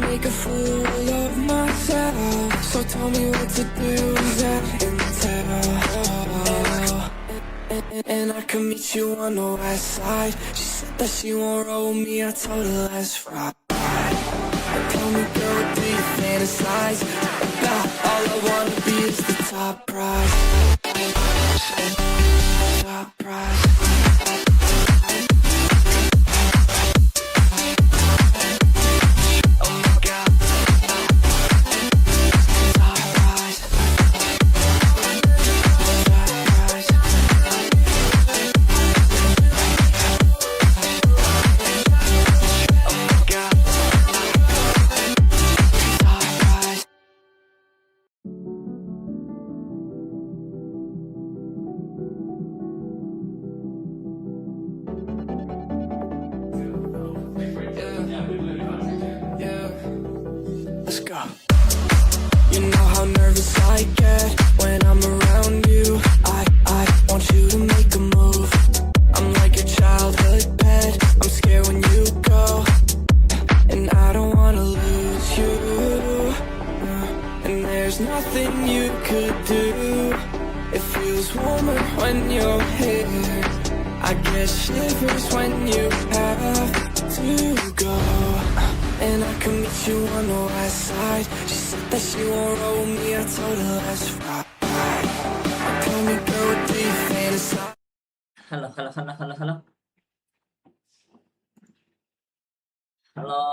make a fool of myself. So tell me what to do, that intel. And I can meet you on the west side. She said that she won't roll with me, I told her let's ride. Tell me girl, what do you fantasize about? All I wanna be is the top prize. Top prize. Let's go. You know how nervous I get when I'm around you. I want you to make a move. I'm like your childhood pet. I'm scared when you go, and I don't wanna lose you. And there's nothing you could do. It feels warmer when you're here. I get shivers when you have to go. And I can meet you on the west side. She said that she won't roll with me, I told her let's ride. Tell me girl, what do you fantasize? Hello. Hello.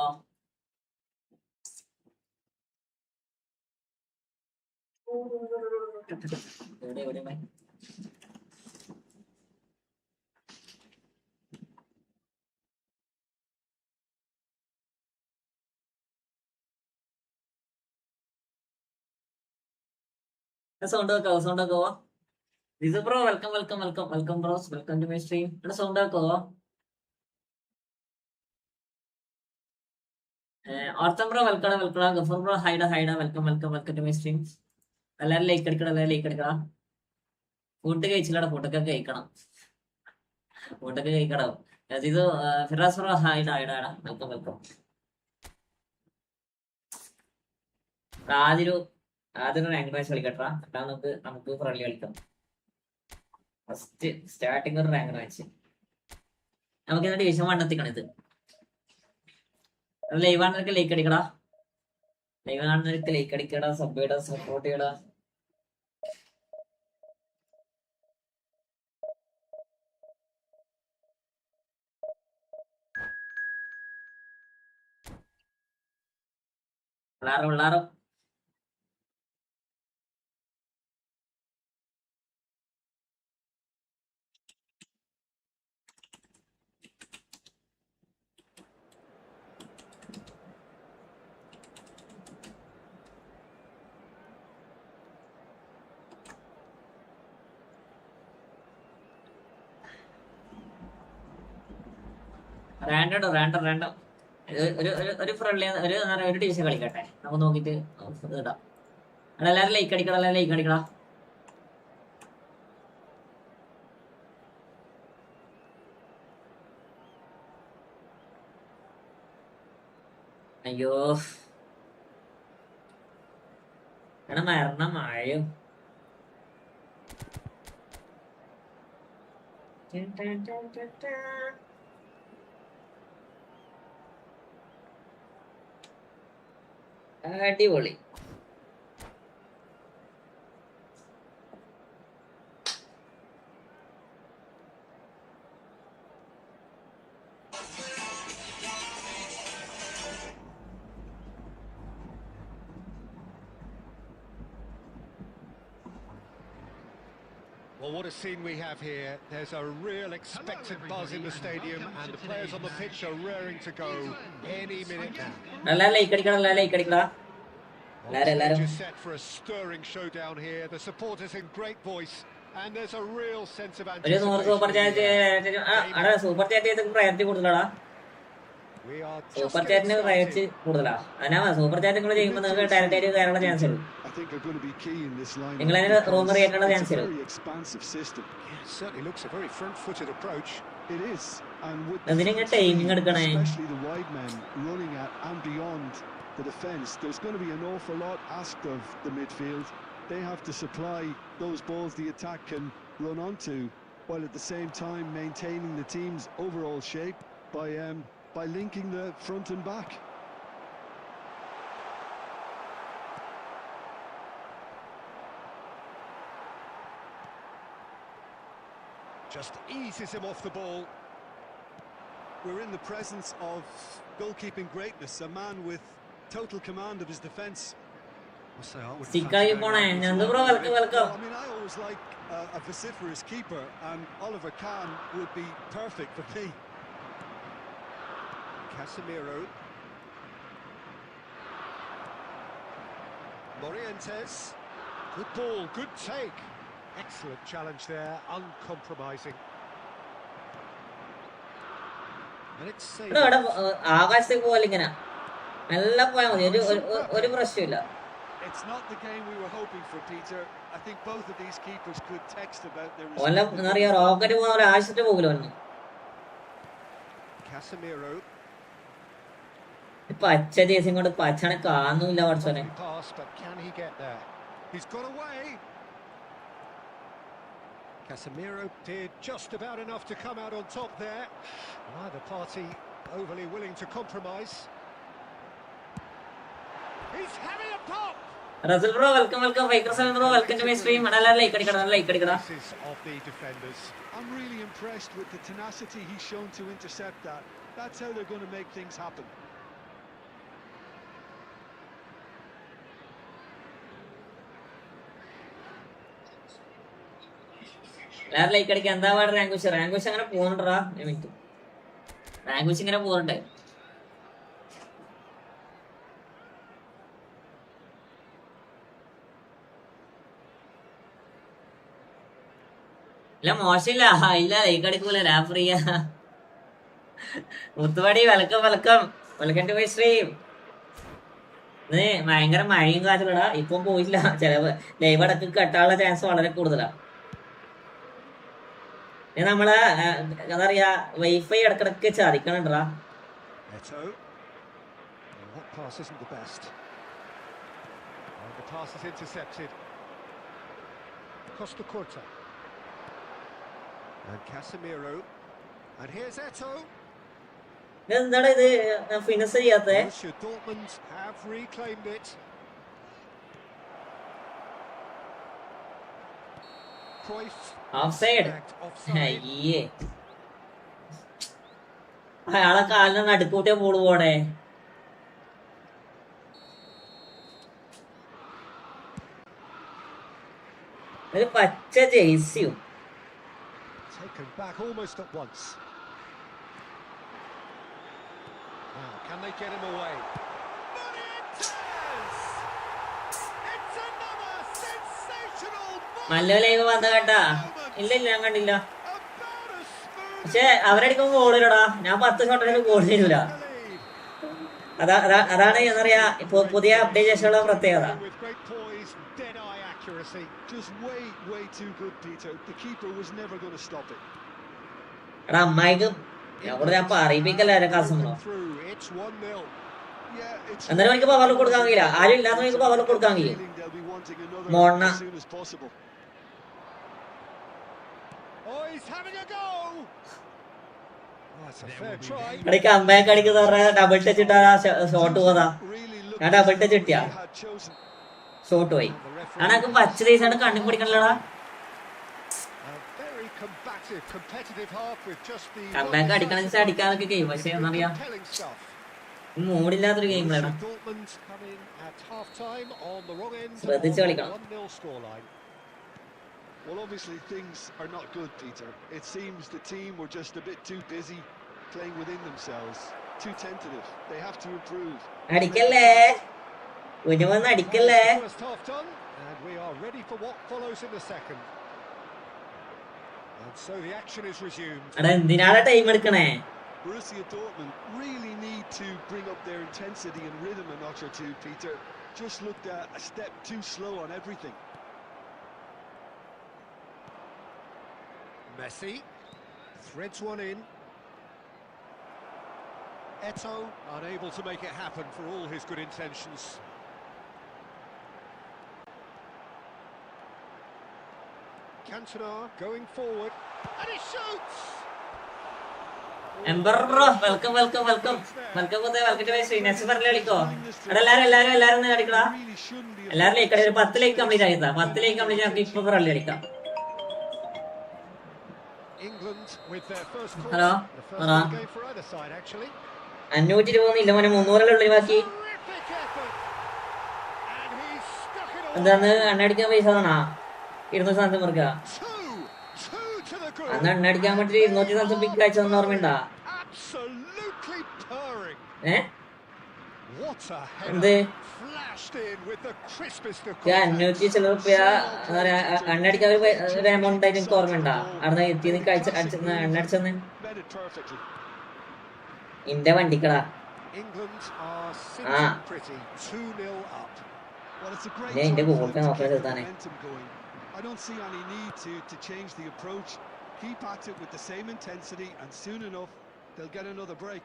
Sound ആക്കോ. This bro, welcome bros, welcome to my stream. Sound ആക്കോ. Ortham bro, welcome. Gafur bro, hide, welcome to my stream. എല്ലാരും like അടിക്കടാ. Food കഴിച്ചില്ലടാ, ഫുഡൊക്കെ കഴിക്കണം. ഇത് Firas bro ഹൈഡാ, welcome. ആദ്യം rank match കളിക്കട്ടാ, നമുക്ക് friendly കളിക്കാം. First starting ഒരു rank match. നമുക്ക് ഇതിന്റെ ഡിവിഷൻ 1 എത്തിക്കണം. ഇത് ലൈവ് ആണെന്നൊക്കെ ലൈക്ക് അടിക്കടാ, സബ് ചെയ്യടാ, സപ്പോർട്ട് ചെയ്യടാ. പിള്ളാറോ റാൻഡം ഒരു ഫ്രണ്ട്ലി ഒരു ഡിവിഷൻ കളിക്കട്ടെ, നമുക്ക് നോക്കിട്ട് ഇടാം. എല്ലാരും ലൈക്ക് അടിക്കടാ. അയ്യോ മരണമായോ. അടിപൊളി. Well, what a scene we have here. There's a real expectant buzz in the stadium and the players on the pitch are raring to go any minute now. Just set for a stirring showdown here. The supporters in great voice and there's a real sense of anticipation. Super ചാറ്റിന് rates കൂടുതലാ. Super chat നിങ്ങൾ ചെയ്യുമ്പോൾ നിങ്ങൾക്ക് direct ആയിട്ട് കയറാനുള്ള chance ഉള്ളൂ. നിങ്ങൾ അതിന് റൂം കയറ്റാനുള്ള ചാൻസ് ഉള്ളൂ. എന്തിനാ ടൈമിങ് എടുക്കണേ? the defence, there's going to be an awful lot asked of the midfield. They have to supply those balls the attack can run onto, while at the same time maintaining the team's overall shape by linking the front and back. Just eases him off the ball. We're in the presence of goalkeeping greatness, a man with total command of his defence. Sikayi pone, Nandu bro, welcome. I mean, I always like a vociferous keeper, and Oliver Kahn would be perfect for me. Casemiro. Morientes. Good ball, good take. Excellent challenge there, uncompromising. And it's saved. ആകാശത്തേക്ക് പോലെ ഇങ്ങനെ നല്ല പോയാൽ മതി ഒരു പ്രശ്നമില്ല. It's not the game we were hoping for, Peter. I think both of these keepers could text about their എന്താ പറയാ റോക്കറ്റ് പോകുന്ന പോലെ ആശിച്ചിട്ട് പോകില്ല വന്നു. Casemiro. പച്ച ചേച്ചി കൊണ്ട് പച്ചനെ കാണുന്നില്ല പഠിച്ചോനെ. Pass, but can he get there? He's got away. Casemiro did just about enough to come out on top there. Neither party overly willing to compromise. He's having a pop. Russell bro, welcome. Faker Sam bro, welcome to my stream. Like adikada. Of the defenders. I'm really impressed with the tenacity he's shown to intercept that. That's how they're going to make things happen. Like അടിക്കാൻ എന്താ പാട് റാങ്കുഷ് അങ്ങനെ പോകുന്നുണ്ടാ റാങ്കുഷ് ഇങ്ങനെ പോകുന്നുണ്ട്. ഇല്ല മോശമില്ല ഇല്ല like അടിക്കൂല ലാഫ്രിയ മുത്തുപടി വെൽക്കം ടു മൈ സ്ട്രീം. ഭയങ്കര മഴയും കാറ്റിലടാ ഇപ്പം പോയില്ല. ചിലവ് ലൈവ് അടക്കം കെട്ടാനുള്ള ചാൻസ് വളരെ കൂടുതലാണ്. നമ്മള് എന്താ പറയാ വൈഫൈ ഇടക്കിടക്ക് ചാദിക്കണണ്ടാ. എന്താണ് ഇത് ഫിനിഷ് ചെയ്യാത്തെ? ഓഫ്സൈഡ്. അയ്യേ അയാളെ കാലിന് നടുക്കൂട്ടിയ ബോള് പോണേ. ഒരു പച്ച ജേഴ്സിയും മല്ലയിലേക്ക് വന്ന കേട്ടാ. ഇല്ല ഞാൻ കണ്ടില്ല. പക്ഷെ അവരടിക്കുമ്പോ ഗോൾ ഇല്ലടാ. ഞാൻ 10 ഷോട്ടിന് ഗോൾ ചെയ്യൂല. അതാണ് എന്താ പറയാ പുതിയ അപ്ഡേഷനുള്ള പ്രത്യേകത. എടാ അമ്മായിക്ക് ഞാൻ പറയിപ്പിക്കല്ല കാസമോ. എന്നാലും എനിക്ക് പവർ കൊടുക്കാൻ കഴിയില്ല. ആരും ഇല്ലാത്ത എനിക്ക് പവർ കൊടുക്കാൻ കഴിയും. മോണ്ണ ഇടയ്ക്ക് അമ്മയൊക്കെ അടിക്കുന്ന ഡബിൾ ടച്ച് ഇട്ടാ ഷോട്ട് പോതാ. ഞാൻ ഡബിൾ ടച്ച് ഇട്ടിയാ ഷോട്ട് പോയി. ആണക്ക് പച്ച ദിവസമാണ് കണ്ണി പിടിക്കണല്ലോടാ. കമ്പയൊക്കെ അടിക്കണമെന്ന് അടിക്കാനൊക്കെ കഴിയും. പക്ഷെ എന്നറിയാ മൂടില്ലാത്തൊരു ഗെയിമിലാണ്. ശ്രദ്ധിച്ച് കളിക്കണം. Well, obviously things are not good, Peter. It seems the team were just a bit too busy playing within themselves, too tentative. They have to improve. അടിക്കല്ലേ കുഞ്ഞുമൊന്നും അടിക്കല്ലേ. And we are ready for what follows in the second. And so the action is resumed. എടാ എന്തിനാണ് time എടുക്കണേ? Borussia Dortmund really need to bring up their intensity and rhythm a notch or two, Peter. Just looked a step too slow on everything. Messi threads one in. Eto unable to make it happen for all his good intentions. Cantona going forward, and he shoots! Ember bro, welcome Srinivas പറഞ്ഞ കളിക്കോ. എടാ എല്ലാരും ഒന്ന് കളിക്കടാ. എല്ലാരും like ഒരു 10 like complete ആയിട്ടാ. 10 like complete ആക്കി ഇപ്പൊ റള്ളി കളിക്കാം. ഹലോ 520 ഇല്ല മോനെ 300 ഉള്ളു ബാക്കി. എന്താന്ന് എണ്ണടിക്കാൻ പൈസ തന്നാ 200 സാധനം മുറിക്കുക. അന്ന് എണ്ണടിക്കാൻ വേണ്ടി 200 സാധനം പിക്ക് അയച്ചു തന്ന ഓർമ്മയുണ്ടാ? എന്ത് 500 ചില റുപ്യ എണ്ണടിക്കാൻ ഒരു എമൗണ്ട് ആയിട്ട് എനിക്ക് ഓർമ്മയുണ്ടാ? അവിടെ എത്തി എണ്ണ അടിച്ചെന്ന് ഇന്റെ വണ്ടിക്കടാ. ആ എന്റെ ഗൂഗിൾ പേ നോക്കാൻ ചെറുതാനെ. I don't see any need to change the approach. Keep at it with the same intensity, and soon enough they'll get another break.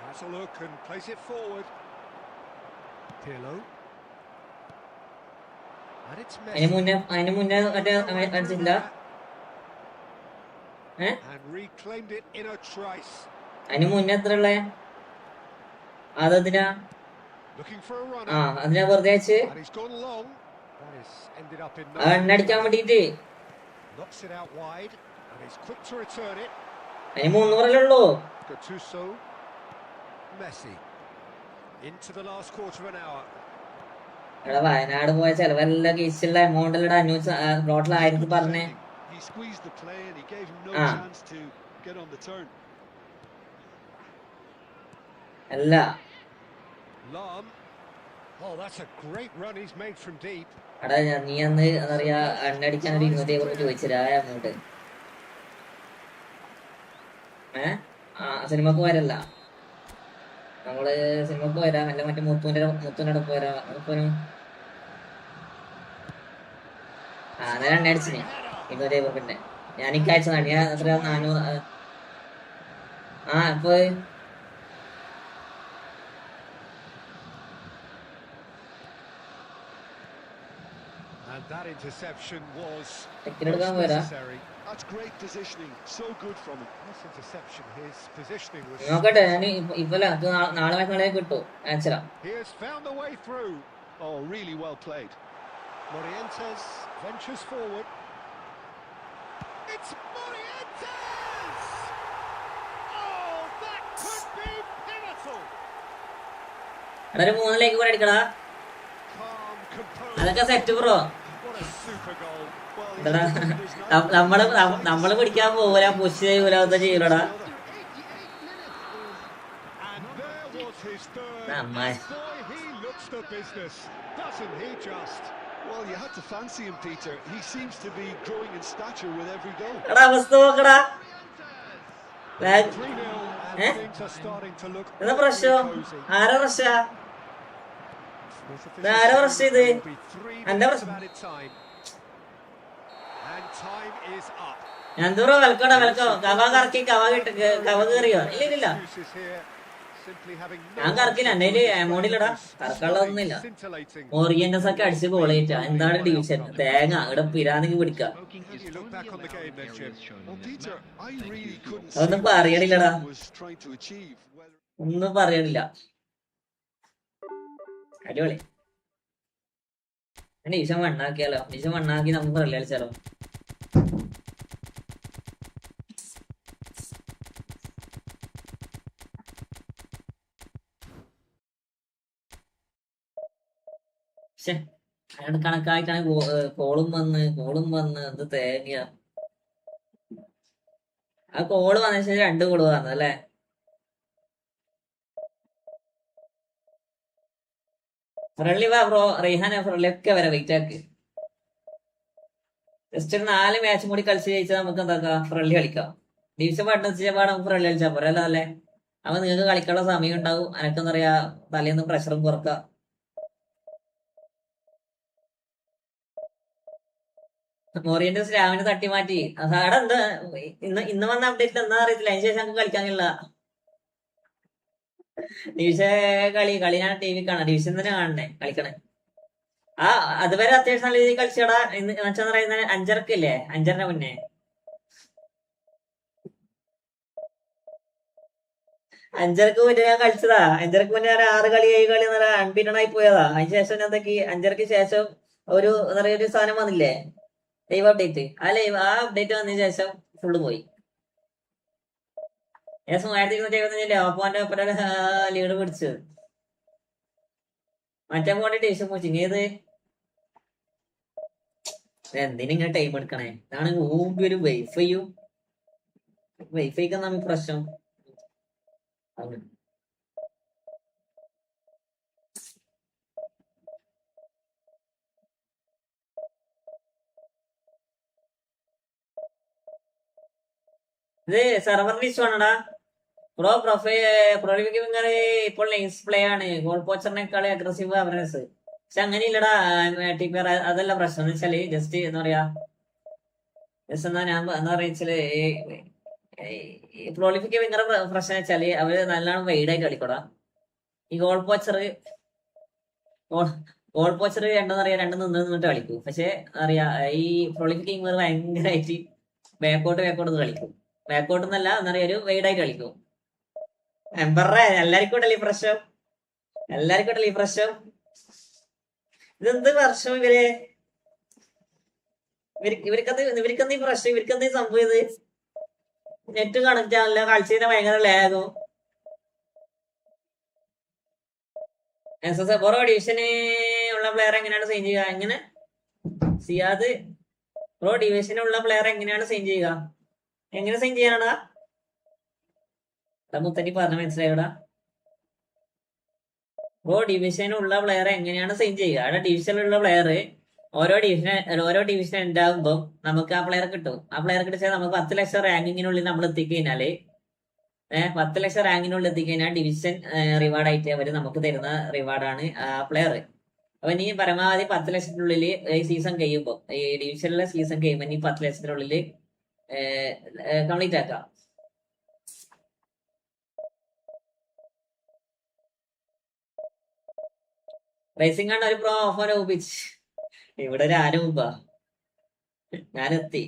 Has a look and plays it forward. Pirlo. And it's Messi. അതിന് മുന്നേ മറ്റേ അടിച്ചില്ല. And reclaimed it in a trice. അതിന് മുന്നേ എത്ര ഉള്ളേ? അതെന്തിനാ? അതിനാ വെറുതെ അയച്ച് എണ്ണടിക്കാൻ വേണ്ടിട്ട്. അതിന് 300 ഉള്ളൂ. എടാ വയനാട് പോയ ചെലവെല്ലാം കേസുള്ള എമൗണ്ട് അല്ലടാ 500 ടോട്ടൽ 1000 പറഞ്ഞേ. അല്ല എടാ നീ അന്ന് എന്താ പറയാ എണ്ണടിക്കാൻ ഒരു 200 ചോദിച്ചില്ല അങ്ങോട്ട്. സിനിമക്ക് പോരല്ല നമ്മള് സിനിമക്ക് പോരാ. അല്ല മറ്റേ മുത്തൂന്റെ അടുപ്പ് പോരാ. അന്നേരം എണ്ണടിച്ചിന് 200 പിന്നെ ഞാൻ ഇക്കയച്ചതാണ്. ഞാൻ എത്ര 400 ഇപ്പൊ And that interception was necessary. That's great positioning. So good from him. This interception, his positioning was. നോക്കട്ടെ ഞാൻ ഇപ്പല്ല നാളെ മറ്റന്നാളെ കിട്ടൂ ആൻസറാ. He has found the way through. Oh, really well played. Morientes ventures forward. It's Morientes! Oh, that could be pivotal. എടാ ഒരു 3 like കൂടെ അടിക്കടാ. അതൊക്കെ സെറ്റ് ബ്രോ. നമ്മള് പിടിക്കാൻ പോകൂല, പുഷ് ചെയ്യൂല, എന്താ ചെയ്യൂലടാ. എടാ അവസ്ഥ നോക്കടാ. എന്താ പ്രശ്നം? ആരാ പ്രശ്ന? ആരാ പ്രശ്നം? ഇത് എന്റെ പ്രശ്നം. ഞാൻ ദൂരം വെൽക്കോടാ കവ കറക്കി കവ കയറിയോ? ഇല്ല ഞാൻ കറക്കില്ല. എന്റെ എമൗണ്ട് ഇല്ലടാ, കറക്കാനുള്ളതൊന്നുമില്ല. ഓറിയന്റസ് ഒക്കെ അടിച്ച് ഗോൾ ചെയ്റ്റാ. എന്താണ് ഡിവിഷൻ തേങ്ങ ഇവിടെ പിരാന്നെങ്കിൽ പിടിക്ക. അതൊന്നും പറയണില്ലടാ, ഒന്നും പറയണില്ല. അടിപൊളി. ഡിവിഷൻ മണ്ണാക്കിയാലോ? ഡിവിഷൻ മണ്ണാക്കി നമുക്ക് റെല്ലി കളിച്ചാലോ? പക്ഷെ അയാൾ കണക്കായിട്ടാണ് കോളും വന്ന് എന്ത് തേങ്ങ. ആ കോള് വന്ന ശേഷം 2 കോള് വന്നല്ലേ? ഫ്രണ്ട്ലി വാ ബ്രോ. റെയ്ഹാന ഫ്രണ്ട്ലി ഒക്കെ വരാം. വെയിറ്റ് ആക്ക്. ജസ്റ്റ് ഒരു 4 മാച്ചും കൂടി കളിച്ച് ജയിച്ചാൽ നമുക്ക് എന്താക്കാം, ഫ്രണ്ട്ലി കളിക്കാം. ഡിവിഷൻ പാട്ട് നമുക്ക് ഫ്രണ്ട്ലി കളിച്ചാൽ പോരാ അല്ലേ? അപ്പൊ നിങ്ങൾക്ക് കളിക്കാനുള്ള സമയം ഉണ്ടാവും. എനക്കെന്താ പറയാ, തലേന്ന് പ്രഷറും കുറക്കാം. മോറിയന്റെ സ്ലാമിനെ തട്ടി മാറ്റി. അവിടെ എന്താ ഇന്ന് വന്ന അപ്ഡേറ്റ് എന്താ അറിയത്തില്ല. അതിന് ശേഷം നമുക്ക് കളിക്കാനില്ല. ഡിവിഷൻ കളി ഞാൻ ടി വി കാണാം. ഡിവിഷൻ തന്നെ കാണണേ കളിക്കണേ. അതുവരെ അത്യാവശ്യം നല്ല രീതിയിൽ കളിച്ചടാ. എന്നുവെച്ചാ പറയുന്നത് 5:30 5:30 മുന്നേ 5:30 മുന്നേ ഞാൻ കളിച്ചതാ. 5:30 മുന്നേ ഞാൻ 6 കളി 7 കളി അൺബീറ്റൺ ആയി പോയതാ. അതിന് ശേഷം ഞാൻ എന്തൊക്കെ 5:30 ശേഷം ഒരു എന്താ പറയുക ഒരു സാധനം വന്നില്ലേ, ലൈവ് അപ്ഡേറ്റ്. ആ അപ്ഡേറ്റ് വന്നതിന് ശേഷം ഫുള്ള് പോയി. 3275 അപ്പോന്റെ ഒപ്പം ലീഡ് പിടിച്ചു. മറ്റേ പോണ്ടി ഡിവിഷൻ പോയി. ഏത് എന്തിനിങ്ങനെ ടൈം എടുക്കണേ? ഇതാണ് ഒരു വൈഫൈക്ക് നമ്മ പ്രശ്നം. ഇത് സെർവറിന്റെ ഇഷ്യൂ ആണടാ. പ്രൊഫൈൽ ഇപ്പോൾ നൈസ് പ്ലേ ആണ്. ഗോൾ പോച്ചറിനേക്കാളെ അഗ്രസീവ് അവറേജ്. പക്ഷെ അങ്ങനെയില്ലടാ ടിപ്പർ. അതല്ല പ്രശ്നം എന്ന് വെച്ചാല് ജസ്റ്റ് എന്താ പറയാ, ജസ്റ്റ് എന്താ ഞാൻ എന്താ പറയാ പ്രോളിഫിക്ക് ഭയങ്കര പ്രശ്നം വെച്ചാല് അവര് നല്ലോണം വൈഡായിട്ട് കളിക്കൂടാ. ഈ ഗോൾ പോച്ചർ രണ്ടും നിന്നിട്ട് കളിക്കും. പക്ഷെ അറിയാ ഈ പ്രൊളിഫിക്കിങ് ഭയങ്കരമായിട്ട് ബാക്കോട്ട് കളിക്കും. ബാക്കോട്ട് എന്നല്ല എന്താ പറയാ ഒരു വൈഡായിട്ട് കളിക്കും. എംബറേ എല്ലാവർക്കും ഉണ്ടല്ലോ ഈ പ്രശ്നം. ഇതെന്ത് പ്രശ്നം ഇവർക്കെന്ത് ഈ പ്രശ്നം? ഇവർക്കെന്ത് സംഭവം? ഇത് നെറ്റ് കണക്ട് ആവില്ല, കളിച്ചതിന് ഭയങ്കര ലാഗും. ഓരോ ഡിവിഷന് ഉള്ള പ്ലെയർ എങ്ങനെയാണ് സൈൻ ചെയ്യുക? എങ്ങനെ സിയാദ് ഓരോ ഡിവിഷനുള്ള പ്ലെയർ എങ്ങനെയാണ് സൈൻ ചെയ്യുക? എങ്ങനെ സൈൻ ചെയ്യാനാടാ? മുത്തനി പറഞ്ഞ മനസ്സിലായടാ. ഡിവിഷനുള്ള പ്ലെയർ എങ്ങനെയാണ് സൈൻ ചെയ്യുക? അവിടെ ഡിവിഷനിലുള്ള പ്ലെയർ ഓരോ ഡിവിഷൻ ഉണ്ടാകുമ്പോൾ നമുക്ക് ആ പ്ലെയർ കിട്ടും. ആ പ്ലെയർ കിട്ടിച്ചാൽ നമുക്ക് 10 ലക്ഷം റാങ്കിങ്ങിനുള്ളിൽ നമ്മൾ എത്തിക്കഴിഞ്ഞാല് 10 ലക്ഷം റാങ്കിനുള്ളിൽ എത്തിക്കഴിഞ്ഞാൽ ഡിവിഷൻ റിവാർഡായിട്ട് അവര് നമുക്ക് തരുന്ന റിവാർഡാണ് ആ പ്ലെയർ. അപ്പൊ നീ പരമാവധി 10 ലക്ഷത്തിനുള്ളിൽ സീസൺ കഴിയുമ്പോൾ, ഈ ഡിവിഷനിലെ സീസൺ കഴിയുമ്പോൾ നീ 10 ലക്ഷത്തിനുള്ളിൽ കംപ്ലീറ്റ് ആക്കാം. റേസിംഗ് ആണ് ഒരു പ്രോ ഓഫർ ഒപ്പിച്ച്. ഇവിടെ ഒരു ആന മുമ്പാ ഞാനെത്തി.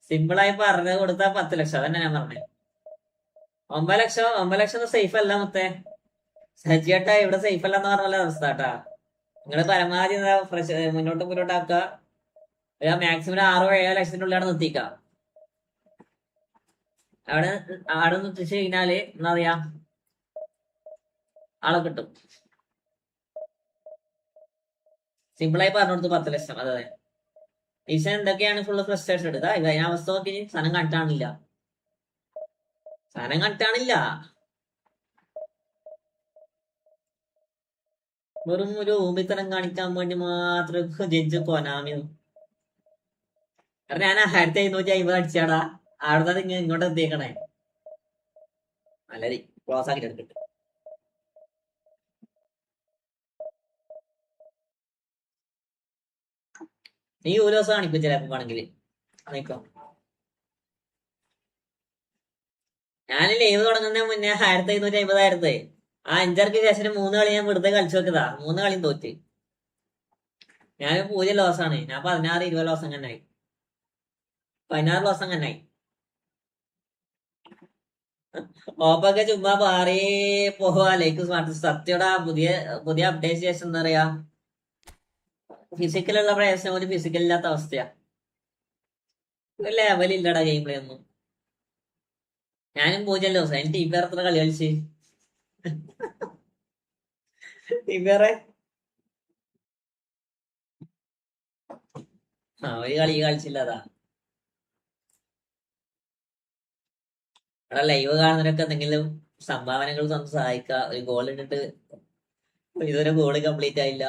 സിമ്പിളായി പറഞ്ഞത് കൊടുത്താ 10 ലക്ഷം. അതന്നെ ഞാൻ പറഞ്ഞേ. 9 ലക്ഷം സേഫ് അല്ല മുത്തേ. സജിയേട്ടാ ഇവിടെ സേഫ് അല്ല എന്ന് പറഞ്ഞ അവസ്ഥ കേട്ടാ. നിങ്ങള് പരമാവധി മുന്നോട്ടാക്കുക. മാക്സിമം 6-7 ലക്ഷത്തിനുള്ളിലാണ് നിർത്തിക്കുക. അവിടെ നിർത്തിച്ചു കഴിഞ്ഞാല് എന്താ പറയാ, ആളെ കിട്ടും. സിമ്പിളായി പറഞ്ഞു കൊടുത്തു 10 ലക്ഷം. അതെ, ഈശൻ എന്തൊക്കെയാണ് ഫുള്ള് ഫ്രസ്ട്രേഷൻ എടുത്താ. കഴിഞ്ഞ അവസ്ഥ നോക്കി സാധനം കട്ടാണില്ല. വെറും ഒരു ഊമ്പിത്തരം കാണിക്കാൻ വേണ്ടി മാത്രം ജഡ്ജ് കൊനാമി. കാരണം ഞാൻ 1750 അടിച്ചാടാ. അവിടെ ഇങ്ങോട്ട് എത്തിയേക്കണേ. നല്ല ക്ലോസ് ആക്കിട്ട് എടുക്കട്ടെ. നീ ഒരു ദിവസം കാണിക്കും ചിലപ്പോ ആണെങ്കിൽ. ഞാൻ ലൈവ് തുടങ്ങുന്നതിന് മുന്നേ 1750 ആ 5 ശേഷം 3 കളി ഞാൻ വെറുതെ കളിച്ചു നോക്കിയതാ. 3 കളിയും തോറ്റ്. ഞാൻ 0 ലോസാണ്. ഞാൻ 16-20 ലോസ് അങ്ങനായി. 16 ലോസ് അങ്ങനായി. ഓപ്പൊക്കെ ചുമ്മാ പാറി പോവാ. ലൈക്ക് സ്മാർട്ട് സത്യയുടെ പുതിയ അപ്ഡേറ്റ് ശേഷം എന്താ പറയാ, ഫിസിക്കലുള്ള പ്രയാസം ഒരു ഫിസിക്കൽ ഇല്ലാത്ത അവസ്ഥയാ. ഒരു ലെവലില്ലടാ ഗെയിം പ്ലേ ഒന്നും. ഞാനും 0 ലോസ്. എനിക്ക് ടീം വേറെ എത്ര കളി കളിച്ച് ടീം വേറെ ഒരു കളി കളിച്ചില്ലതാ. ഇവിടെ ലൈവ് കാണുന്നവരൊക്കെ എന്തെങ്കിലും സംഭാവനകൾ തന്ന് സഹായിക്കുക. ഒരു ഗോൾ ഇട്ടിട്ട് ഇതുവരെ ഗോള് കംപ്ലീറ്റ് ആയില്ല,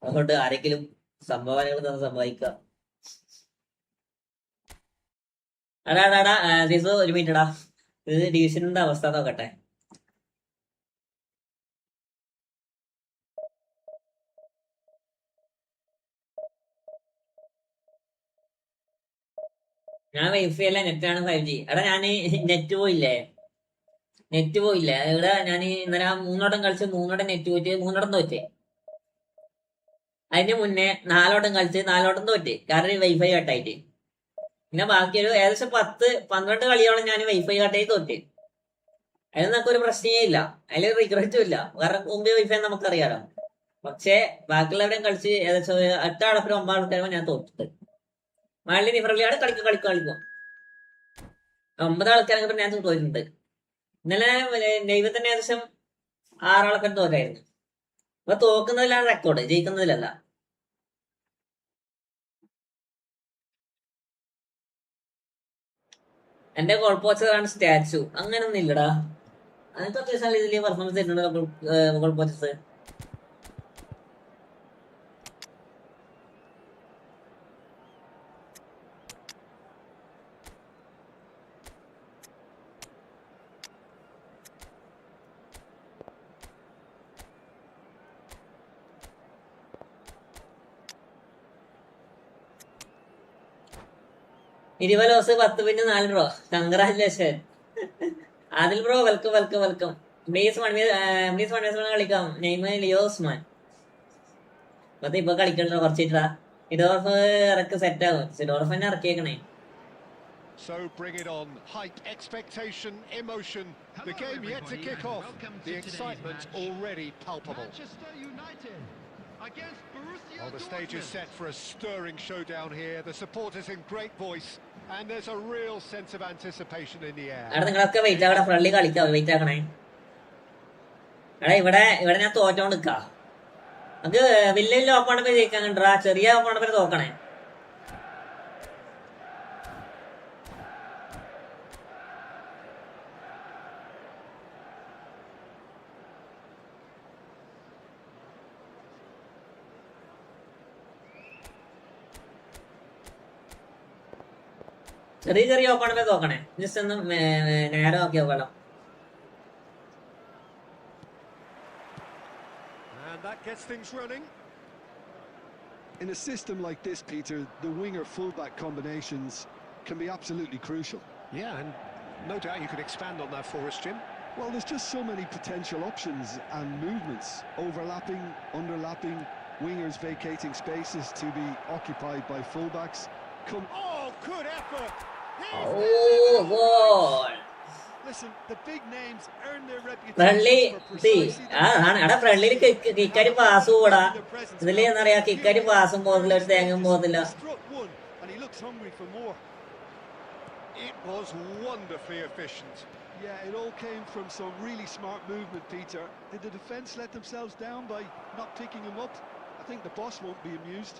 അതുകൊണ്ട് ആരെങ്കിലും സംഭാവനകൾ തന്ന് സഹായിക്കുക. അടാ സീസോ ഒരു മിനിറ്റടാ, ഇത് ഡിവിഷനിന്റെ അവസ്ഥ നോക്കട്ടെ. ഞാൻ വൈഫൈ അല്ല, നെറ്റാണ് 5G. എടാ ഞാൻ നെറ്റ് പോയില്ലേ ഇവിടെ ഞാൻ ഇന്നലെ 3 വട്ടം കളിച്ച് 3 വട്ടം നെറ്റ് പോയിട്ട് 3 വട്ടം തോറ്റേ. അതിന് മുന്നേ 4 വട്ടം കളിച്ച് 4 വട്ടം തോറ്റേ, കാരണം വൈഫൈ കട്ടായിട്ട്. പിന്നെ ബാക്കി ഒരു ഏകദേശം 10-12 കളിയോളം ഞാൻ വൈഫൈ കട്ടായി തോറ്റേ. അതിൽ നമുക്ക് ഒരു പ്രശ്നമേ ഇല്ല, അതിൽ റിഗ്രറ്റും ഇല്ല, കാരണം മുമ്പേ വൈഫൈ നമുക്കറിയാലോ. പക്ഷേ ബാക്കിയുള്ളവരെയും കളിച്ച് ഏകദേശം 8 ആൾക്കാരും 9 ആൾക്കാരും ഞാൻ തോറ്റിട്ട്. മാലിന്യ നിഫ്രലിയാണ് കളിക്കും 9 ആൾക്കാരൊക്കെ ഞാൻ തോറ്റിട്ടുണ്ട്. ഇന്നലെ ദൈവത്തിന് ഏകദേശം 6 ആൾക്കാർ തോറ്റായിരുന്നു. അപ്പൊ തോക്കുന്നതിലാണ് റെക്കോർഡ്, ജയിക്കുന്നതിലല്ല. എന്റെ ഗോൾപോച്ചതാണ് സ്റ്റാച്ചു, അങ്ങനൊന്നും ഇല്ലടാ. അതിനകത്ത് അത്യാവശ്യം ഇതിൽ പെർഫോമൻസ് തരുന്നുണ്ട് ഗോൾപോച്ചസ്. $20 10 പിന്നെ $4. Congratulation Adil bro, welcome. Please കളിക്കാം. നെയ്മ ലിയോസ്മാൻ ഇപ്പൊ കളിക്കണ്ടോ കുറച്ചിട്ടാ. സിഡോർഫ് ഇറക്ക് സെറ്റ് ആകും. സിഡോർഫ് തന്നെ ഇറക്കിയേക്കണേ. So bring it on. Hype, expectation, emotion. The game yet to kick off. The excitement already palpable. Well, the stage is set for a stirring showdown here. The supporters in great voice, and there's a real sense of anticipation in the air. നിങ്ങളൊക്കെ wait ആക്കണേ, friendly കളിക്കാം, wait ആക്കണേ. ഇവിടെ ഞാൻ തോറ്റോണ്ട് നിൽക്കാ. നമുക്ക് വലിയ open up ജയിക്കാൻ കണ്ടാ, ചെറിയ ഓപ്പണപ്പിന് തോക്കണേ. ചെറിയ ഓപ്പണപ്പിന് തോക്കണേ. ജസ്റ്റ് ഒന്ന് നേരെ നോക്കി നോക്കണം. And that gets things running. In a system like this, Peter, the winger-fullback combinations can be absolutely crucial. Yeah, and no doubt you could expand on that for us, Jim. Well, there's just so many potential options and movements, overlapping, underlapping, wingers vacating spaces to be occupied by fullbacks. Oh, good effort! Goal! Listen, the big names earn their reputation for precisely. Friendly കിക്കാരി pass കൂടാ. ഇതില് എന്താ പറയാ, കിക്കാരി പാസും പോകുന്നില്ല, ഒരു തേങ്ങയും പോകുന്നില്ല. And he looks hungry for more. It was wonderfully efficient. Yeah, it all came from some really smart movement, Peter. Did the defence let themselves down by not picking him up? I think the boss won't be amused.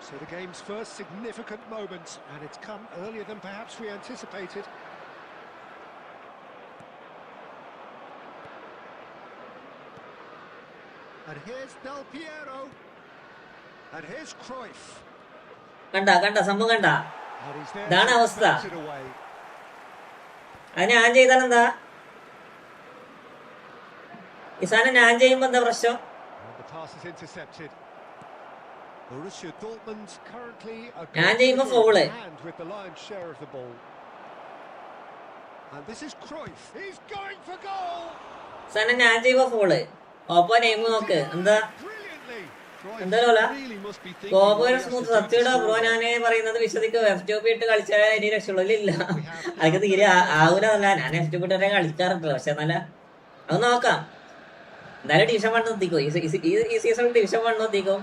So the game's first significant moment, and it's come earlier than perhaps we anticipated. And here's Del Piero. And here's Cruyff. കണ്ട സംഭവം കണ്ട. And he's there ഇതാണ് to അവസ്ഥ. put it away. അത് ഞാൻ ചെയ്താലെന്താ? ഈ സാധനം ഞാൻ ചെയ്യുമ്പോ എന്താ പ്രശ്നം? And the pass is intercepted. Borussia Dortmund currently ഞാൻ ചെയ്യുമ്പോ fall. hand with the lion's share of the ball. And this is Cruyff. He's going for goal. സാധനം ഞാൻ ചെയ്യുമ്പോ ഫോള്. ഓപ്പോ നെയിം നോക്ക്. എന്താ കോപ്പോ സ്മൂത്ത് സത്യയുടെ ബ്രോ ഞാന് പറയുന്നത് വിശ്വസിക്കും. F2P ഇട്ട് കളിച്ചാൽ ഇനി രക്ഷയുള്ളില്ല. അതൊക്കെ തീരെ ആവൂലല്ല. ഞാൻ F2P ഇട്ട് കളിക്കാറുണ്ട്, പക്ഷെ നല്ല അത് നോക്കാം. എന്തായാലും ഡിവിഷൻ 1 എത്തിക്കോ. ഈ സീസൺ ഡിവിഷൻ 1 എത്തിക്കോ.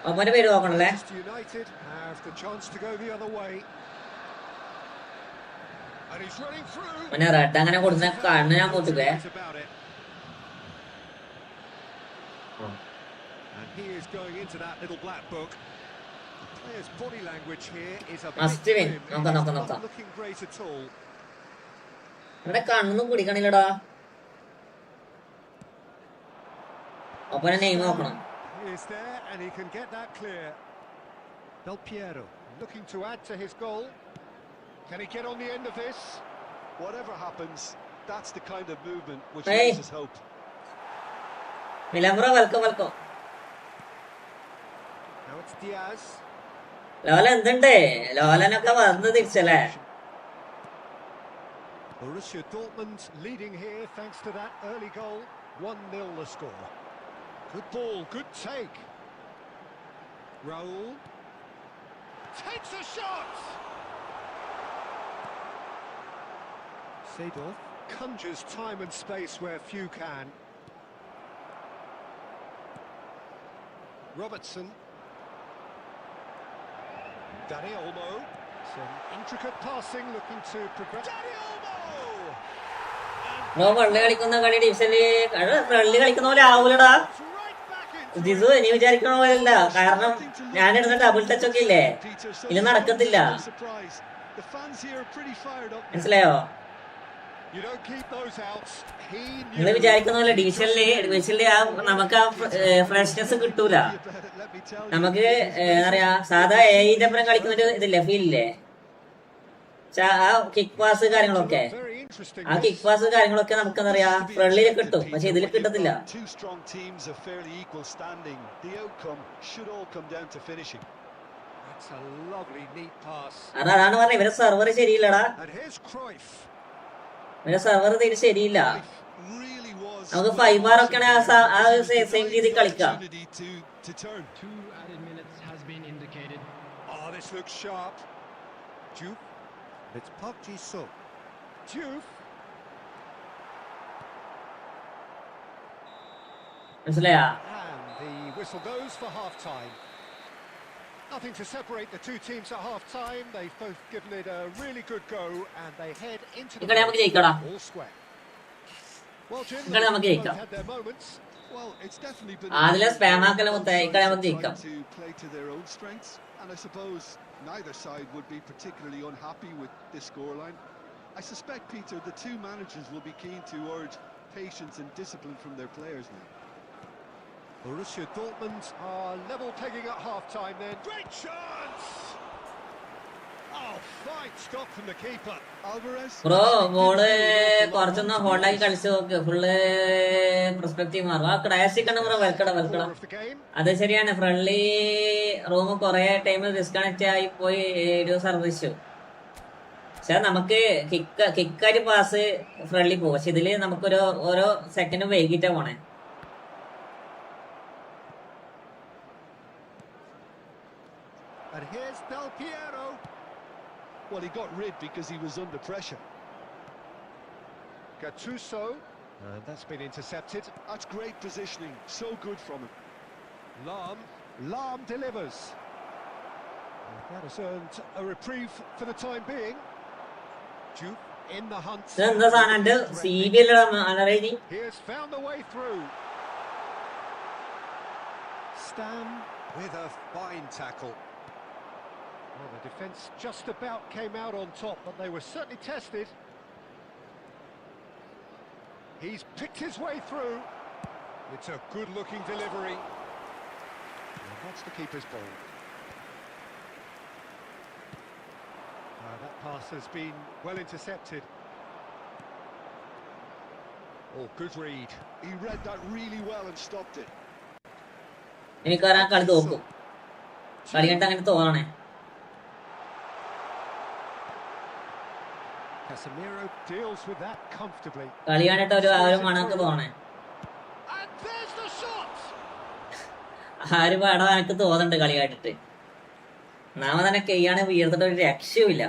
ഒപ്പന്റെ പേര് നോക്കണല്ലേ. പിന്നെ റെഡ് അങ്ങനെ കൊടുത്ത കണ്ണ് ഞാൻ പൊട്ടിക്കേ. And he is going into that little black book. His body language here is a Must bit win. grim. No, He's no. not looking great at all. ഇവിടെ കണ്ണൊന്നും കുടിക്കണില്ലടാ. ഒപ്പനെ name നോക്കണം. Is there and he can get that clear. Del Piero looking to add to his goal. Can he get on the end of this? Whatever happens, that's the kind of movement which Hey. gives us hope. Milambro, welcome. Now it's Diaz. ലോല എന്തുണ്ട്? ലോലനൊക്കെ വന്ന് തിരിച്ചല്ലേ? Borussia Dortmund leading here thanks to that early goal. 1-0 the score. Good ball, good take. Raul takes a shot. Seedorf conjures time and space where few can. Robertson. Dani Olmo. Some intricate passing looking to progress. Dani Olmo! Bro പള്ളി കളിക്കുന്ന കളി ഡിവിഷനില് പള്ളി കളിക്കുന്ന പോലെ ആവൂലടാ. ദിസു നീ വിചാരിക്കണ പോലെയല്ല. കാരണം ഞാൻ ഇടുന്ന ഡബിൾ ടച്ച് ഒക്കെ ഇല്ലേ, ഇത് നടക്കത്തില്ല. മനസ്സിലായോ? നിങ്ങൾ വിചാരിക്കുന്ന പോലെ ഡിവിഷനില് നമുക്ക് ആ ഫ്രഷ്നെസ് കിട്ടൂല. നമുക്ക് എന്താ പറയാ, സാധാ ഏജിന്റെ അപ്പുറം കളിക്കുന്ന ഒരു ഇതില്ലേ, ഫീലില്ലേ, ആ കിക്ക് പാസ് കാര്യങ്ങളൊക്കെ, ആ കിക്ക് പാസ് കാര്യങ്ങളൊക്കെ നമുക്ക് എന്താ പറയാ ഫ്രണ്ട്ലിയിൽ കിട്ടും, പക്ഷെ ഇതിൽ കിട്ടത്തില്ല. അതാണ് പറഞ്ഞ ഇവരെ സെർവർ ശരിയില്ലടാ. ഇവരെ സെർവർ തീരെ ശരിയില്ല. നമുക്ക് 5 ബാർ ഒക്കെ ആ സെയിം രീതിയിൽ കളിക്കാം. It's Park Ji-suk. Juve. And the whistle goes for half-time. Nothing to separate the two teams at half-time. They've both given it a really good go and they head into the all square. Well, Jim, both had their moments. Well, it's definitely been to play to their own strengths, and I suppose neither side would be particularly unhappy with this scoreline. I suspect, Peter, the two managers will be keen to urge patience and discipline from their players now. Borussia Dortmund are level pegging at half-time then. Great chance! Oh, fine stop from the keeper. Alvarez. Bro ball കുറച്ചൊന്ന് ഹോൾഡാക്കി കളിച്ചു നോക്ക്. Full perspective മാറും. ആ classic ആണ് bro. വെൽക്കട അത് ശരിയാണ്. Friendly room കുറെ time disconnect ആയി പോയി ഒരു സർവീസ്. പക്ഷെ നമുക്ക് കിക്കായിട്ട് പാസ് ഫ്രണ്ട്ലി പോകും. പക്ഷെ ഇതില് നമുക്കൊരു ഓരോ സെക്കൻഡും വൈകിട്ടാ പോണേ. And here's Del Piero. Well, he got rid because he was under pressure. Gattuso, and that's been intercepted. That's great positioning, so good from him. Lahm delivers. That has earned a reprieve for the time being. Juve in the hunt. He has found the way through. Stam with a fine tackle. Well, the defence just about came out on top, but they were certainly tested. He's picked his way through. It's a good-looking delivery. And that's the keeper's ball. That pass has been well intercepted. Oh, good read. He read that really well and stopped it. Casemiro deals with that comfortably. And there's the shot. നാമ തന്നെ കെയ്യാണ് വീർത്തിട്ട് ഒരു രക്ഷയുമില്ല.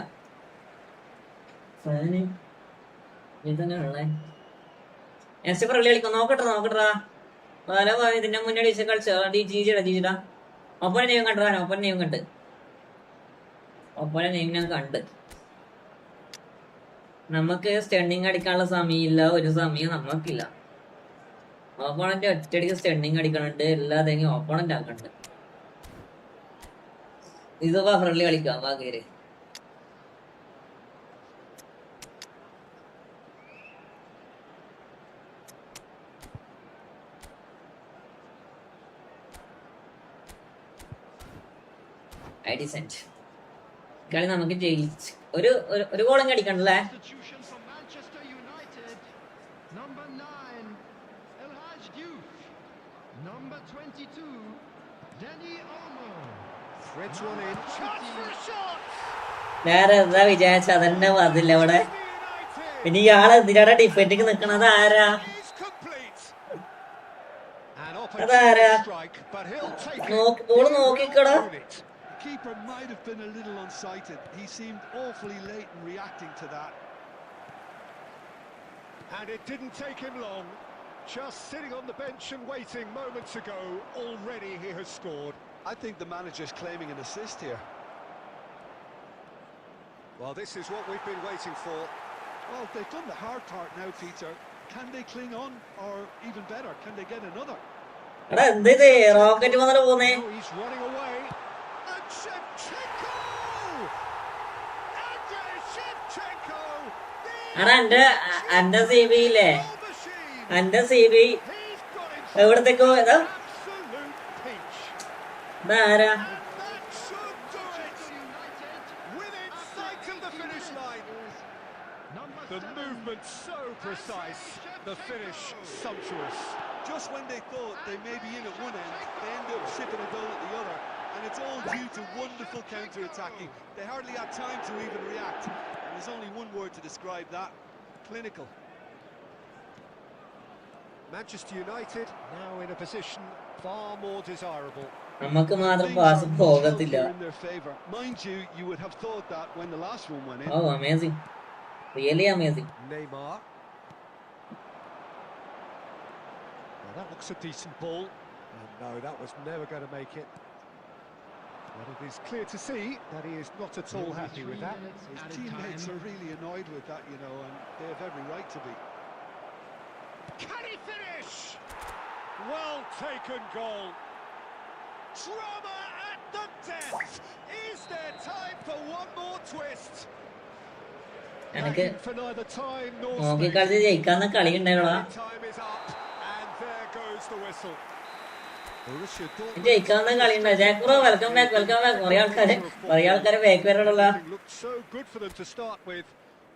കളിക്കും. നോക്കട്ടാ പല ഇതിന്റെ മുന്നേ കളിച്ചോ. ജീജിടാ ഒപ്പന നെയ്യും കണ്ടതാണ്. ഒപ്പന നെയ്യും ഞാൻ കണ്ട്. നമുക്ക് സ്റ്റണ്ണിങ് അടിക്കാനുള്ള സമയമില്ല, ഒരു സമയം നമുക്കില്ല. ഓപ്പോണന്റ് ഒറ്റയടിക്ക് സ്റ്റണ്ണിങ് അടിക്കണുണ്ട്, എല്ലാതെങ്കിലും ഓപ്പോണന്റ് ആക്കണ്ട്. ഇതൊക്കെ ഫ്രണ്ട്ലി കളിക്കാം ബാക്കി. കളി നമുക്ക് ജയിച്ച് ഒരു ഗോളും അടിക്കണ്ടല്ലേ. വേറെ എന്താ വിചാരിച്ച അതന്നെ അതില്ല ഇവിടെ. പിന്നെ ഇയാള് എന്തിനാണ് ഡിഫൻഡിങ് നിക്കണത്? ആരാ അതാരാ? Ball നോക്കിക്കട. Keeper might have been a little unsighted. He seemed awfully late in reacting to that. And it didn't take him long. Just sitting on the bench and waiting moments ago, already he has scored. I think the manager's claiming an assist here. Well, this is what we've been waiting for. Well, they've done the hard part now, Peter. Can they cling on, or even better, can they get another? എടാ എന്ത് rocket വന്നിട്ട് പോന്നേ? Oh, he's running away. And Shevchenko! Andrei Shevchenko! എടാ എന്റെ C B ഇല്ലേ? എന്റെ C B എവിടത്തേക്കോ ഇതാ ആരാ? The movement so precise, the finish sumptuous. Just when they thought they may be in at one end, they end up shipping a goal at the other, and it's all due to wonderful counter-attacking. They hardly had time to even react, and there's only one word to describe that: clinical. Manchester United now in a position far more desirable. നമുക്ക് മാത്രം pass പോകത്തില്ല. Mind you, you would have thought that when the last one went in. Oh, amazing. Really amazing. Neymar. Well, that looks a decent ball. And no, that was never going to make it. But it is clear to see that he is not at all happy with that. His teammates are really annoyed with that, you know, and they have every right to be. Can he finish? Well taken goal. Drama at the death. Is there time for one more twist? എനിക്ക് For neither time nor നോക്കി കളിച്ച് ജയിക്കാന്ന കളി ഉണ്ടായോളാ. time is up and there goes the whistle. ജയിക്കാവുന്ന കളി ഉണ്ടാ. ജാക്രോ welcome back. കുറേ ആൾക്കാര് back വരണല്ലോ. Looked so good for them to start with,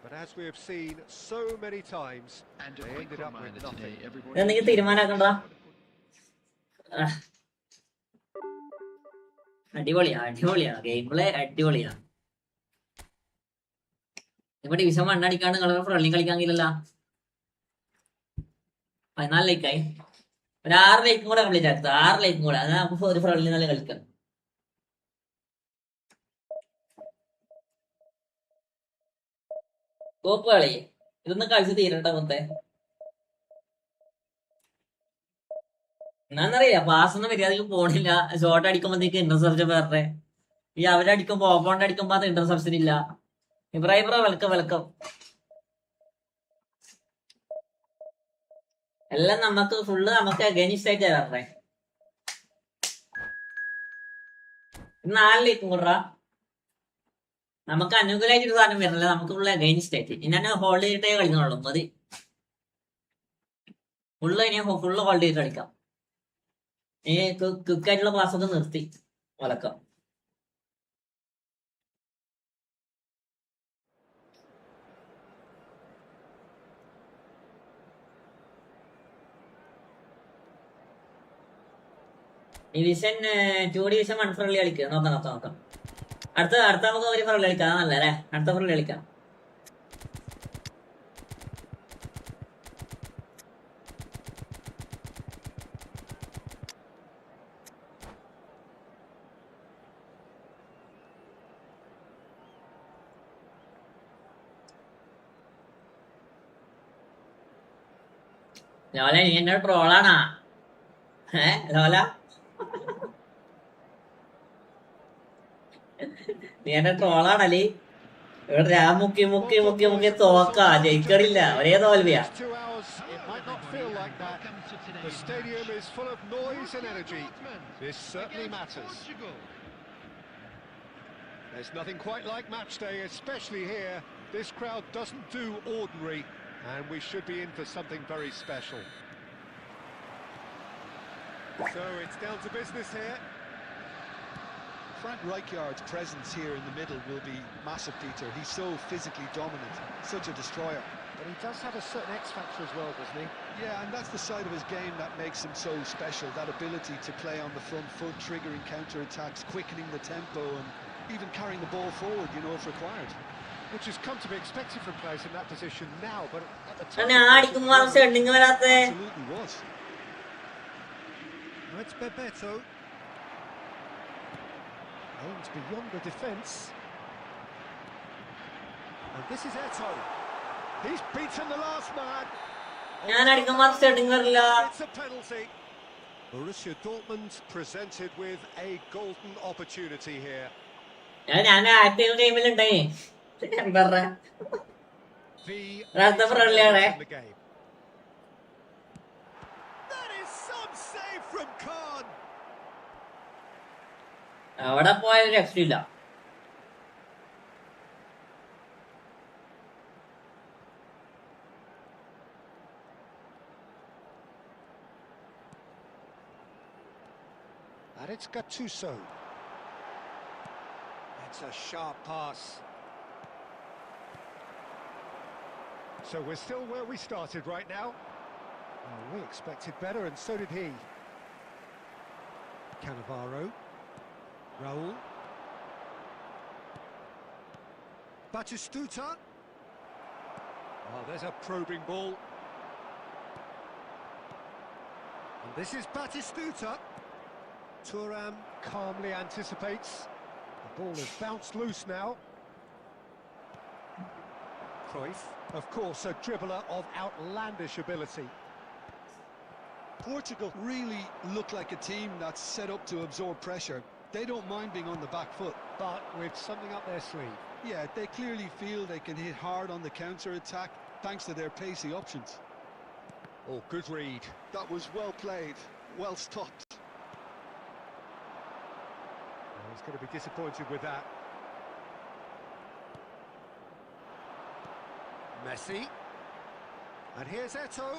but as we have seen so many times, they ended up with nothing. എന്തെങ്കിലും തീരുമാനാക്കണ്ട. അടിപൊളിയാ game play അടിപൊളിയാ. ഇപ്പൊ division 1 അടിക്കാണ്ട് നിങ്ങൾ friendly കളിക്കാൻ കഴിയില്ലല്ലോ. 14 ലൈക്കായി. ഒരു 6 ലൈക്കും കൂടെ കംപ്ലീറ്റ് ആക്കുക. 6 ലൈക്കും കൂടെ, അത് നമുക്ക് ഒരു ഫ്രണ്ട്ലി നല്ല കളിക്കാം. കോപ്പ് കളി ഇതൊന്നും കളിച്ച് തീരട്ടെ. മൊത്തേ എന്നാന്നറിയില്ല, പാസ് ഒന്നും മര്യാദക്ക് പോണില്ല. ഷോർട്ട് അടിക്കുമ്പോഴത്തേക്ക് ഇന്റർസെപ്ഷൻ വേറെ, ഈ അവരടിക്കുമ്പോ ഓപ്പോണ്ട് അടിക്കുമ്പോ അത് ഇന്റർസെപ്ഷൻ ഇല്ല. Ibrahim bro welcome. എല്ലാം നമുക്ക് അഗൈൻസ്റ്റ് ആയിട്ട് വരണേ. 4 ലൈക്കും കൂടാ. നമുക്ക് അനുകൂലമായിട്ടൊരു സാധനം വരുന്നില്ല, നമുക്ക് ഫുള്ള് അഗൈൻസ്റ്റ് ആയിട്ട്. ഞാൻ ഹോൾഡ് ചെയ്തിട്ടേ കളിക്കുന്നുള്ളൂ. മതി ഫുള്ള് ഹോൾഡ് ചെയ്തിട്ട് കളിക്കാം. ക്വിക്കായിട്ടുള്ള പാസ് ഒക്കെ നിർത്തി വലക്കാം. ഡിവിഷൻ 2 ഡിവിഷൻ 1 ഫ്രണ്ട്ലി കളിക്കുക. നോക്കാം. അടുത്ത നമുക്ക് ഒരു ഫ്രണ്ട്ലി കളിക്കാം. നല്ല അല്ലേ? അടുത്ത ഫ്രണ്ട്ലി കളിക്കാം. ലോല നീ എന്നോട് ട്രോളാണാ? ലോല നീ എന്നെ ട്രോളാണല്ലേ? ഇവിടെ ഞാൻ മുക്കി തോക്കാ, ജയിക്കണില്ല. ഒരേ തോൽവിയാ. The stadium is full of noise and energy. This certainly matters. There's nothing quite like match day, especially here. This crowd doesn't do ordinary, and we should be in for something very special. So it's down to business here. Frank Rijkaard's presence here in the middle will be massive, Peter. He's so physically dominant, such a destroyer. But he does have a certain X factor as well, doesn't he? Yeah, and that's the side of his game that makes him so special, that ability to play on the front foot, triggering counter-attacks, quickening the tempo, and even carrying the ball forward, you know, if required. Which has come to be expected from players in that position now, but at the time... അടിക്കുമ്പോ സെഡിങ് വരാത്തെ Absolutely was. It's Bebeto. Aims beyond the defence. And this is Eto. He's beaten the last man. ഞാൻ അടിക്കുമ്പോ സെഡിങ് വരില്ല. It's a penalty. Borussia Dortmund presented with a golden opportunity here. ഞാൻ active ടീമിലുണ്ടേ. എന്താ The That's the friendly, in the game. That is some save from Khan. അവിടെ പോയ ഒരു രക്ഷയില്ല. And it's Gattuso. It's a sharp pass. So we're still where we started right now. Oh, we expected better, and so did he. Cannavaro. Raul. Batistuta. Oh, there's a probing ball. And this is Batistuta. Thuram calmly anticipates. The ball has bounced loose now. Cruyff, of course, a dribbler of outlandish ability. Portugal really look like a team that's set up to absorb pressure. They don't mind being on the back foot. But with something up their sleeve. Yeah, they clearly feel they can hit hard on the counter-attack thanks to their pacey options. Oh, good read. That was well played, well stopped. Oh, he's going to be disappointed with that. Messi. And here's Eto.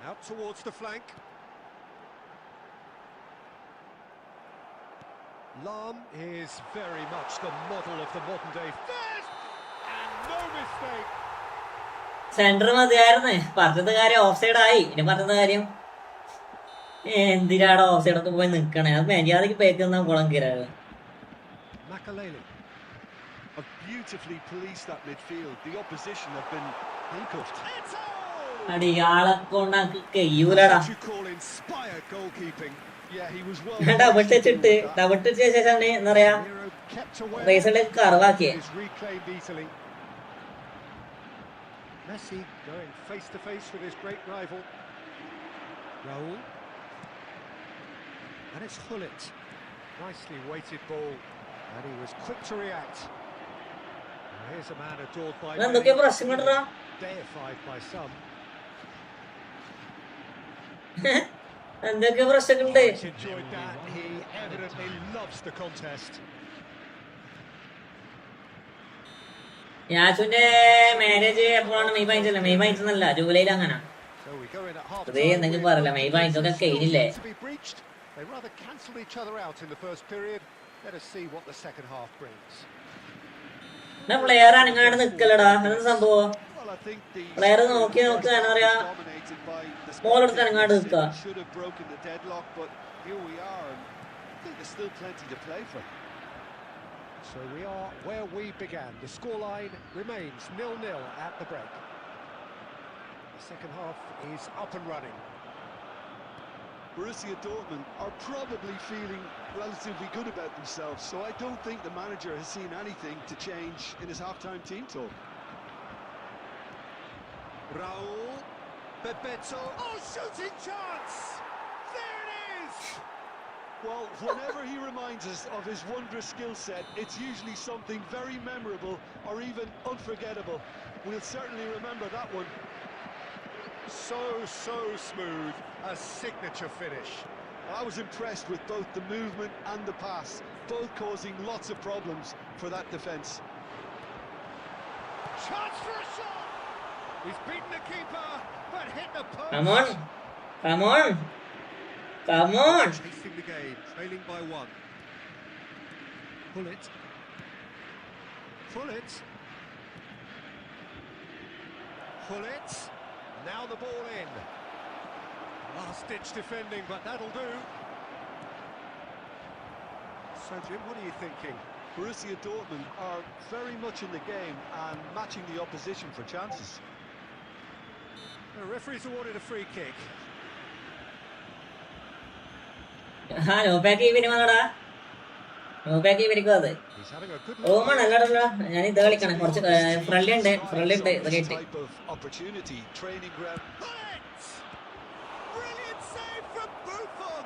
Out towards the flank. Lam is very much the model of the modern day first, and no mistake. Centre മതിയായിരുന്നു. പറഞ്ഞത് കാര്യം of side ആയി. ഇനി പറഞ്ഞത് കാര്യം എന്തിനാണ് of side ഒക്കെ പോയി നിക്കണേ? അത് മര്യാദക്ക് പേക്കുന്ന കുളം കയറാറ്. Makalele. Have beautifully policed that midfield. The opposition have been handcuffed. അടിയാളെ കൊണ്ടാക്കി കയ്യൂലടാ. What you call inspired goalkeeping. Yeah, he was well. Double touch ഇട്ട് ഡബിൾ ടച്ച് ചെയ്ത ശേഷം എന്താ പറയാ Hero kept away. റേസിലേക്ക് കറവാക്കിയേ. Is reclaimed easily. Messi going face to face with his great rival. Raul. And it's Hullet. Nicely weighted ball. And he was quick to react. And here's a man adored by എന്തൊക്കെ many, പ്രശ്നങ്ങളാ? deified by some. എന്തൊക്കെ പ്രശ്നങ്ങളുണ്ട്? Much enjoyed that. He evidently loves the contest. യാച്ചുവിന്റെ marriage എപ്പോഴാണ്? May 15 May 15 ജൂലൈയിൽ അങ്ങനെ. So we go in at half അതേ എന്തെങ്കിലും പറയല. മെയ് 15 കഴിഞ്ഞില്ലേ? They rather cancelled each other out in the first period. Let us see what the second half brings. Player അനങ്ങാണ്ട് നിക്കലടാ. എന്താ സംഭവം? Well, I think the player നോക്കി എന്താ പറയാ dominated by the ബോൾ എടുത്ത് അനങ്ങാണ്ട് നിൽക്കുക. should have broken the deadlock, but here we are, and I think there's still plenty to play for. So we are where we began. The scoreline remains 0-0 at the break. The second half is up and running. Borussia Dortmund are probably feeling relatively good about themselves, so I don't think the manager has seen anything to change in his half-time team talk. Raul, Bebeto, oh, shooting chance! There it is! Well, whenever he reminds us of his wondrous skill set, it's usually something very memorable or even unforgettable. We'll certainly remember that one. So smooth, a signature finish. I was impressed with both the movement and the pass, both causing lots of problems for that defence. Chance for a shot! He's beaten the keeper, but hit the post! Come on! Come on! Come on! Chasing the game, trailing by 1. Pull it. Pull it. Pull it. Now the ball in. Last-ditch defending, but that'll do. So, Jim, what are you thinking? Borussia Dortmund are very much in the game and matching the opposition for chances. The referee's awarded a free kick. നോപ്പാക്കി പിന്നെ വന്നടാ നോപ്പാക്കി ഇവരിക്കും അത് He's having a good ഓമാണ് അല്ലാടല്ലോ ഞാൻ ഇത് കളിക്കണം കുറച്ച് friendly ഉണ്ട് ഇത് കേട്ട് Type of opportunity, training ground. Brilliant save from Buffon.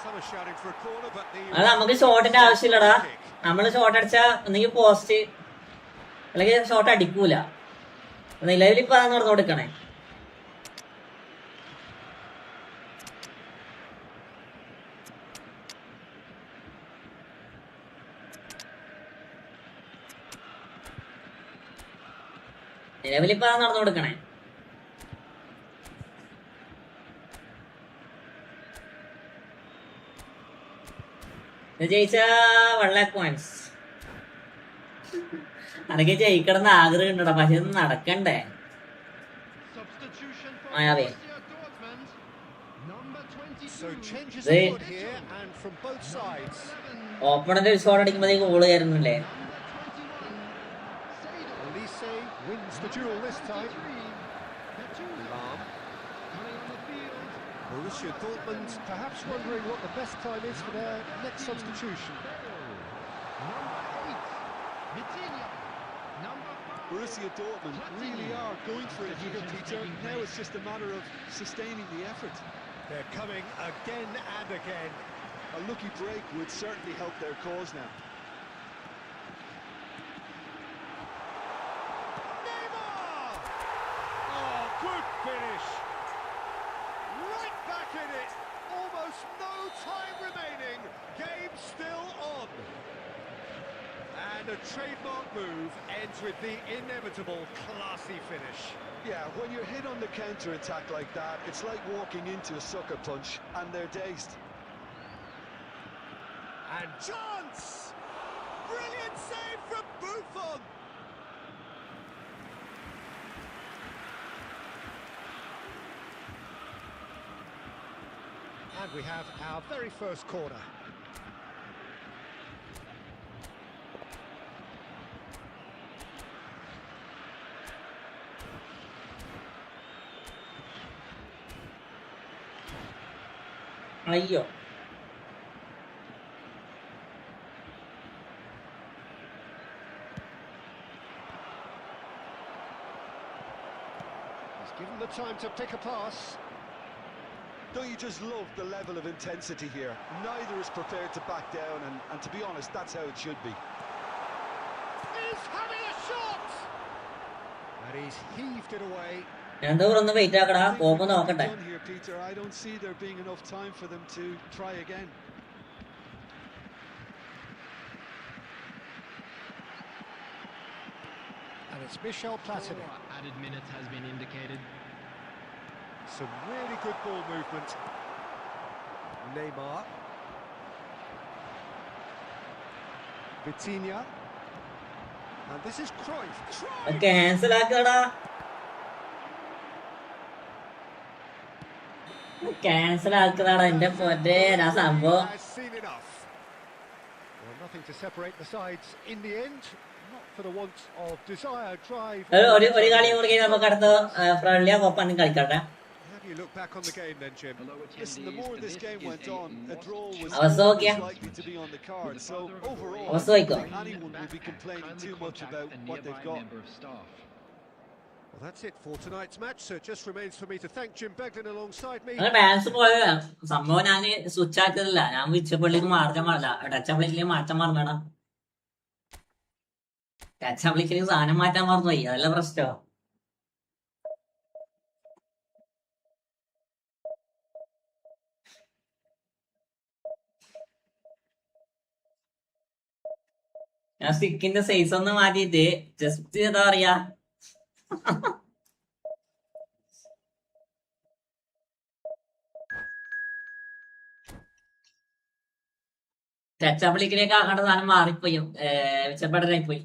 Some are shouting for a corner, but അത് നമുക്ക് ഷോട്ടിന്റെ ആവശ്യമില്ലടാ നമ്മള് ഷോട്ട് അടിച്ചാ ഒന്നെങ്കിൽ പോസ്റ്റ് അല്ലെങ്കിൽ ഷോട്ട് അടിക്കൂല നിലവിലിപ്പോ അതാണ് നടന്നു കൊടുക്കണേ നിലവിലിപ്പോ അതാണ് നടന്നു കൊടുക്കണേ ജയിച്ച 1 lakh points അതൊക്കെ ജയിക്കണമെന്ന് ആഗ്രഹം ഉണ്ടടാ പക്ഷെ ഇത് നടക്കണ്ടേ മായാവേ ഓപ്പണന്റ് ഒരു ഷോട്ട് അടിക്കുമ്പോഴേക്ക് ഗോള് കയറുന്നില്ലേ Borussia Dortmund perhaps wondering what the best time is for their next substitution. Borussia Dortmund really are going for it here, Peter. Now it's just a matter of sustaining the effort. They're coming again and again. A lucky break would certainly help their cause now. Neymar! Oh, good finish. Right back in it. Almost no time remaining. Game still on. And a trademark move ends with the inevitable classy finish. Yeah, when you're hit on the counter-attack like that, it's like walking into a sucker punch, and they're dazed. And chance! Brilliant save from Buffon! And we have our very first corner. അയ്യോ He's given the time to pick a pass. Don't you just love the level of intensity here? Neither is prepared to back down, and to be honest, that's how it should be. He's having a shot! And he's heaved it away. എന്താ ഒന്ന് wait ആക്കടാ കോപ്പ് നോക്കട്ടെ Done here, Peter. I don't see there being enough time for them to try again. And it's Michel Platini. Added minute has been indicated. Some really good ball movement. Neymar. Vitinha. And this is Cruyff. Cancel ആക്കടാ cancel ആക്കടാ എന്റെ പൊന്നേ ആ സംഭവം Has seen enough. Well, nothing to separate the sides in the end. Not for the want of desire, drive. ഒരു കളി കൂടി കഴിഞ്ഞ് നമുക്ക് അടുത്ത ഫ്രണ്ട്ലി കോപ്പാണ് കളിക്കട്ടെ How do you look back on the game then, Jim? Listen, the more this game went on, a draw was അവസ്ഥ likely to be on the card. So overall, അവസ്ഥ I നോക്കോ don't think anyone will be complaining too much about what they've got. Well, that's it for tonight's match. So it just remains for me to thank Jim Beglin alongside me. അങ്ങനെ balance പോയത് സംഭവം ഞാൻ switch ആക്കിയതല്ല ഞാൻ വിച്ചപ്പള്ളിക്ക് മാർച്ചാൻ പാടില്ല touch അപ്ലിക്കിലേക്ക് മാറ്റാൻ മറന്നടാ touch അപ്ലിക്കിലേക്ക് സാധനം മാറ്റാൻ മറന്നു പോയി അതല്ല പ്രശ്നമോ ഞാൻ സ്റ്റിക്കിന്റെ സൈസ് ഒന്ന് മാറ്റിയിട്ട് ജസ്റ്റ് എന്താ പറയാ ടച്ചപ്പിളിക്കിലേക്ക് ആക്കേണ്ട സാധനം മാറിപ്പോയി, മെച്ചപ്പെടലായി പോയി.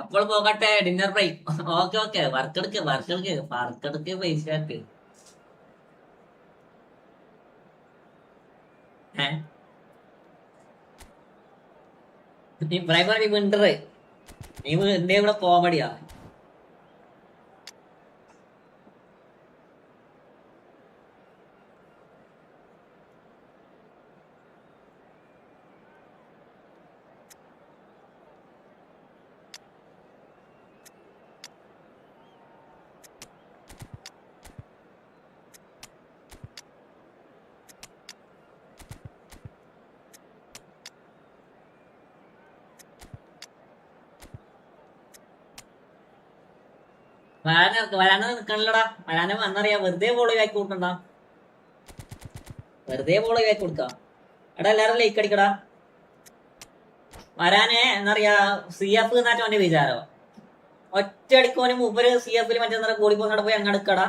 അപ്പോൾ പോകട്ടെ, ഡിന്നർ ബ്രേക്ക്. ഓക്കെ വർക്കെടുക്ക് പൈസ ഇബ്രാഹിം നീ വിണ്ടറ്, നീ എന്റെ ഇവിടെ കോമഡിയാ. വരാന് നിക്കണില്ലടാ, വരാന് വന്നറിയാ. വെറുതെ ബോൾ ആക്കി കൊടുക്കണ്ട, വെറുതെ ബോൾ ആക്കി കൊടുക്കാം. എടാ എല്ലാരും ലൈക്ക് അടിക്കടാ. വരാനെ എന്നറിയാ CF എന്നാറ്റ അവന്റെ വിചാരോ. ഒറ്റ അടിക്കോന് മൂപ്പര് CF മറ്റേ ഗോളി പോസ്റ്റ് പോയി അങ്ങ് എടുക്കടാ.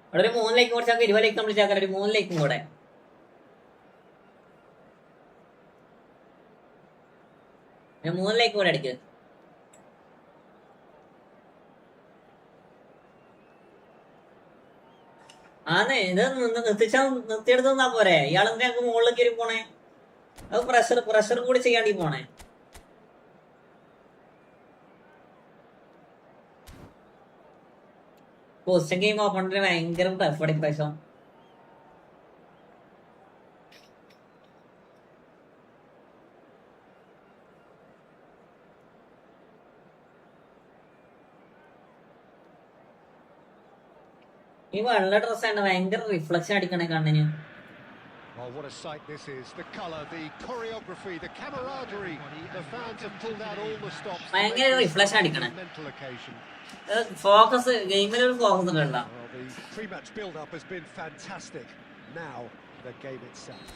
അവിടെ ഒരു 3 ലൈക്ക് കുറിച്ചാൽ 20 ലൈക്ക് കംപ്ലീറ്റ് ആക്കാൻ, ഒരു 3 ലൈക്കും കൂടെ. ഞാൻ 3 ലൈക്ക് കൂടെ അടിക്ക്. ആന്നേ ഇത് നിർത്തിയെടുത്താ പോരെ. ഇയാളെന്തിനാ ഞങ്ങൾക്ക് മുകളിലേക്ക് കയറി പോണേ? അത് പ്രഷർ കൂടി ചെയ്യാണ്ടി പോണേ. പോസ്റ്റ് ഗെയിം ഓപ്പണിന് ഭയങ്കര ടഫ് ഇപ്രാവശ്യം. ഈ വെള്ള ഡ്രസ്സാണ് ഭയങ്കര റിഫ്ലക്ഷൻ അടിക്കണേ കണ്ണിന്. Oh, what a sight this is. The colour, the choreography, the camaraderie. The fans have pulled out all the stops. ഭയങ്കര റിഫ്ലക്ഷൻ അടിക്കണേ. Mental occasion. ഫോക്കസ് ഗെയിമിൽ ഒരു ഫോക്കസ് കണ്ട. Well, the pre-match build-up has been fantastic. Now, the game itself.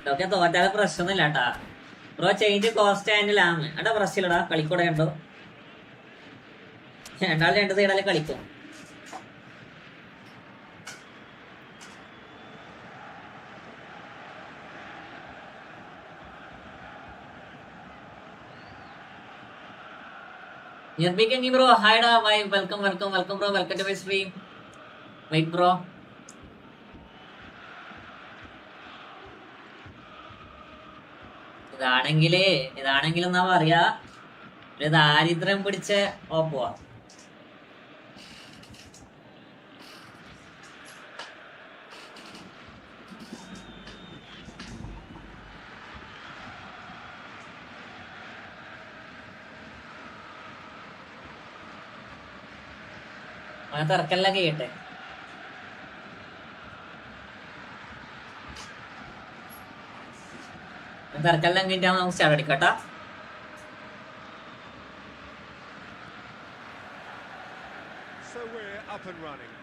ഇതൊക്കെ തോറ്റാതെ പ്രശ്നമൊന്നുമില്ല കേട്ടാ bro. Change cost ആൻഡിലാണ് എടാ. പ്രശ്നമില്ലടാ, കളിക്കൂടെ ഉണ്ടോ? രണ്ടാൾ 2 സൈഡല്ലേ കളിക്കും. നിർമ്മിക്കെങ്കി ബ്രോ ഹായ്ഡാ. Welcome bro. Welcome to my stream. Wait bro. ഇതാണെങ്കിലും എന്നാ പറയാ, ഒരു ദാരിദ്ര്യം പിടിച്ച ഓപ്പുവാ. അങ്ങനെ തിരക്കെല്ലാം ചെയ്യട്ടെ. തിരക്കെല്ലാം കഴിഞ്ഞാൽ നമുക്ക് start അടിക്കട്ടാ. So we're up and running.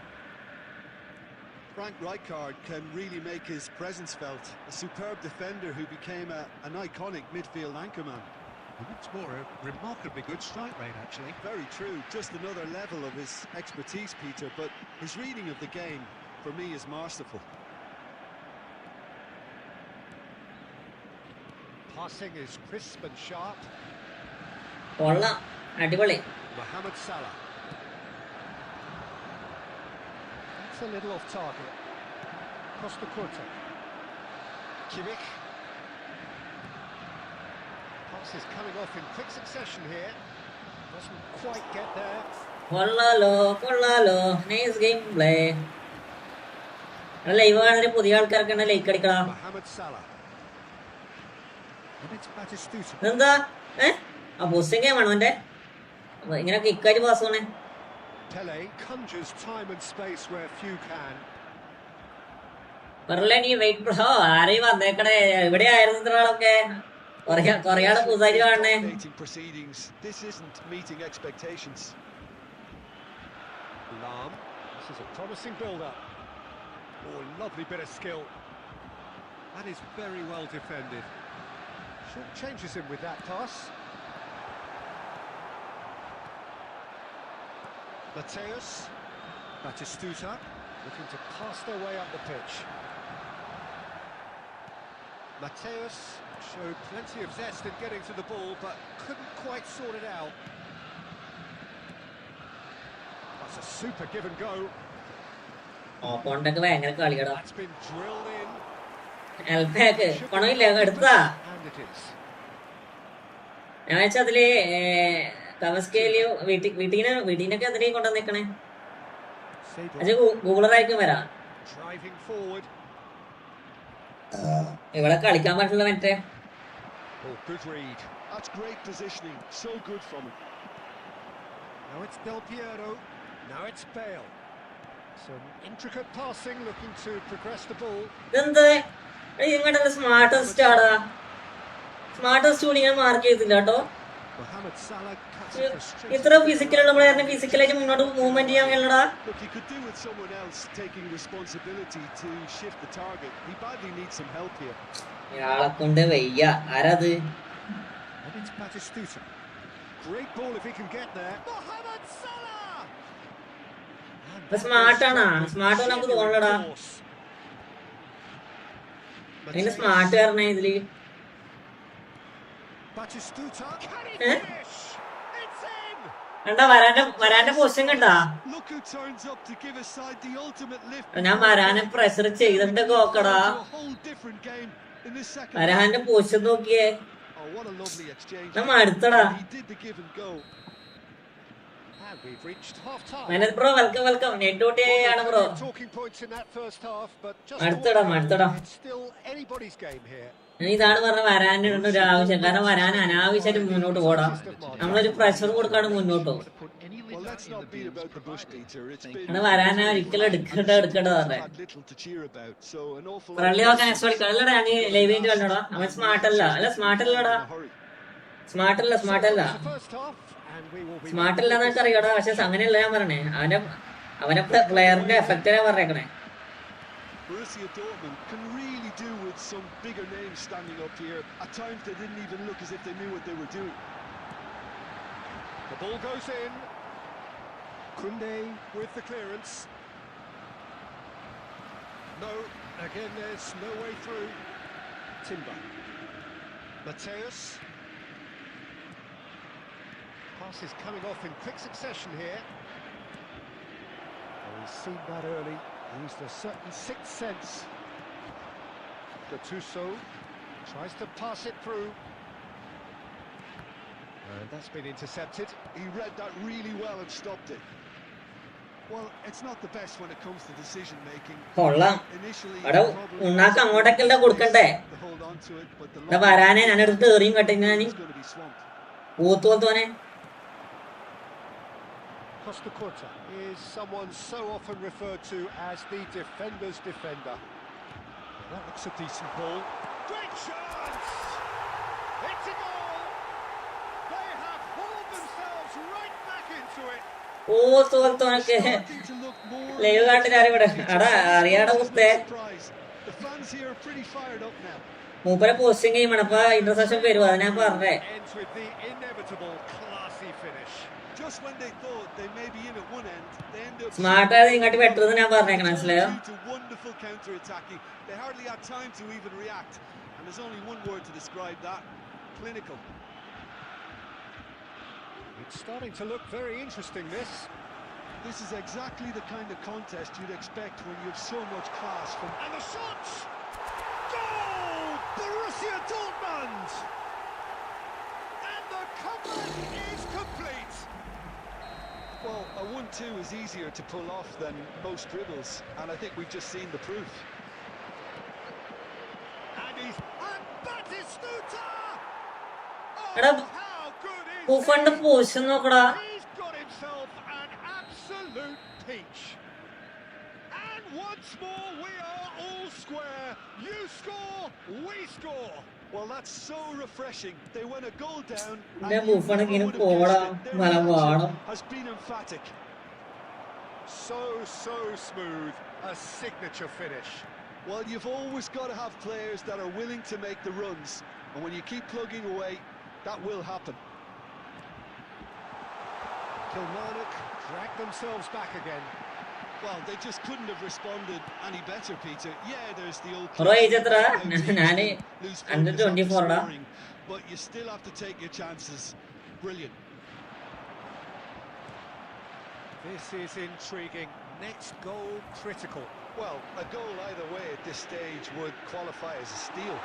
Frank Rijkaard can really make his presence felt. A superb defender who became an iconic midfield anchorman. It's more a remarkably good strike rate, actually. Very true. Just another level of his expertise, Peter. But his reading of the game, for me, is masterful. Passing is crisp and sharp. കൊള്ളാം, അടിപൊളി. Mohamed Salah. That's a little off target. Costa Curta. Kimmich. Pass is coming off in quick succession here. Doesn't quite get there. കൊള്ളാലോ. Nice game play. Live കാണുന്ന പുതിയ ആൾക്കാർക്കാണ് like അടിക്കണം. Mohamed Salah. And it's Batistuta. എന്താ ആ posting game ആണോ എന്റെ? ഇങ്ങനെ കിക്കായിട്ട് pass പോണേ. Pele conjures time and space where few can. നീ വെയിറ്റ് ബ്രോ, ആരെയും വന്നേക്കണേ. എവിടെ ആയിരുന്നു ഇത്ര ആളൊക്കെ? കൊറേ ആള് പുതുതായിട്ട് കാണണേ. This isn't meeting expectations. Lam, this is a promising build-up. Oh, lovely bit of skill. That is very well defended. Short changes him with that pass. Mateus, Batistuta, looking to pass their way up the pitch. Mateus showed plenty of zest in getting to the ball, but couldn't quite sort it out. That's a super give and go. ഓപ്പോണ്ടൊക്കെ ഭയങ്കര കളികടാ. That's been drilled in. എൽപാക്ക് പണമില്ല എടുത്താ. And it is. ഞാൻ വെച്ചാ അതില് കവസ്കേലിയോ വീട്ടീനൊക്കെ അതിലേക്ക് കൊണ്ടുവന്നേക്കണേ. അത് ഗൂഗിളറായിരിക്കും വരാം. Driving forward. ഇവിടെ കളിക്കാൻ പറ്റില്ല മറ്റേ. Oh, good read. That's great positioning. So good from him. Now it's Del Piero. Now it's Bale. Some intricate passing, looking to progress the ball. ഇതെന്ത് ഇങ്ങോട്ടൊരു സ്മാർട്ടസ്റ്റ് ആടാ. സ്മാർട്ടസ്റ്റ് കൂടി ഞാൻ മാർക്ക് ചെയ്തില്ല കേട്ടോ. Mohamed Salah cuts it for straight. ഇത്ര ഫിസിക്കലുള്ള പ്ലെയറിനെ ഫിസിക്കലായിട്ട് മുന്നോട്ട് movement ചെയ്യാൻ കഴിയണടാ. Look, he could do with someone else taking responsibility to shift the target. He badly needs some help here. ഇയാളെ കൊണ്ട് വയ്യ. ആരാത്? And it's Batistuta. Great ball if he can get there. Mohamed Salah. സ്മാർട്ടാണാ? Smart നമുക്ക് തോന്നലടാ. അതിന്റെ smart കാരണം ഇതില് Batistuta. Can he finish? It's in. കണ്ടാ വരാന്റെ പൊസിഷൻ കണ്ടാ? Look who turns up to give his side the ultimate lift. ഞാൻ വരാനെ pressure ചെയ്തിട്ട് നോക്കടാ. A whole different game in this second. വരാന്റെ പൊസിഷൻ നോക്കിയേ. Oh, what a lovely exchange. നമ്മ അടുത്തടാ. He did the give and go. And we've reached half time. മനത് bro welcome net out ആണ് bro. Talking points in that first half, but just അടുത്തടാ. it's still anybody's game here. ഇതാണ് പറഞ്ഞ വരാൻ്റെ ഒരു ആവശ്യം. കാരണം വരാൻ അനാവശ്യമായിട്ട് മുന്നോട്ട് പോടാ. നമ്മളൊരു പ്രഷർ കൊടുക്കാണ് മുന്നോട്ട് പോകും. Well, let's not beat about the bush, Peter. It's been കാരണം വരാൻ ഒരിക്കലും എടുക്കണ്ട പറഞ്ഞേ. had little to cheer about. So an awful friendly നോക്കാൻ നെക്സ്റ്റ് കളിക്കല്ലടാ. ഞാൻ ലൈവ് ചെയ്ത് കണ്ടോടാ. അവൻ സ്മാർട്ടല്ല. സ്മാർട്ടല്ലടാ. സ്മാർട്ടല്ല The first half, and we will be സ്മാർട്ടല്ല എന്നൊക്കെ അറിയാടാ. പക്ഷെ അങ്ങനെയല്ല ഞാൻ പറഞ്ഞേ. അവനെ പ്ലെയറിന്റെ എഫക്റ്റാ പറഞ്ഞേക്കണേ. Borussia Dortmund can really do with some bigger names standing up here. At times they didn't even look as if they knew what they were doing. The ball goes in. Kunde with the clearance. No, again there's no way through. Timber. Mateus. Pass is coming off in quick succession here. Oh, he's seen that early. Used a certain sixth sense. Gattuso tries to pass it through. And that's been intercepted. He read that really well and stopped it. Well, it's not the best when it comes to decision making. കൊള്ളാം. Initially, അവിടെ ഉണ്ണാക്ക് അങ്ങോട്ടൊക്കെ കൊടുക്കണ്ടേ? to hold on to it, but the ഇവിടെ വരാനെ ഞാൻ എടുത്ത് എറിയും cutting ഞാൻ is going to be swamped. ഊത്തോനെ. Costa Curta is someone so often referred to as the defender's defender. That looks a decent ball. Great chance! It's a goal! They have hauled themselves right back into it. ഊത്തോനൊക്കെ Starting to look more live കാട്ടിലാരും ഇവിടെ അടാ അറിയാടാ കുത്തേ. surprise. The fans here are pretty fired up now. മൂപ്പരെ posting ചെയ്യുമ്പോൾ അപ്പൊ interception വരും. അത് ഞാൻ പറഞ്ഞേ. Ends with the inevitable classy finish. Just when they thought they may be in at one end, they end up smart ആയത് ഇങ്ങോട്ട് പെട്ടെന്ന് ഞാൻ പറഞ്ഞേക്കണം. മനസ്സിലായോ? to wonderful counter-attacking. They hardly had time to even react, and there's only one word to describe that: clinical. It's starting to look very interesting, this. This is exactly the kind of contest you'd expect when you have so much class from. And the shot! Goal! Borussia Dortmund! And the comeback is complete! Well, a 1-2 is easier to pull off than most dribbles, and I think we've just seen the proof. And Batistuta! എടാ How good is പൂഫണ്ട് position നോക്കടാ. He's peach. And once more, we are all square. You score, we score. Well, that's so refreshing. They went a goal down, ഇതിന്റെ and you buffon never ഇങ്ങനെ would have പോടാ guessed it. Their മലവാടം. reaction has been emphatic. So smooth. A signature finish. Well, you've always got to have players that are willing to make the runs, and when you keep plugging away, that will happen. Kilmarnock drag themselves back again. Well, they just couldn't have responded any better, Peter. Yeah, there's the old Bro, age cliche എത്ര? about teams ഞാന് who lose under focus after 24 ടാ. scoring, but you still have to take your chances. Brilliant. This is intriguing. Next goal critical. Well, a goal either way at this stage would qualify as a steal.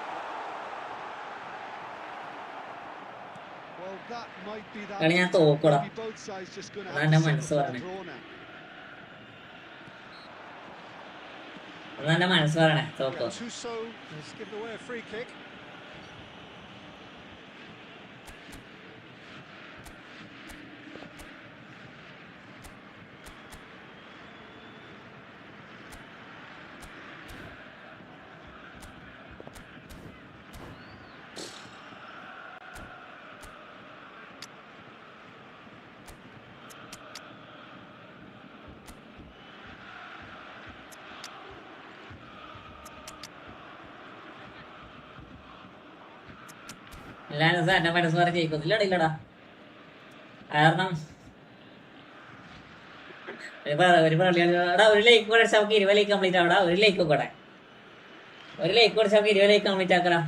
Well, that might be that. കളി ഞാൻ തോക്കൂടാ. Maybe both sides just going to അതാ have എൻ്റെ to മനസ്സ് settle for a പറഞ്ഞെ. draw now. അതെന്റെ മനസ്സ് പറയണേ തോക്കോ. Gattuso has given away a free kick. എല്ലാരും എന്റെ മനസ്സ് പറഞ്ഞ് ജയിക്കുന്നില്ലടാ ഇല്ലടാ. കാരണം ഒരു ലേക്ക് കൂടെ നമുക്ക് 20 ലേക്ക് കംപ്ലീറ്റ് ആവടാ. ഒരു ലേക്ക് കൂടെ നമുക്ക് 20 ലേക്ക് കംപ്ലീറ്റ് ആക്കടാ.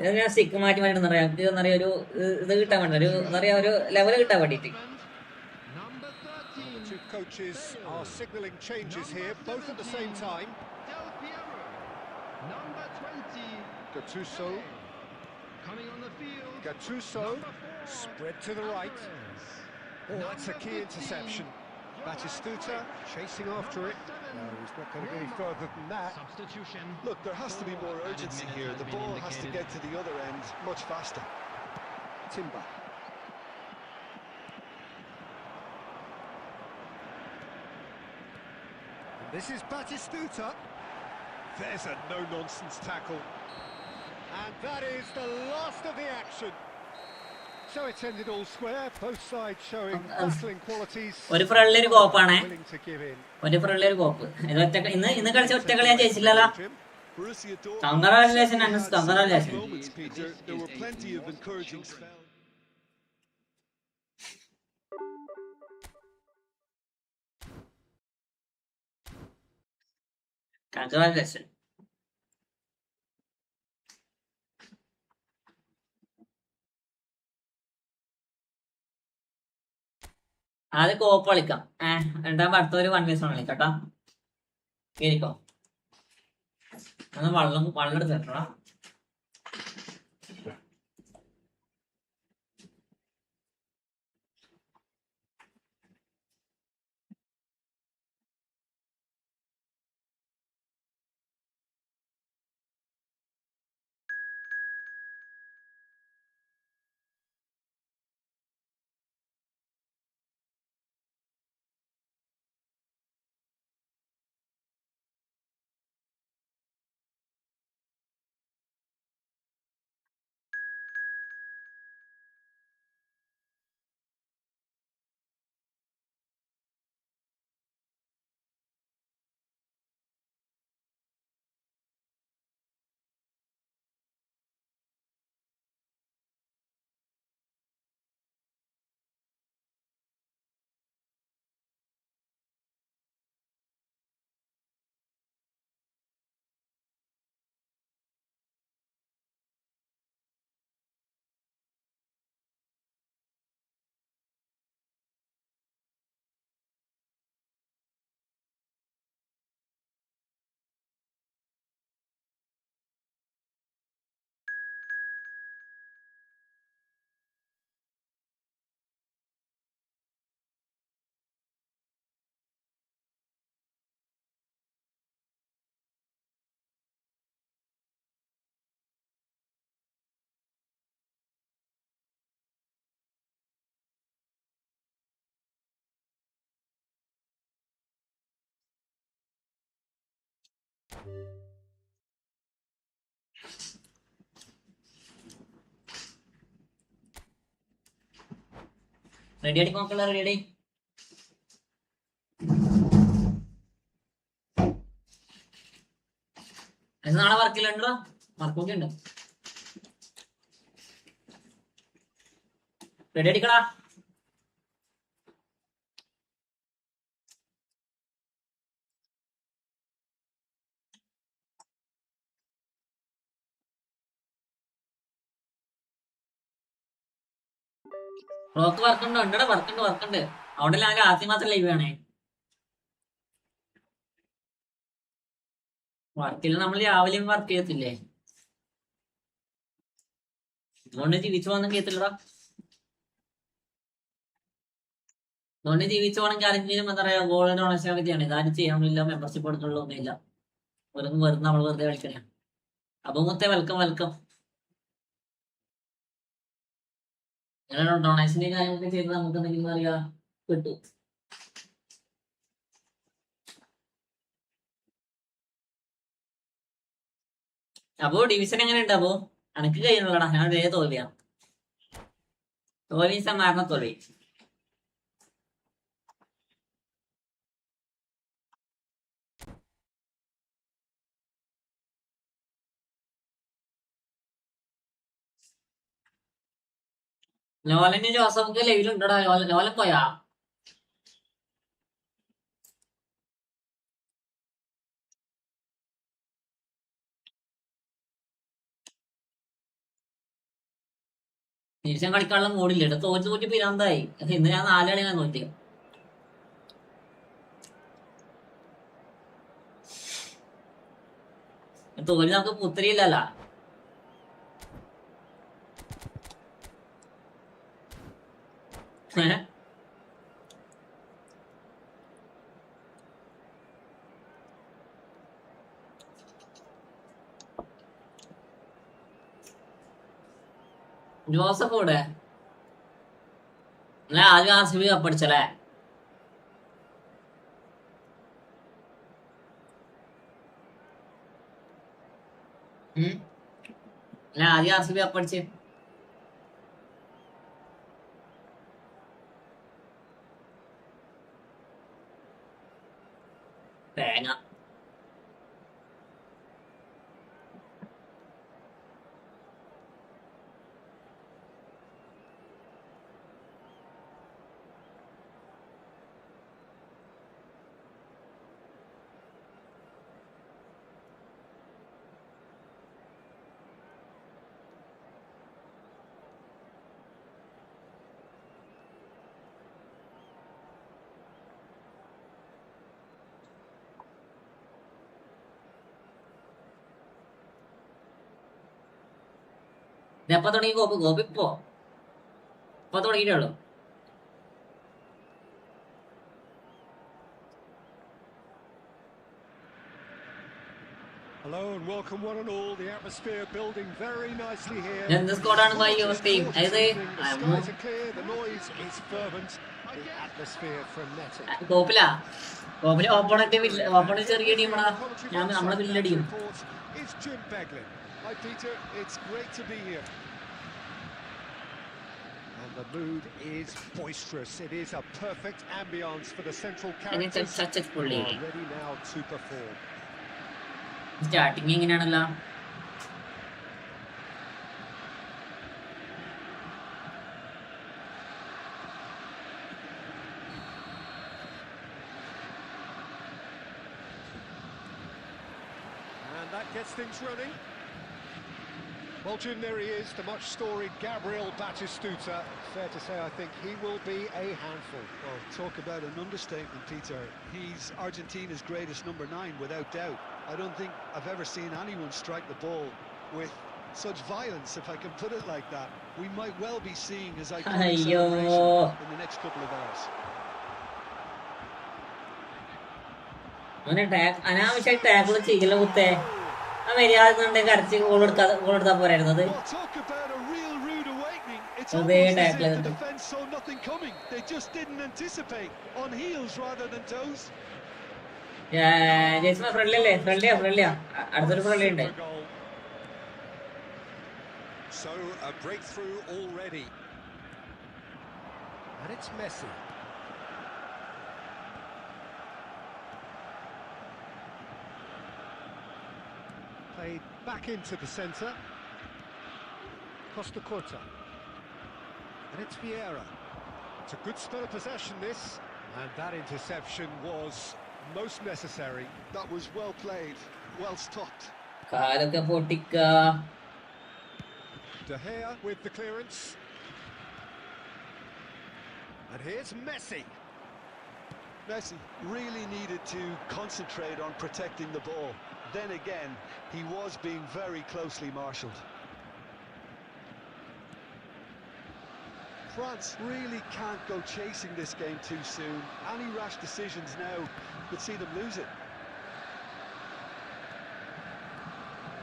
ഇത് ഞാൻ സ്റ്റിക്ക് മാറ്റി മാറ്റിട്ടെന്നറിയാം നമുക്ക് എന്നറിയാം ഒരു ഇത് കിട്ടാൻ വേണ്ടി ഒരു എന്നറിയാം ഒരു ലെവൽ കിട്ടാൻ വേണ്ടിട്ട്. Number 13. The two coaches are signalling changes here, both at the same time. Del Piero. Number 20. Gattuso, Coming on the field. Gattuso, Number 4. spread to the right. Alvarez. Oh, that's a key interception. Batistuta chasing after it. No, he's not going to get any further than that. Substitution. Look, there has to be more urgency here. The ball has to get to the other end much faster. Timber. This is Batistuta. There's a no-nonsense tackle. And that is the last of the action. So it's ended all square, both sides showing battling qualities. ഒരു ഫ്രണ്ടിൽ ഒരു കോപ്പാണേ. Willing to give in. ഒരു ഫ്രണ്ടിൽ ഒരു കോപ്പ്. ഇന്ന് കളിച്ച ഒറ്റ കളി ഞാൻ ജയിച്ചില്ലല്ലോ. Borussia Dortmund. Congratulations, Anas. Congratulations. Moments, Peter. There were plenty of encouraging spells. Congratulations. ആദ്യം കോപ്പ് കളിക്കാം. രണ്ടാമത് അടുത്തൊരു 1 vs 1 കളിക്കാം കേട്ടോ. കേറിക്കോ. വെള്ളം എടുത്ത് തരട്ടോ. റെഡി അടി നോക്കല റെഡി അടി. നാളെ വർക്കിലുണ്ടോ? വർക്കൊക്കെ ഉണ്ട്. റെഡി അടിക്കടാ. ബ്ലോക്ക് വർക്കുണ്ടോ? ഉണ്ടോ? വർക്കുണ്ട്. അവിടെ ഞാൻ ആദ്യം മാത്രം ലൈവ് ആണേ. വർക്കിൽ നമ്മൾ രാവിലെയും വർക്ക് ചെയ്യത്തില്ലേ? അതുകൊണ്ട് ജീവിച്ചു പോകാൻ കേത്തില്ലടാ. അതുകൊണ്ട് ജീവിച്ചു പോകണമെങ്കിൽ ആരെങ്കിലും എന്താ പറയാ ഗോൾഡ് ഡൊണേഷൻ ഒക്കെ ചെയ്യണം. ഇതാരും ചെയ്യാനില്ല, മെമ്പർഷിപ്പ് എടുത്തുള്ള ഒന്നുമില്ല. വെറുതെ നമ്മൾ വെറുതെ കളിക്കണേ. അപ്പൊ മുത്തേ വെൽക്കം. ഇങ്ങനെ ഡൊണേഷന്റെ കാര്യങ്ങളൊക്കെ ചെയ്ത് നമുക്ക് എന്തെങ്കിലും അറിയാ കിട്ടും. അപ്പോ ഡിവിഷൻ എങ്ങനെയുണ്ട്? അപ്പോ എനക്ക് കഴിയുന്നുള്ളടാ. ഞാൻ ഒരേ തോൽവിയാണ്. തോൽവി സമാരണ തോൽവി. ലോലന് ജോസഫൊക്കെ ലൈവിലുണ്ടോടാ? ലോലൻ പോയാ? ഡിവിഷൻ കളിക്കാനുള്ള മൂടില്ല. ഇവിടെ തോറ്റ് പിരാന്തായി. ഇന്ന് ഞാൻ 4 കളി ഞാൻ നോക്കി. തോൽവി നമുക്ക് പുത്തിരിയില്ലല്ലോ. ജോസഫ് കൂടെ ആദ്യം RCB കപ്പടിച്ചല്ലേ? ആദ്യം RCB കപ്പടിച്ച്. തേങ്ങ. എപ്പ തുടങ്ങി ഗോപി ഇപ്പൊ തുടങ്ങിയിട്ടേ ഉള്ളൂ. Hello and welcome one and all. The atmosphere building very nicely here. എന്ത് സ്കോഡാണ് by your team? Skies are clear, the noise is fervent, the atmosphere frenetic. ഗോപില ഓപ്പണന്റ് ചെറിയ ടീമാണാ. നമ്മളെ വലിയ team. It's Jim Beglin. Hi Peter, it's great to be here. And the mood is boisterous. It is a perfect ambience for the central characters. Ready now to perform. Starting എങ്ങനെയാണല്ലോ? And that gets things running. Well, Jim, there he is, the much storied Gabriel Batistuta. Fair to say, I think he will be a handful. Well, talk about an understatement, Peter. He's Argentina's greatest number 9, without doubt. I don't think I've ever seen anyone strike the ball with such violence, if I can put it like that. We might well be seeing his iconic celebration in the next couple of hours. അനാവശ്യമായി tackle ചെയ്യില്ല കുത്തേ. മര്യാദ കരച്ച് goal കൊടുത്താ പോരായിരുന്നത്. അതേ tackle Jason friendly അല്ലേ? ഫ്രണ്ട്ലിയാ. അടുത്തൊരു friendly ഉണ്ട്. Super goal. So a breakthrough already. And it's Messi. Played back into the centre. Costa Corta. And it's Vieira. It's a good spell of possession, this. And that interception was most necessary. That was well played, well stopped. കാലൊക്കെ പൊട്ടിക്ക. De Gea with the clearance. And here's Messi. Messi really needed to concentrate on protecting the ball. Then again, he was being very closely marshalled. France really can't go chasing this game too soon. Any rash decisions now could see them lose it.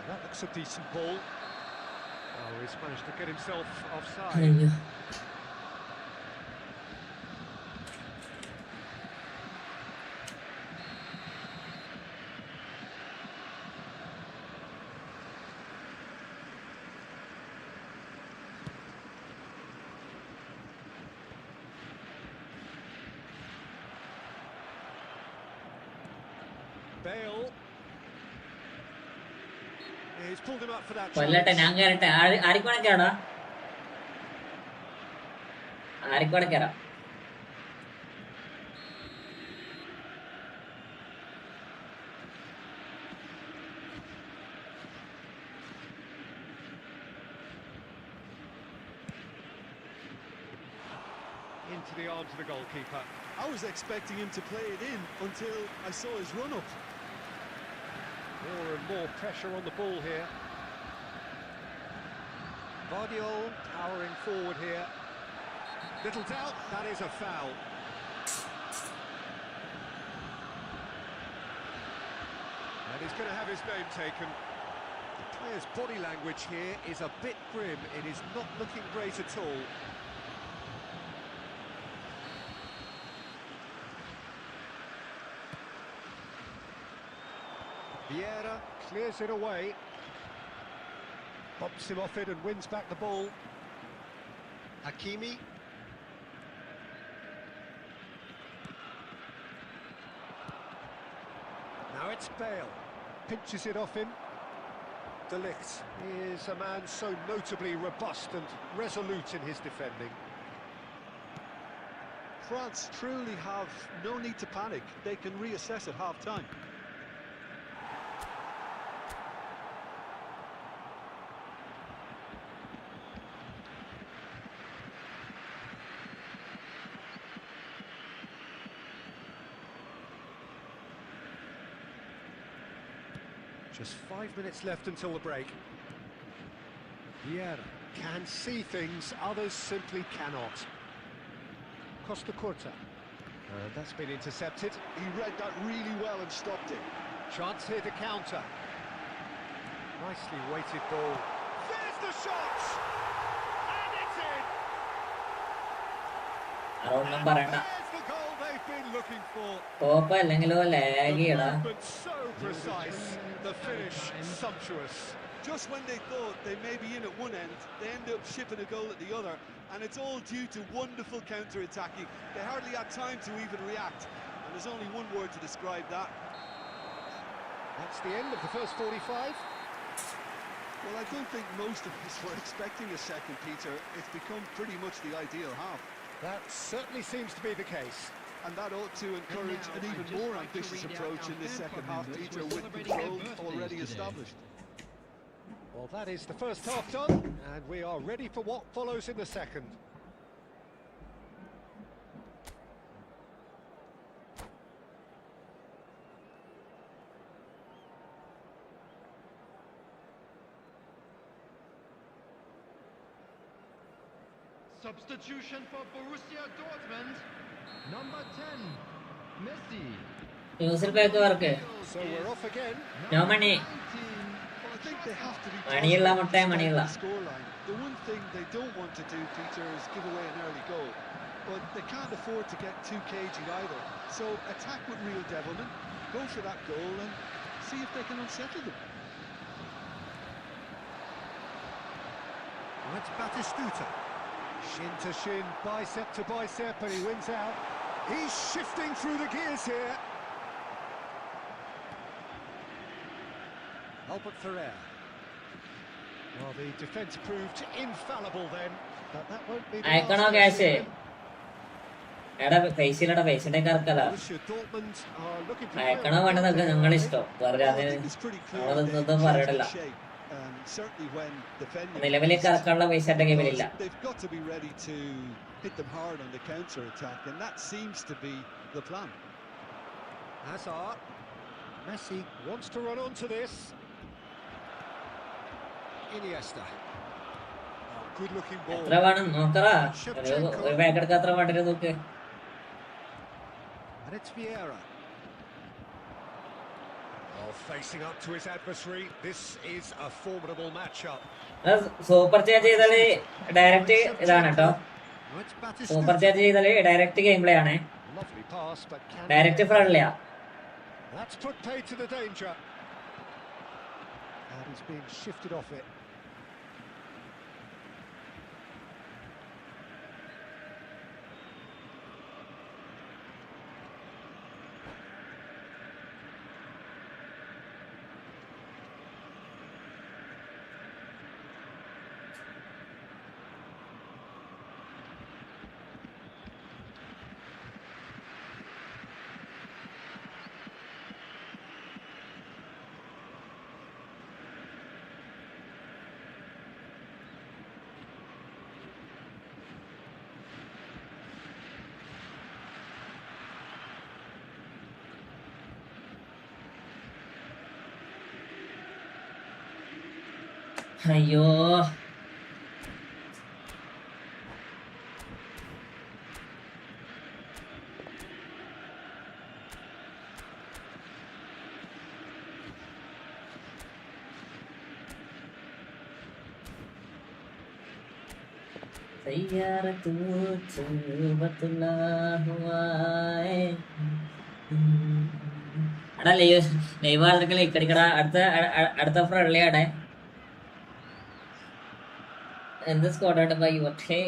That looks a decent ball. Oh, he's managed to get himself offside. അയ്യോ. Bale. He's pulled him up for that കൊല്ലട്ടെ, chance. ഞാൻ കയറട്ടെ. ആരിക്കോടെ കയറാ? ആരിക്കോടെ കയറാം. Into the arms of the goalkeeper. I was expecting him to play it in until I saw his run-up. More and more pressure on the ball here. Vardiol powering forward here. Little doubt, that is a foul. And he's going to have his name taken. The player's body language here is a bit grim. It is not looking great at all. Vieira clears it away. Bumps him off it and wins back the ball. Hakimi. Now it's Bale. Pinches it off him. De Ligt is a man so notably robust and resolute in his defending. France truly have no need to panic. They can reassess at half-time. Just 5 minutes left until the break. Vieira can see things others simply cannot. Costa Corta. That's been intercepted. He read that really well and stopped it. Chance here to counter. Nicely weighted ball. There's the shot! And it's in! അതൊന്നും പറയണ്ട. There's the goal they've been looking for. Copa അല്ലെങ്കിലോ lag The ചെയ്യടാ. movement so precise, the finish sumptuous. Just when they thought they may be in at one end, they end up shipping a goal at the other, and it's all due to wonderful counter-attacking. They hardly had time to even react, and there's only one word to describe that. That's the end of the first 45. Well, I don't think most of us were expecting a second, Peter. It's become pretty much the ideal half. That certainly seems to be the case. And that ought to encourage an even more ambitious approach in this second half, Peter, with control already established. Well, that is the first half done, and we are ready for what follows in the second. Substitution for Borussia Dortmund. Number 10, Messi. ന്യൂസിൽ പേർക്ക് So we're off again. No money. 19. Well, I think they have to be മണിയുള്ള positive മുട്ട മണിയുള്ള. despite the scoreline. The one thing they don't want to do, Peter, is give away an early goal. But they can't afford to get too cagey either. So attack with real devilment, go for that goal and see if they can unsettle them. That's Batistuta. Shin to shin, bicep to bicep, and he wins out. He's shifting through the gears here. Albert Ferrer. Well, the defence proved infallible then, but that won't be the അയക്കണോ last cash? message. എടാ പൈസയിലടാ, പൈസയുടെ കറക്കല്ല. Borussia Dortmund are looking to അയക്കണോ build വേണ്ടതൊക്കെ their നിങ്ങളിഷ്ടം. വെറുതെ Well, അത് I think it's pretty clear നമ്മളൊന്നും they've പറയണില്ല. changed their shape. Certainly when defending, നിലവിലേക്ക് ഇറക്കാനുള്ള പൈസ എന്റെ കയ്യിലില്ല. they've got to be ready to hit them hard on the counter attack, and that seems to be the plan. Hazard. Messi wants to run onto this. Iniesta. Oh, good looking ball. എത്ര വേണം നോക്കറാ, ഒരു back എടുക്കാൻ എത്ര വേണ്ടത് നോക്ക്. And it's Vieira. Oh, facing up to his adversary. This is a formidable matchup. Super charge ചെയ്താല് direct ഇതാണ് കേട്ടോ. Oh, it's Batistuta. Super charge ചെയ്താല് ഡയറക്റ്റ് ഗെയിം പ്ലേ ആണ്. Lovely pass, but can direct ഫ്രണ്ട്ലിയാ. That's put paid to the danger. And he's being shifted off it. അയ്യോ, സയ്യാറത്തു ചൂബത്തുല്ലാഹുവായ്. എടാ live ആൾക്കാർക്ക് like അടിക്കടാ. അടുത്ത ഫ്രണ്ട്ലിയാടെ എന്ത് സ്കോഡാണ് ബൈ പക്ഷേ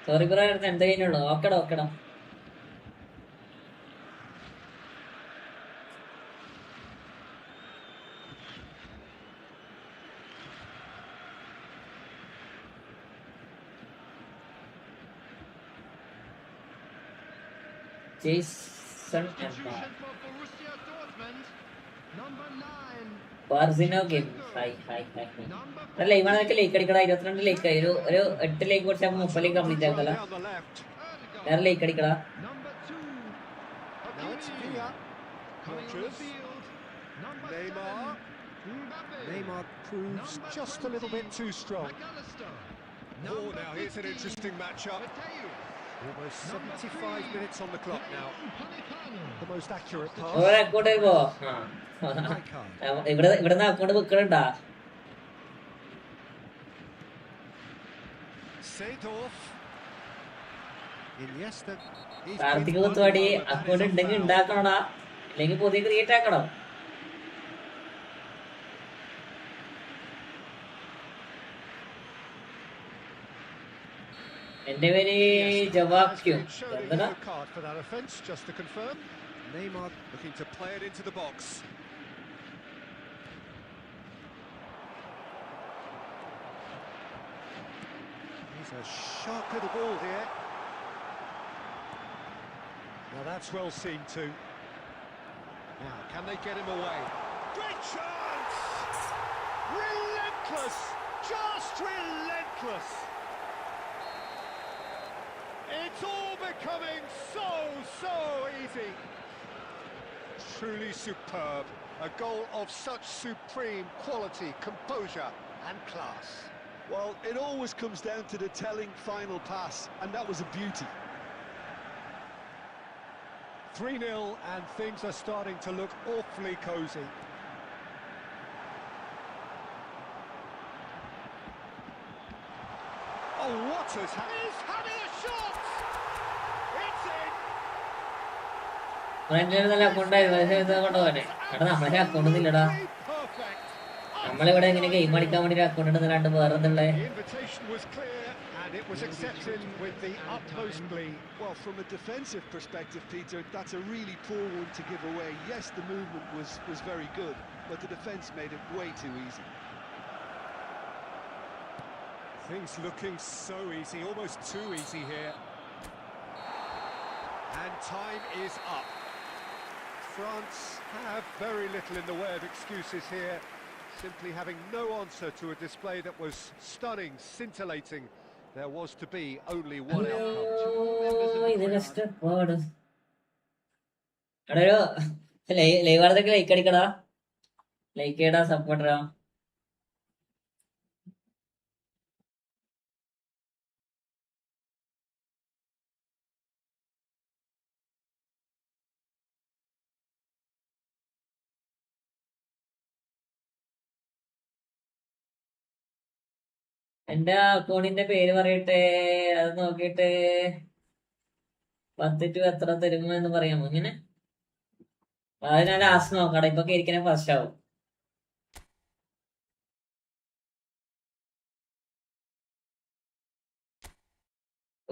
സോറി ബ്രോ, എന്ത് കഴിഞ്ഞുള്ളൂ. ഓക്കെടാ ഓക്കെടാ. Jason Substitution for Borussia Dortmund. Number 9. ബാർസിനോ game. Hi hi hi. Number live ആണൊക്കെ ലൈക്ക് അടിക്കടാ. 22 ലൈക്ക് ആയി. ഒരു 8 ലൈക്ക് കുറച്ച് 30 ലൈക്ക് കംപ്ലീറ്റ് ആക്കല. Down the left. വേറെ ലൈക്ക് അടിക്കടാ. Number 2. Now it's Villa. Coming on the Rogers. field. Number Neymar. 7. Mbappe. Neymar proves Number just a little 20. bit too strong. McAllister. Oh, Number now here's an 15. interesting matchup. Mateo. Almost Number 75 3. minutes on the clock now. Upamecano. The most accurate ഒരു pass. Account പോ. ഇവിടുന്ന് account ബുക്കണുണ്ടാ. Seedorf. Iniesta. He's Karthik been കുത്തുവാടി wonderful, but that account is ഉണ്ടെങ്കിൽ on foul. ഉണ്ടാക്കണോടാ, അല്ലെങ്കിൽ പുതിയ create ആക്കണം. എന്റെ പേര് Iniesta has ജവാക്യു. been shown a എന്താ yellow card for that offence, just to confirm. Neymar looking to play it into the box. He's a sharp little ball here. Now that's well seen too. Now, can they get him away? Great chance! Relentless! Just relentless! It's all becoming so easy. Truly superb. A goal of such supreme quality, composure and class. Well, it always comes down to the telling final pass, and that was a beauty. 3-0 and things are starting to look awfully cosy. Oh, what has happened? He's having a shot! It's in! ഫ്രണ്ടിൽ നല്ല account കൊണ്ടുപോകാനെ എടാ നമ്മളെ account ഒന്നുമില്ലടാ. Perfect! നമ്മളിവിടെ ഇങ്ങനെ game കളിക്കാൻ വേണ്ടി ഒരു account എടുത്തിട്ട് വേറെ എന്തുള്ളേ. The invitation was clear and it was accepted with the utmost glee. Well, from a defensive perspective, Peter, that's a really poor one to give away. Yes, the movement was very good, but the defence made it way too easy. Things looking so easy, almost too easy here. And time is up. France have very little in the way of excuses here, simply having no answer to a display that was stunning, scintillating. There was to be only one outcome. ഇത് കഷ്ടപ്പാട്. എടാ live ആളതൊക്കെ like അടിക്കടാ, like ചെയ്യടാ, സപ്പോർട്ടറാ. എന്റെ അക്കൗണ്ടിന്റെ പേര് പറയട്ടെ, അത് നോക്കിയിട്ട് 10 to എത്ര തരുമോ എന്ന് പറയാമോ? ഇങ്ങനെ അത് ഞാൻ ലാസ്റ്റ് നോക്കട്ടെ, ഇപ്പൊ ഇരിക്കണേ ഫസ്റ്റ് ആവും.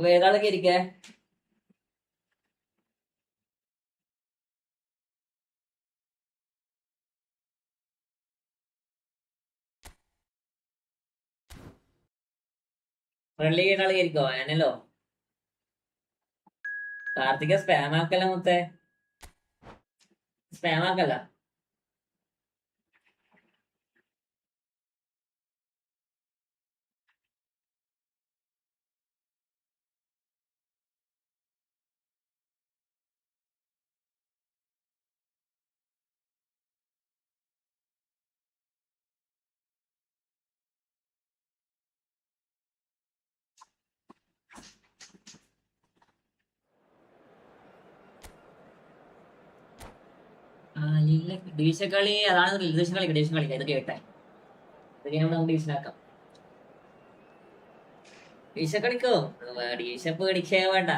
വേദാളൊക്കെ ഇരിക്കേ. ഫ്രണ്ട്ലി ചെയ്യുന്ന ആള് ഇരിക്കോ? ഞാനല്ലോ കാർത്തിക സ്പാം ആക്കല്ല, മുത്തേ സ്പാം ആക്കല്ല. ഡിവിഷൻ കളി അതാണ്. ഡിവിഷൻ കളിക്കാം ഇത് കേട്ടെ. ഇത് നമുക്ക് ഡിവിഷനാക്കാം. ഡിവിഷൻ കളിക്കോ? ഡിവിഷൻ പേടിച്ചേ വേണ്ട.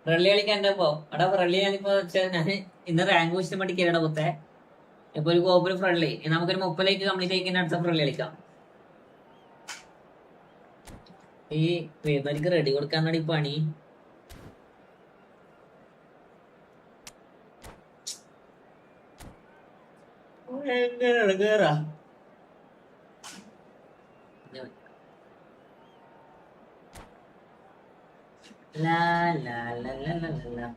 ഫ്രണ്ട്ലി കളിക്കാൻ എന്റെ ഇപ്പോ അവിടെ ഫ്രണ്ട്ലി ഞാനിപ്പോ ഞാൻ ഇന്ന് റാങ്ക് വെച്ചിട്ട് വേണ്ടി കയറണ കുത്തേ. ഇപ്പൊ ഒരു കോപ്പിൽ ഫ്രണ്ട്ലി നമുക്കൊരു 30 കംപ്ലീറ്റ് ആയിക്കാൻ അടുത്ത ഫ്രണ്ട്ലി കളിക്കാം. ഈ പേപ്പർക്ക് റെഡി കൊടുക്കാന്നാണ് ഈ പണി. കേറാ la la la la la la.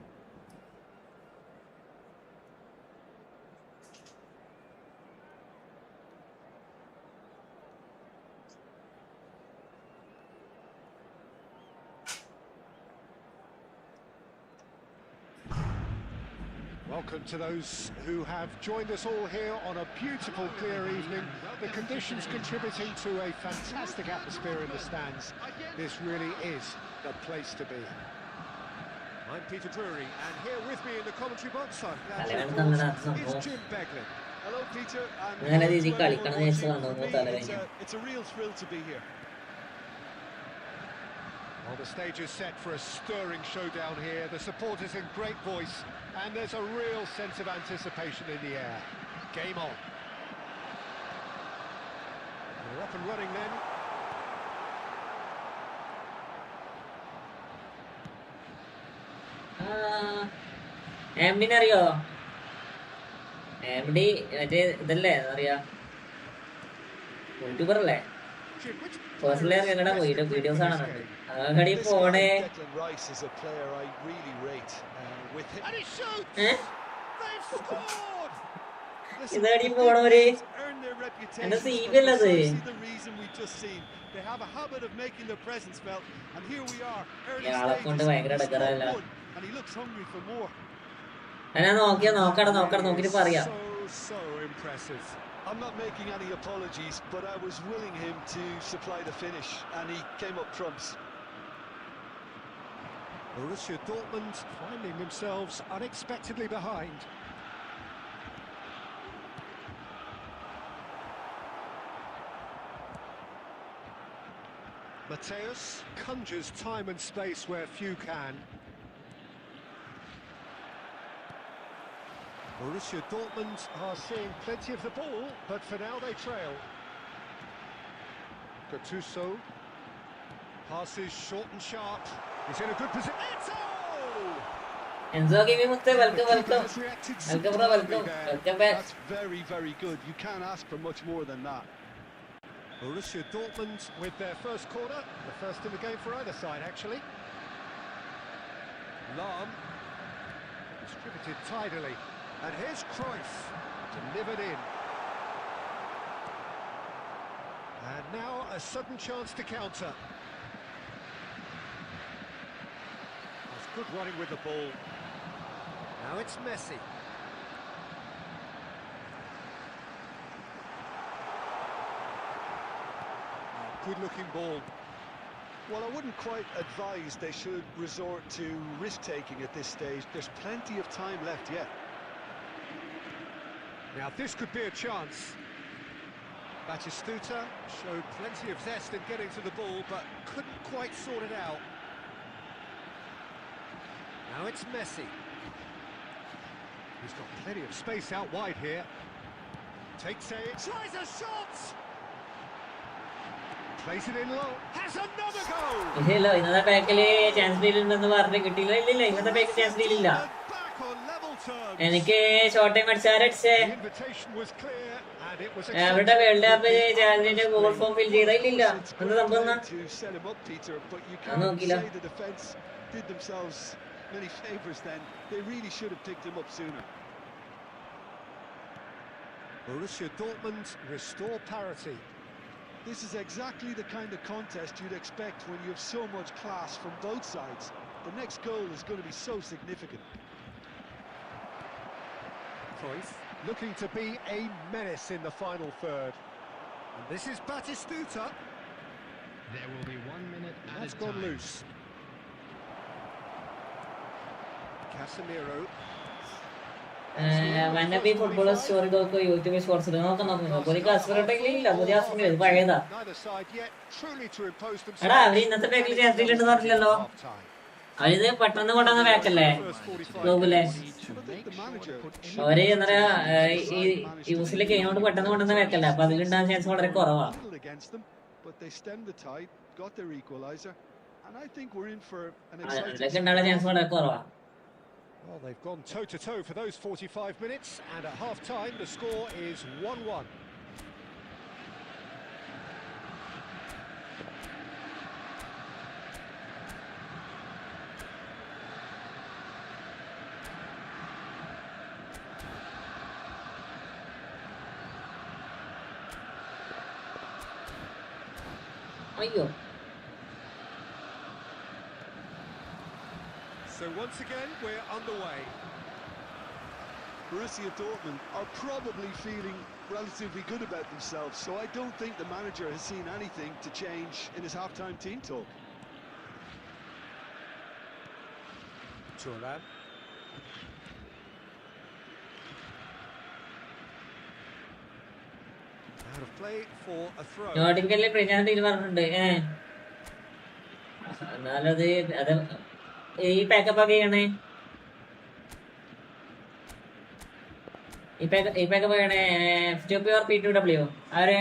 Welcome to those who have joined us all here on a beautiful, clear evening. The conditions contributing to a fantastic atmosphere in the stands. This really is the place to be. I'm Peter Drury, and here with me in the commentary box is Jim Beglin. Hello, Peter. It's a real thrill to be here. Well, the stage is set for a stirring showdown here. The supporters in great voice, and there's a real sense of anticipation in the air. Game on. We're up and running then. എംഡിനറിയോ? MD മറ്റേ ഇതല്ലേ എന്താ പറയാ, YouTuber അല്ലേ? Personally ഞങ്ങളുടെ videos ആണ് അങ്ങടി പോണേ. ഇതടി പോണവര് എന്റെ സീവി അല്ലത്. ഇയാളെ കൊണ്ട് ഭയങ്കര ഇടക്കറല്ല. ഞാൻ നോക്കിയിട്ട് പറയാം. was so impressive. I'm not making any apologies, but I was willing him to supply the finish, and he came up trumps. Borussia Dortmund finding themselves unexpectedly behind. Mateus conjures time and space where few can. Borussia Dortmund are seeing plenty of the ball, but for now they trail. Gattuso passes short and sharp. He's in a good position. Enzo giving Mutte, welcome. Has reacted Welcome, bro, welcome. superbly there. Welcome back. That's very, very good. You can't ask for much more than that. Borussia Dortmund with their first corner, the first in the game for either side, actually. Lahm distributed tidily, and here's Cruyff delivered in. And now a sudden chance to counter. That's good running with the ball. Now it's Messi. Good-looking ball. Well, I wouldn't quite advise they should resort to risk-taking at this stage. There's plenty of time left yet. Now this could be a chance. Batistuta showed plenty of zest in getting to the ball, but couldn't quite sort it out. Now it's Messi. He's got plenty of space out wide here. Takes a... tries a shot! Plays it in low. Has another goal! ഇല്ല ഇന്നത്തെ പാക്കില് chance deal ഉണ്ടെന്ന് പറഞ്ഞ് കിട്ടിയില്ല. ഇല്ല ഇന്നത്തെ പാക്കിൽ chance deal ഇല്ല. Back on level terms. എനിക്ക് ഷോർട്ട് ടൈം അടിച്ചാരടിച്ചേ The invitation was clear and it was അവരുടെ വേൾഡ് കപ്പ് ചാൻസിന്റെ ഗോൾ ഫോം ഫിൽ ചെയ്തില്ല. എന്ത് സംഭവം To set him up, Peter, but you I know, can't Gila. say the defence did themselves many favours then. They really should have picked him up sooner. Borussia Dortmund restore parity. This is exactly the kind of contest you'd expect when you have so much class from both sides. The next goal is going to be so significant. Cruyff looking to be a menace in the final third. And this is Batistuta. There will be 1 minute at That's a gone time. loose. Casemiro. വന്നപ്പോ ഈ football സ്റ്റോറികൾക്ക് YouTube shorts നോക്കാം പുതിയ കാസ്പറോട്ടെങ്കിലും ഇല്ല പുതിയ കാസ്പറ പഴയതാ. Neither side yet truly to impose എടാ themselves. അവര് ഇന്നത്തെ പാക്കിൽ ചാൻസ് ഡീൽ ഉണ്ടെന്ന് പറഞ്ഞില്ലല്ലോ. അവരിത് പെട്ടെന്ന് കൊണ്ടുവന്ന പാക്കല്ലേ ഗ്ലോബിലെ. But the manager അവര് എന്താ ഈ യൂസിലെ കഴിഞ്ഞോണ്ട് പെട്ടെന്ന് കൊണ്ടുവന്ന പാക്കല്ലേ, അപ്പൊ അതിലുണ്ടാകുന്ന ചാൻസ് വളരെ കുറവാ. battled against them, but they stemmed the tide, got their equaliser, and I think we're in for an exciting. അതിലൊക്കെ ഉണ്ടാകുന്ന ചാൻസ് വളരെ കുറവാ. Well, they've gone toe-to-toe for those 45 minutes, and at half-time the score is 1-1. അയ്യോ So once again, we're underway. Borussia Dortmund are probably feeling relatively good about themselves, so I don't think the manager has seen anything to change in his half-time team talk. Thuram. Out of play for a throw. നോട്ടിഫിക്കലിൽ പ്രചാരണ deal പറഞ്ഞിട്ടുണ്ട്. എന്നാലത് അത് ഈ pack up ഒക്കെ ചെയ്യണേ, ഈ pack up ചെയ്യണേ F2P or P2W ആരെ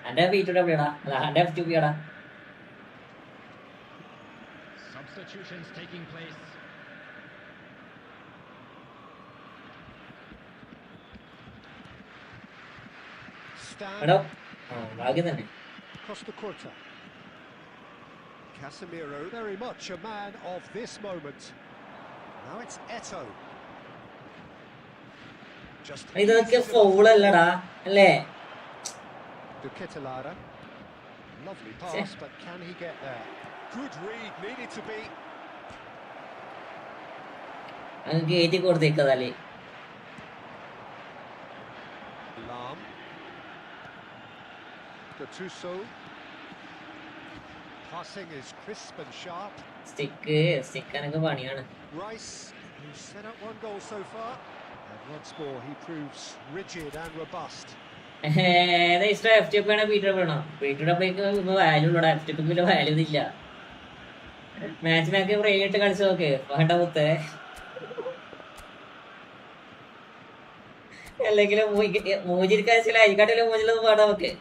എന്റെ P2W ടാ, അല്ല എന്റെ F2P ടാ. Substitutions taking place. എടോ ഭാഗ്യം തന്നെ. Costa Curta. Casemiro, very much a man of this moment. Now it's Eto'o. Just ഇതൊക്കെ ഫൗളല്ലടാ അല്ലേ? to Ketelara. Lovely pass, but can he get there? Good read, needed to be. അങ്ങ് കയറ്റി കൊടുത്തേക്കതല്ലേ. Lam. Gattuso. Passing is crisp and sharp. സ്റ്റിക്കാനൊക്കെ പണിയാണ്. Rice, who's set up one goal so far. And once more he proves rigid and robust. ഇഷ്ടം FTP ആണ് PWP ആണോ? PWP value ഉള്ളടാ, FTP value ഇല്ല. മാച്ചിനൊക്കെ ഫ്രീയായിട്ട് കളിച്ചു നോക്ക്, വേണ്ട മുത്തേ. അല്ലെങ്കിലും മൂജിരിക്കാൻ ചില അരിക്കാട്ടിലും മൂജിലൊന്നും പാടാ നമുക്ക്.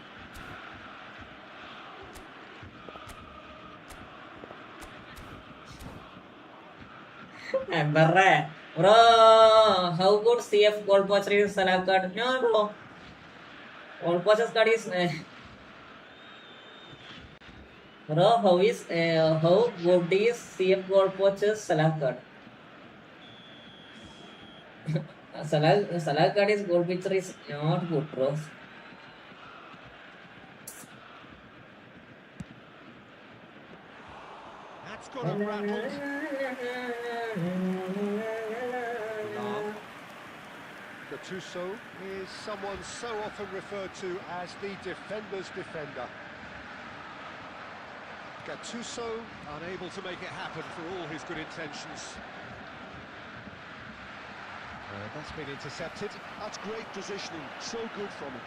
Bro, how good CF goal poacher is Salah card? No, bro. Goal poacher's card is bro. How good is CF goal poacher's Salah card? Salah card is goal pitcher is not good, bro. That's got him rattled. Lam. Gattuso is someone so often referred to as the defender's defender. Gattuso unable to make it happen for all his good intentions. That's been intercepted. That's great positioning, so good from him.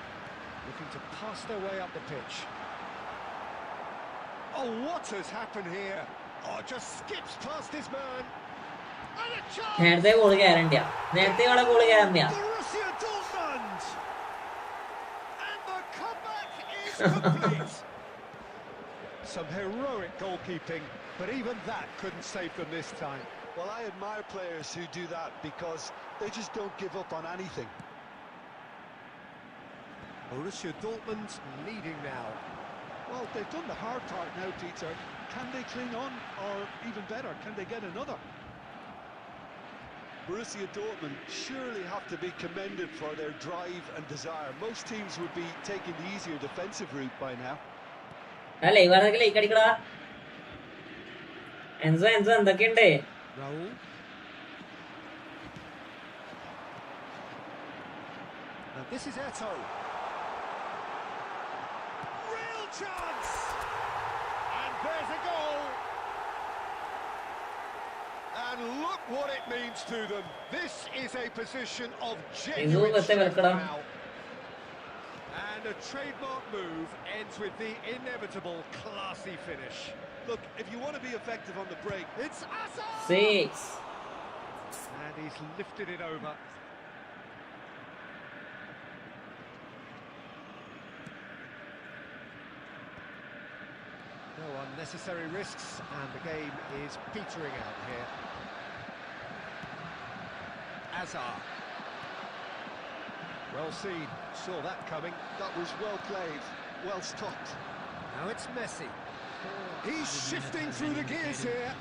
Looking to pass their way up the pitch. Oh, what has happened here? Oh, just skips past his man. And a chance! നേരത്തെ goal ഗ്യാരണ്ടിയാ. Borussia Dortmund! And the comeback is complete. Some heroic goalkeeping, but even that couldn't save them this time. Well, I admire players who do that because they just don't give up on anything. Borussia Dortmund leading now. Well, they've done the hard part now, Peter. Can they cling on, or even better, can they get another? Borussia Dortmund surely have to be commended for their drive and desire. Most teams would be taking the easier defensive route by now. അല്ലേ അടിക്കടാ. Enzo എന്തൊക്കെയുണ്ട്? Raul. Now this is Eto. Real chance! And there's a goal! And look what it means to them. This is a position of genuine strength now. And a trademark move ends with the inevitable classy finish. Look, if you want to be effective on the break, It's Asa! 6. And he's lifted it over. No unnecessary risks, and the game is petering out here. Azar. Well seen, saw that coming. that was well played, well stopped. Now it's Messi. He's shifting through the gears here.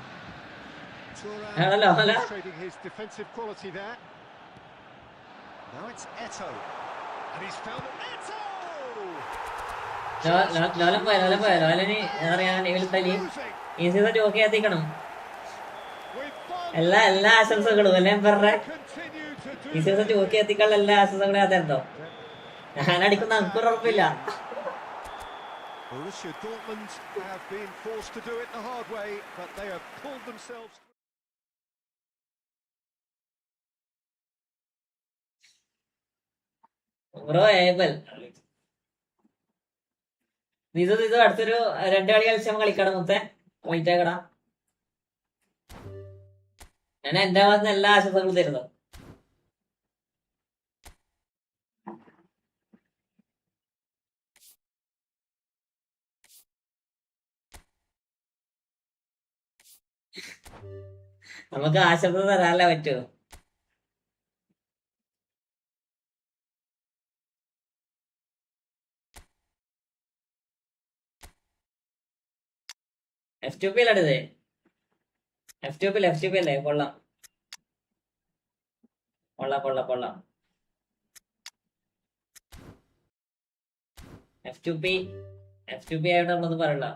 Hello. Demonstrating his defensive quality there. Now it's Eto. And he's found Eto! ലോലം പോയ ലോലന് അറിയാൻ തലി ഈ season ചോക്കി എത്തിക്കണം. എല്ലാ ആശംസകളും അല്ലേ പറഞ്ഞ ഈ season ചോക്കി എത്തിക്കാനുള്ള എല്ലാ ആശംസകളും അതെന്തോ ഞാൻ അടിക്കുന്ന നമുക്ക് ഉറപ്പില്ല. Borussia Dortmund have been forced to do it the hard way, but they have pulled themselves. Bro Abel ഇത് അടുത്തൊരു 2 കളി കളിച്ച് നമ്മൾ കളിക്കണം മുത്തേ. പോയിന്റ് ആക്കടാ. ഞാൻ എന്റെ ഭാഗത്ത് എല്ലാ ആശംസകളും തരുന്നു. നമുക്ക് ആശംസ തരാനല്ലേ പറ്റൂ. FTP അല്ലേ FTP അല്ലേ? കൊള്ളാം. FTP ആയിട്ട് നമ്മളൊന്നും പറയണ്ട.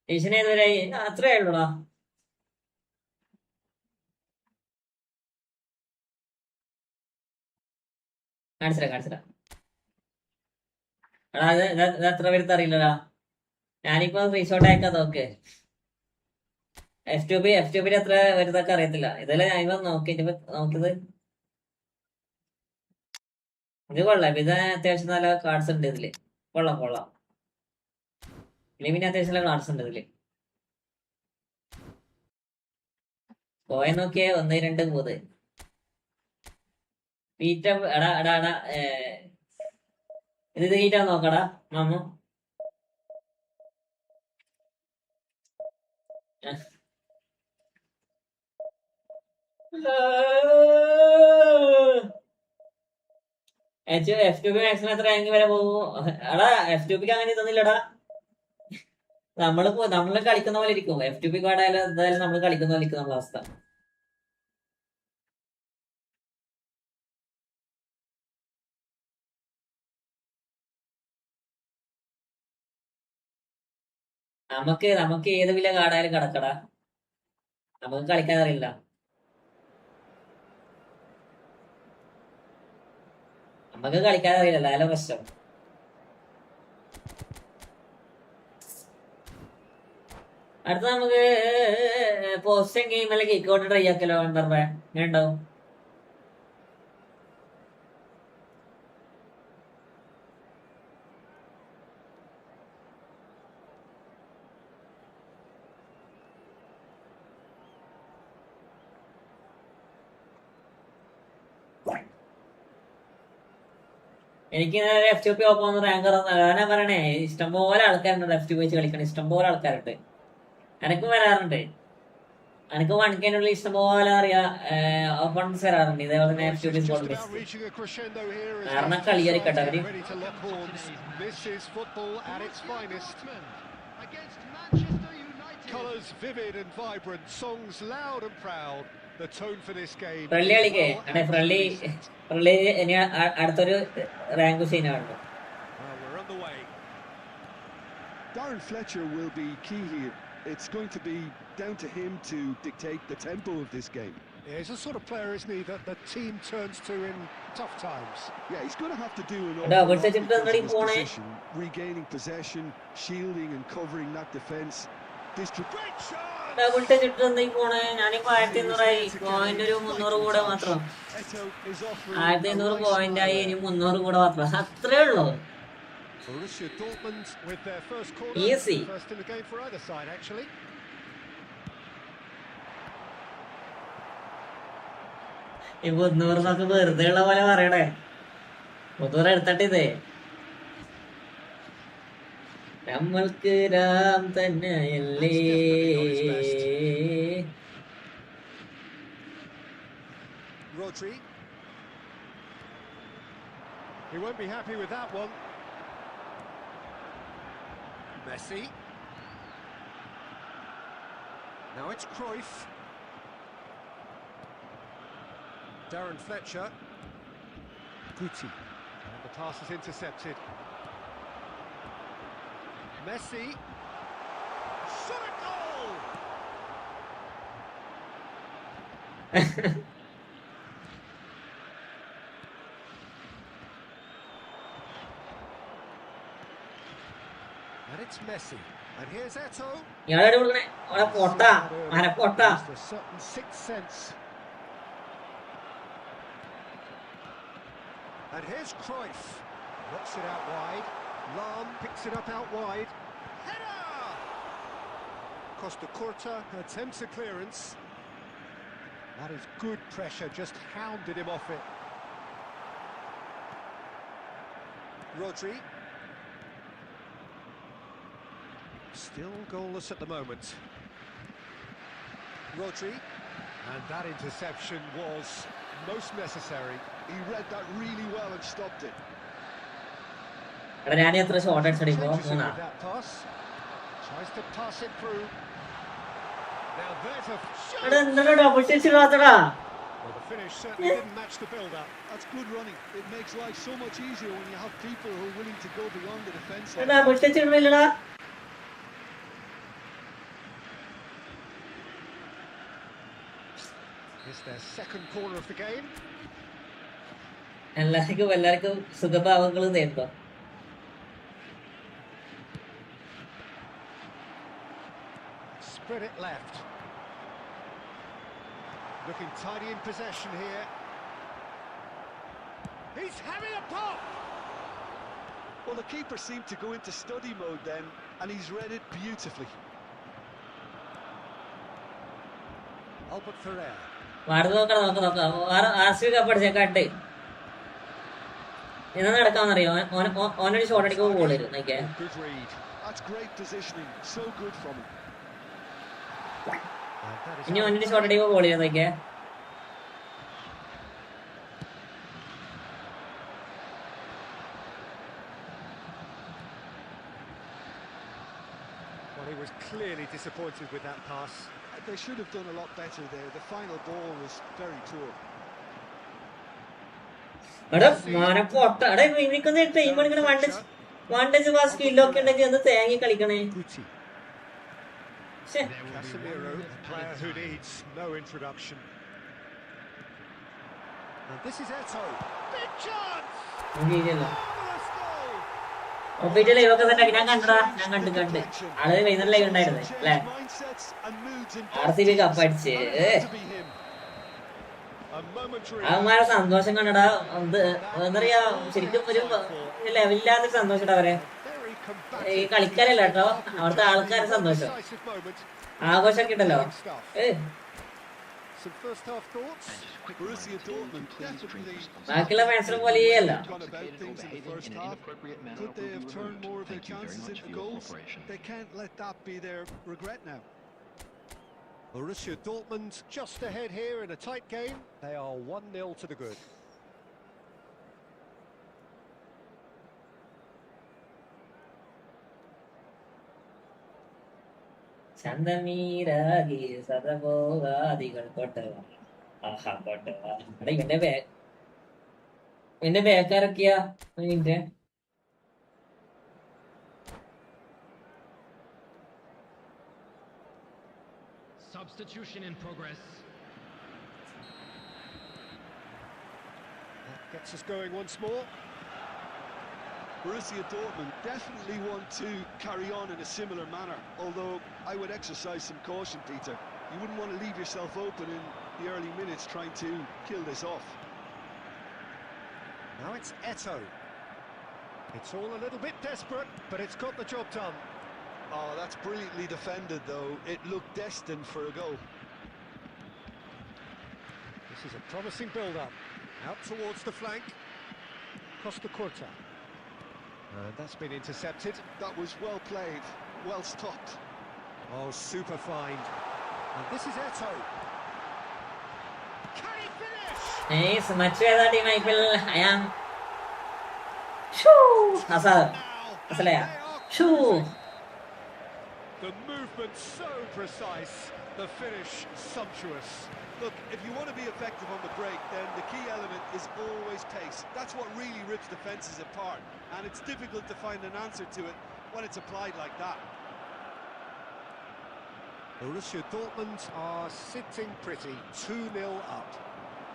ടീച്ചറിനെ ഏതുവരെ അത്രേ ഉള്ളൂടാ. കാണിച്ചില്ല. എടാ ഇത് എത്ര പേർക്ക് അറിയില്ലടാ. ഞാനിപ്പോ സ്ക്രീൻഷോട്ട് അയക്കാൻ നോക്ക്. F2P എത്ര വരുന്നൊക്കെ അറിയത്തില്ല. ഇതെല്ലാം ഞാനിപ്പോ നോക്കിയത്. ഇത് കൊള്ളാം. ഇത് അത്യാവശ്യം നല്ല കാർഡ്സ് ഉണ്ട് ഇതില്. കൊള്ളാം. പിന്നെ അത്യാവശ്യം നല്ല കാർഡ്സ് ഉണ്ട് ഇതില്. പോയ നോക്കിയേ 1, 2, 3. പീറ്റ എടാ ഇത് ഹീറ്റാ നോക്കടാ മാമു. F2P മാക്സിമം എത്ര റാങ്ക് വരെ പോകും? എടാ F2Pക്ക് അങ്ങനെ ഇതൊന്നുമില്ലടാ. നമ്മള് കളിക്കുന്ന പോലെ ഇരിക്കും. F2P കാർഡായാലും എന്തായാലും നമ്മൾ കളിക്കുന്ന പോലെ ഇരിക്കും നമ്മളെ അവസ്ഥ. നമുക്ക് ഏത് വില കാർഡായാലും കിടക്കടാ. നമുക്ക് കളിക്കാൻ അറിയില്ല. നമുക്ക് കളിക്കാൻ അറിയില്ല, അതായാലും പ്രശ്നം. അടുത്ത നമുക്ക് പോസ്റ്റൻ ഗെയിം അല്ലെങ്കിൽ കിക്ക് ഔട്ട് ട്രൈ ആക്കലോ. എന്താ ഇങ്ങനെ ഉണ്ടാവും? എനിക്ക് F2P ഓപ്പൺ റാങ്കർ ഞാൻ പറയണേ, ഇഷ്ടംപോലെ ആൾക്കാരുണ്ട് F2P വെച്ച് കളിക്കണം. ഇഷ്ടംപോലെ ആൾക്കാരുണ്ട്. എനക്കും വരാറുണ്ട്. എനിക്ക് 1K ഇഷ്ടംപോലെ അറിയാം ഓപ്പൺസ് വരാറുണ്ട്. ഇതേപോലെ തന്നെ F2P കാരണം കളിയാറിക്കട്ടെ അവര്. ഫ്രണ്ട്ലി കളിക്കേ ഫ്രണ്ട്ലി ഇനി അടുത്തൊരു റാങ്ക് സീനാണ്. Darren Fletcher will be key here. It's going to be down to him to dictate the tempo of this game. Yeah, he's the sort of player, isn't he, that the team turns to in tough times. Yeah, he's going to have to do an awful lot because of his position, regaining possession, shielding and covering that defence. Great shot! Double touch ഇട്ടെന്തായി പോണേ? ഞാനിപ്പോ 1200 point, ഒരു 300 കൂടെ മാത്രം. 1200 point ആയി, ഇനി 300 കൂടെ മാത്രം. അത്രേ ഉള്ളൂ. Easy. ഈ 300 നമുക്ക് വെറുതെ ഉള്ള പോലെ പറയണേ. 300 എടുത്തിട്ടേ നമ്മൾക്ക് രാം തന്നെയല്ലേ. Rodri. He won't be happy with that one. Messi. Now it's Cruyff. Darren Fletcher. Guti. And the pass is intercepted. Messi. Shot a goal! And it's Messi. And here's Eto. ഇയാളെ കൊടുക്കണേ അവിടെ പൊട്ടാ മരപ്പൊട്ടാ. A certain sixth sense. And here's Cruyff. Knocks it out wide. Lam picks it up out wide. Header! Costa Curta attempts a clearance. That is good pressure, just hounded him off it. Rodri. Still goalless at the moment. Rodri. And that interception was most necessary. He read that really well and stopped it. എടാ ഞാൻ എത്ര shot അടിച്ചടിപ്പോ? 3. Tries to pass it through. Now there's a shot. എടാ എന്താ double touch ഇടാത്തടാ? Well, the finish certainly didn't match the build-up. That's good running. It makes life so much easier when you have people who are willing to go beyond the defence. Double touch ഇടണില്ലടാ. It's their second corner of the game. എല്ലാവർക്കും സുഖഭാവങ്ങൾ നേരിടും. Spread it left. Looking tidy in possession here. He's having a pop! Well, the keeper seemed to go into study mode then, and he's read it beautifully. Albert Ferrer. നോക്കാം RCB കപ്പടിച്ചേക്കാട്ടെ എന്നാ നടക്കാന്നറിയോ? ഓനൊരു shot അടിക്കുമ്പോൾ goal വരും. നോക്കിയേ, Good read. That's great positioning. So good from him. ഇനി ഓനൊരു shot അടിക്കുമ്പോൾ goal വരും. നോക്കിയേ, Well, he was clearly disappointed with that pass. They should have done a lot better there. The final ball was very poor. എടാ മോനപ്പൊട്ട എടാ ഇവനിക്കൊന്ന് time എടുക്കണ വണ്ടേജ് ആ സ്കില്ലൊക്കെ ഉണ്ടെങ്കിൽ ഒന്ന് തേങ്ങി കളിക്കണേ. Guti. Casemiro, a player who needs no introduction. And this is Eto'o. Big chance! Marvellous goal! Official ലൈവൊക്കെ തന്നെ ഞാൻ കണ്ടടാ. ഞാൻ കണ്ട് ആള് വൈകുന്നേരം ലൈവ് ഉണ്ടായിരുന്നു അല്ലേ? RCB കപ്പടിച്ച് അവന്മാരെ സന്തോഷം കണ്ടടാ. എന്താ പറയാ, ശരിക്കും ഒരു ലെവലില്ലാത്തൊരു സന്തോഷം അവരെ. ഈ കളിക്കാരല്ല കേട്ടോ, അവിടുത്തെ ആൾക്കാരുടെ സന്തോഷം, ആഘോഷമൊക്കെ ഉണ്ടല്ലോ. ബാക്കിയുള്ള ഫാൻസിനെ പോലെയല്ല. Borussia Dortmund just ahead here in a tight game. They are 1-0 to the good. ചന്ദമീരാഗി സദഭോഗാദികൾ കൊട്ടവ. ആഹാ കൊട്ടവ. എടാ എന്റെ ബേക്കാരൊക്കെയാ. Minute, Substitution in progress. That gets us going once more. Borussia Dortmund definitely want to carry on in a similar manner, although I would exercise some caution, Peter. You wouldn't want to leave yourself open in the early minutes trying to kill this off. Now it's Eto'o. It's all a little bit desperate, but it's got the job done. Oh, that's brilliantly defended, though. It looked destined for a goal. This is a promising build-up. Out towards the flank. Costa Curta. And that's been intercepted. That was well played, well stopped. Oh, super find. And this is Eto'o. Can he finish? Nice, much better team, Michael. I am. Shoo! Asal. Asalaya. Shoo! The movement so precise, the finish sumptuous. Look, if you want to be effective on the break, then the key element is always pace. That's what really rips defences apart, and it's difficult to find an answer to it when it's applied like that. Borussia Dortmund are sitting pretty, 2-0 up.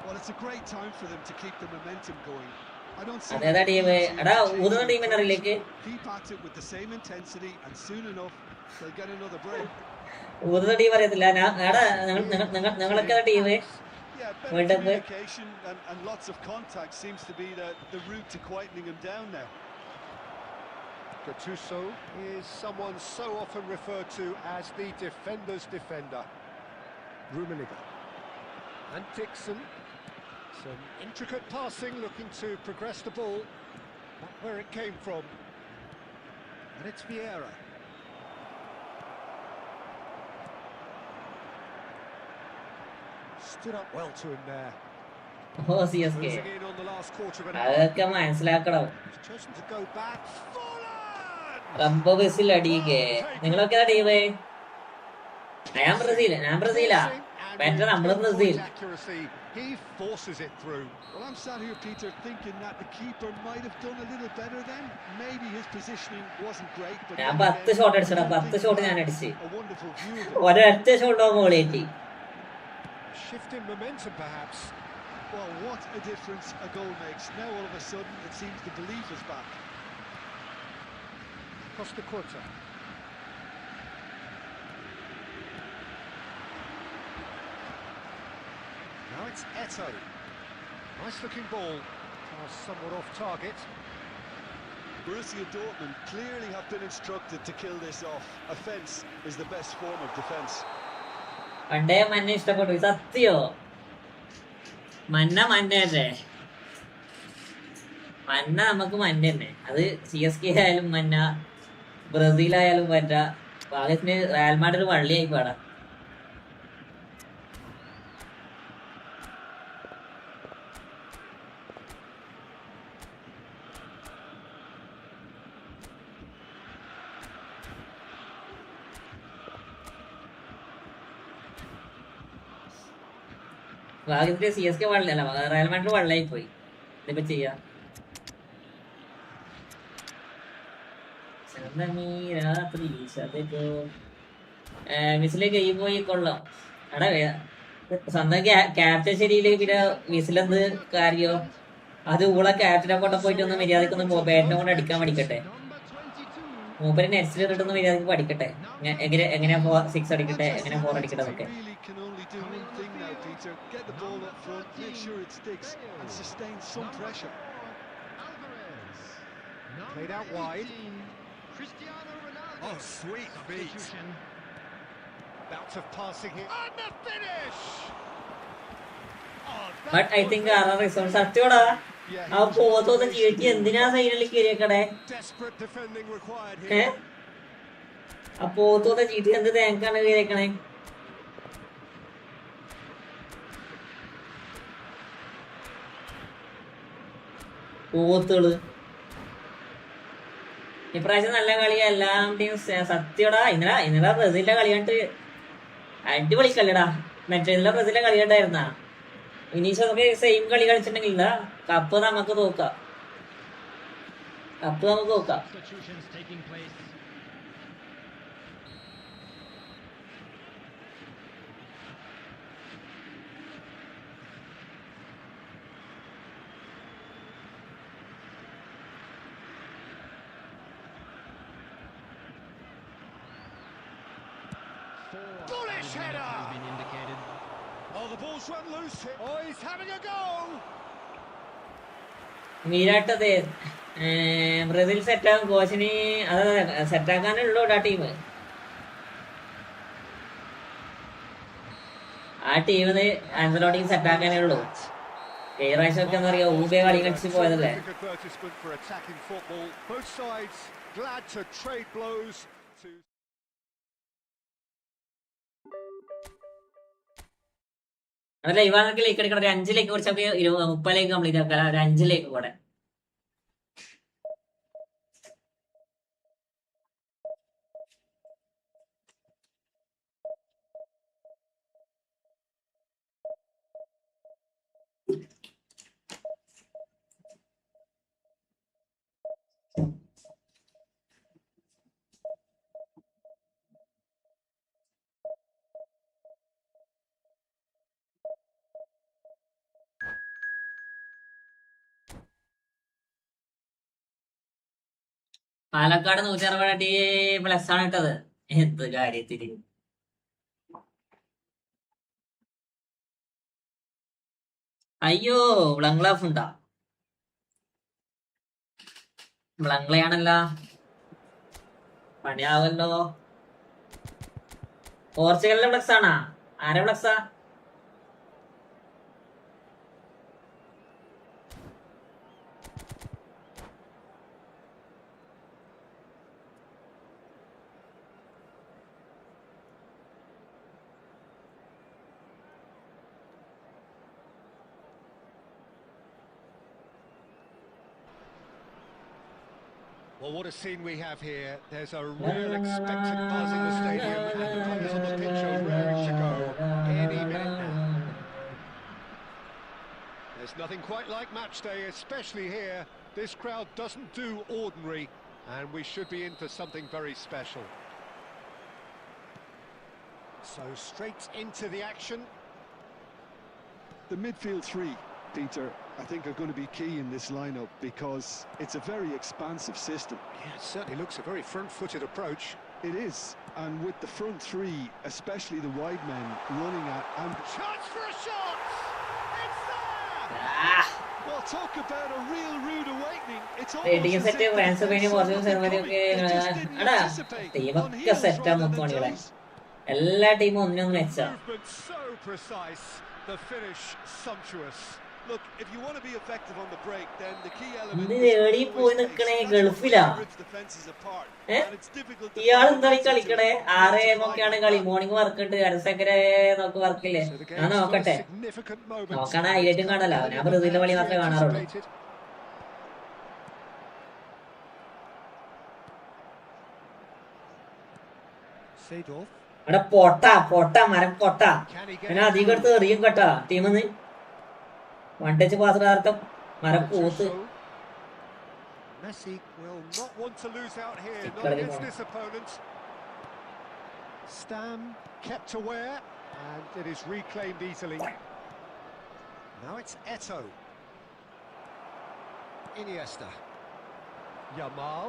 Well, it's a great time for them to keep the momentum going. I don't see അതേതാ team? എടാ ഊതുന്ന team എന്നെ അറിയിലേക്ക്. keep at it with the same intensity, and soon enough they'll get another break. ഊതുന്ന team അറിയത്തില്ല. എടാ നിങ്ങളൊക്കെ team Yeah, better communication and lots of contact seems to be the route to quietening him down now. Gattuso is someone so often referred to as the defender's defender. Rummenigge. And Dixon. Some intricate passing, looking to progress the ball. Not where it came from. And it's Vieira. Stood up well to him there. Oh CSK Losing in on the last quarter of an hour. അതൊക്കെ മനസ്സിലാക്കണം. He's chosen to go back. റബ്ബോ ബസിൽ അടിക്കേ. നിങ്ങളൊക്കെ team? ഞാൻ ബ്രസീലാ. Better നമ്മള് Brazil. He forces it through. Well, I'm sat here, Peter, thinking that the keeper might have done a little better then. Maybe his positioning wasn't great, but ഞാൻ 10 shot അടിച്ചടാ. 10 shot ഞാൻ അടിച്ച്. a wonderful view of it. ഒരൊറ്റ ഷോട്ടോ goal കിട്ടി. Shift in momentum, perhaps. Well, what a difference a goal makes. Now all of a sudden it seems the belief is back. Costa Curta. Now it's Eto. Nice looking ball. Somewhat off target. Borussia Dortmund clearly have been instructed to kill this off. Offence is the best form of defence. പണ്ടേ മഞ്ഞ ഇഷ്ടപ്പെട്ടു. സത്യോ മഞ്ഞ മഞ്ഞല്ലേ, മഞ്ഞ നമുക്ക് മഞ്ഞ തന്നെ. അത് CSK ആയാലും മഞ്ഞ, ബ്രസീൽ ആയാലും മഞ്ഞ. ഭാഗ്യത്തിന് റയൽ മാഡ്രിഡ് വള്ളിയായി പാടാ. ഭാഗ്യത്തിന് CSK വള്ളല്ല, റയൽ മാഡ്രിഡ് വള്ളായി പോയി. ഇതിപ്പോ ചെയ്യാ. വിസില് കഴിയുമ്പോയി കൊള്ളാം. എടാ സ്വന്തം ക്യാപ്റ്റൻ ശരിയില് പിന്നെ വിസിലെന്ത് കാര്യോ? അത് ഊളെ ക്യാപ്റ്റനെ കൊണ്ട് പോയിട്ട് ഒന്ന് മര്യാദക്കൊന്ന് ബാറ്റിനെ കൊണ്ട് അടിക്കാൻ പഠിക്കട്ടെ. മൂപ്പര് നെറ്റ്സിൽ ഇട്ടിട്ടൊന്ന് മര്യാദക്ക് പഠിക്കട്ടെ. എങ്ങനെയാ 6 അടിക്കട്ടെ, എങ്ങനെ 4 അടിക്കട്ടെ എന്നൊക്കെ. Get the ball up front, make sure it sticks and sustain some pressure. Played out wide. Cristiano Ronaldo. Oh, sweet feet. Bouts of passing here. And the finish! But I think ആ റിസോൾട്ട് സത്യോടാ. ആ പോത്തോന്ന് ചീട്ടി എന്തിനാ സൈഡിൽ കയറിയേക്കടേ? ആ പോത്തോന്ന് ചീട്ടി എന്ത് തേങ്ങാണ് കയറിയേക്കണേ? പോത്തുകള് ഇപ്രാവശ്യം നല്ല കളിയാ. എല്ലാം ടീം സത്യോടാ. ഇന്നലെ ബ്രസീലിന്റെ കളി കണ്ടിട്ട് അടിപൊളി കളിയടാ. മറ്റേ ബ്രസീലിന്റെ കളി കണ്ടായിരുന്നാ? ഇനീഷൊക്കെ സെയിം കളി കളിച്ചിട്ടുണ്ടെങ്കിൽ കപ്പ് നമുക്ക് നോക്കാം. Substitutions taking place. Bullish header! Has been indicated. Oh, the ball's run loose here. Oh, he's having a go! വിരാട്ടത് ബ്രസീൽ സെറ്റാകും. കോച്ചിന് അത് സെറ്റാക്കാനുള്ളൂ ആ ടീം. ആ ടീമിന് ആൻസലോട്ടിക്ക് സെറ്റാക്കാനേ ഉള്ളൂ. ഈ പ്രാവശ്യമൊക്കെ എന്താ പറയാ, ഊബെ കളി കളിച്ച് പോയതല്ലേ. അതല്ല ഇവാണെങ്കിൽ ലേക്ക് എടുക്കണം. ഒരു 5 ലേക്ക് കുറച്ചൊക്കെ 30 ലേക്ക് കംപ്ലീറ്റ് ആക്കാം. ഒരു 5 ലേക്ക് കൂടെ. പാലക്കാട് 160 പ്ലസ് ആണ് ഇട്ടത്. എന്ത് കാര്യത്തിന്? അയ്യോ ബ്ലംഗ്ലാഫ് ഉണ്ടാ? ബ്ലംഗ്ലയാണല്ല, പണിയാവല്ലോ. പോർച്ചുഗലിന്റെ ഫ്ലക്സ് ആണാ? ആരെ ഫ്ലക്സാ? Well, what a scene we have here. There's a real expectant buzz in the stadium, and the players on the pitch are raring to go any minute now. There's nothing quite like match day, especially here. This crowd doesn't do ordinary, and we should be in for something very special. So straight into the action. The midfield three Peter, I think are going to be key in this lineup because it's a very expansive system. Yeah, it certainly looks a very front-footed approach. It is, and with the front three, especially the wide men running at and Chance for a shot! It's there! well, talk about a real rude awakening. It's rating almost as set if France the Spain Portugal defense saw it സെർമനിയൊക്കെ coming. They just didn't എടാ anticipate. On ടീമൊക്കെ heels സെറ്റാ rather than നോക്കുവാണിവിടെ. toes. എല്ലാ ടീമും ഒന്നിനൊന്ന് വെച്ചാ. Movement so precise, the finish sumptuous. Look, if you want to be effective on the break, then the key element ഇത് is എവിടെ always പോയി pace. നിക്കണേ? That's what ഗൾഫിലാ? rips defenses apart. ഏ? And it's difficult to ഇയാൾ find എന്താ answers to കളിക്കണേ? it. 6 കളി. Morning work ഉണ്ട്. അരസക്കര നോക്ക് വർക്കില്ലേ? So the ഞാൻ game's നോക്കട്ടെ. first significant moment. നോക്കണ ഹൈലൈറ്റും കാണല്ലോ. ഞാൻ ബ്രസീലിന്റെ കളി മാത്രമേ കാണാറുള്ളൂ. Seedorf. ഇവിടെ മരം പൊട്ട. Can he get പിന്നെ അധികം എടുത്ത് എറിയും കേട്ടാ ടീമിന്ന്. വൺ ടച്ച് പാസ് യഥാർത്ഥം മരം പൂത്ത്. Messi will not want to lose out here, Stick not കളി against പോണം. this opponent. Stam kept aware, and it is reclaimed easily. Now it's Eto'o. Iniesta. Yamal.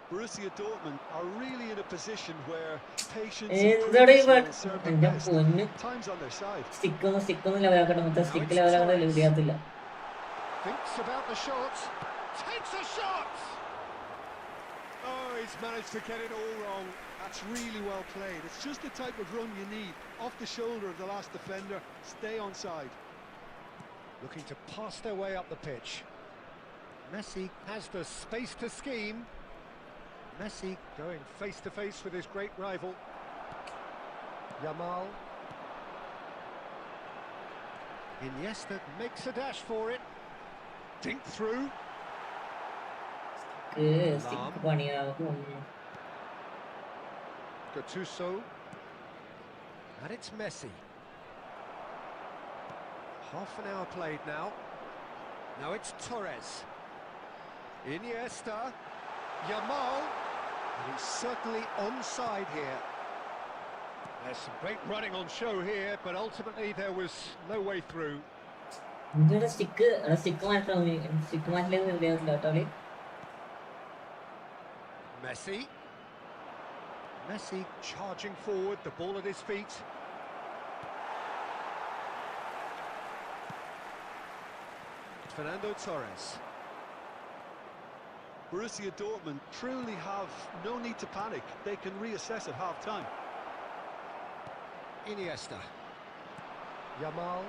Borussia Dortmund are really in a position where patience എന്താടി and prudence will serve them എന്റെ best. പൊന്ന് Time's on their side. സ്റ്റിക്കൊന്നും ലെവലാക്കട്ടെ. മൊത്തം stick ലെവലാക്കട്ടെ ലഭിക്കത്തില്ല. Thinks about the shot. Takes a shot! Oh, he's managed to get it all wrong. That's really well played. It's just the type of run you need. Off the shoulder of the last defender, stay on side. Looking to pass their way up the pitch. Messi has the space to scheme. Messi going face to face with his great rival. Yamal. Iniesta makes a dash for it. Dink through. Stick പണിയാകും. Gattuso. And it's Messi. Half an hour played now. Now it's Torres. Iniesta. Yamal. And he's certainly onside here. There's some great running on show here, but ultimately there was no way through. ഇതിന്റെ stick മാറ്റിലേക്ക് റെഡിയാക്കില്ല കേട്ടോ. Messi. Messi charging forward, the ball at his feet. Fernando Torres. Borussia Dortmund truly have no need to panic. They can reassess at half-time. Iniesta. Yamal.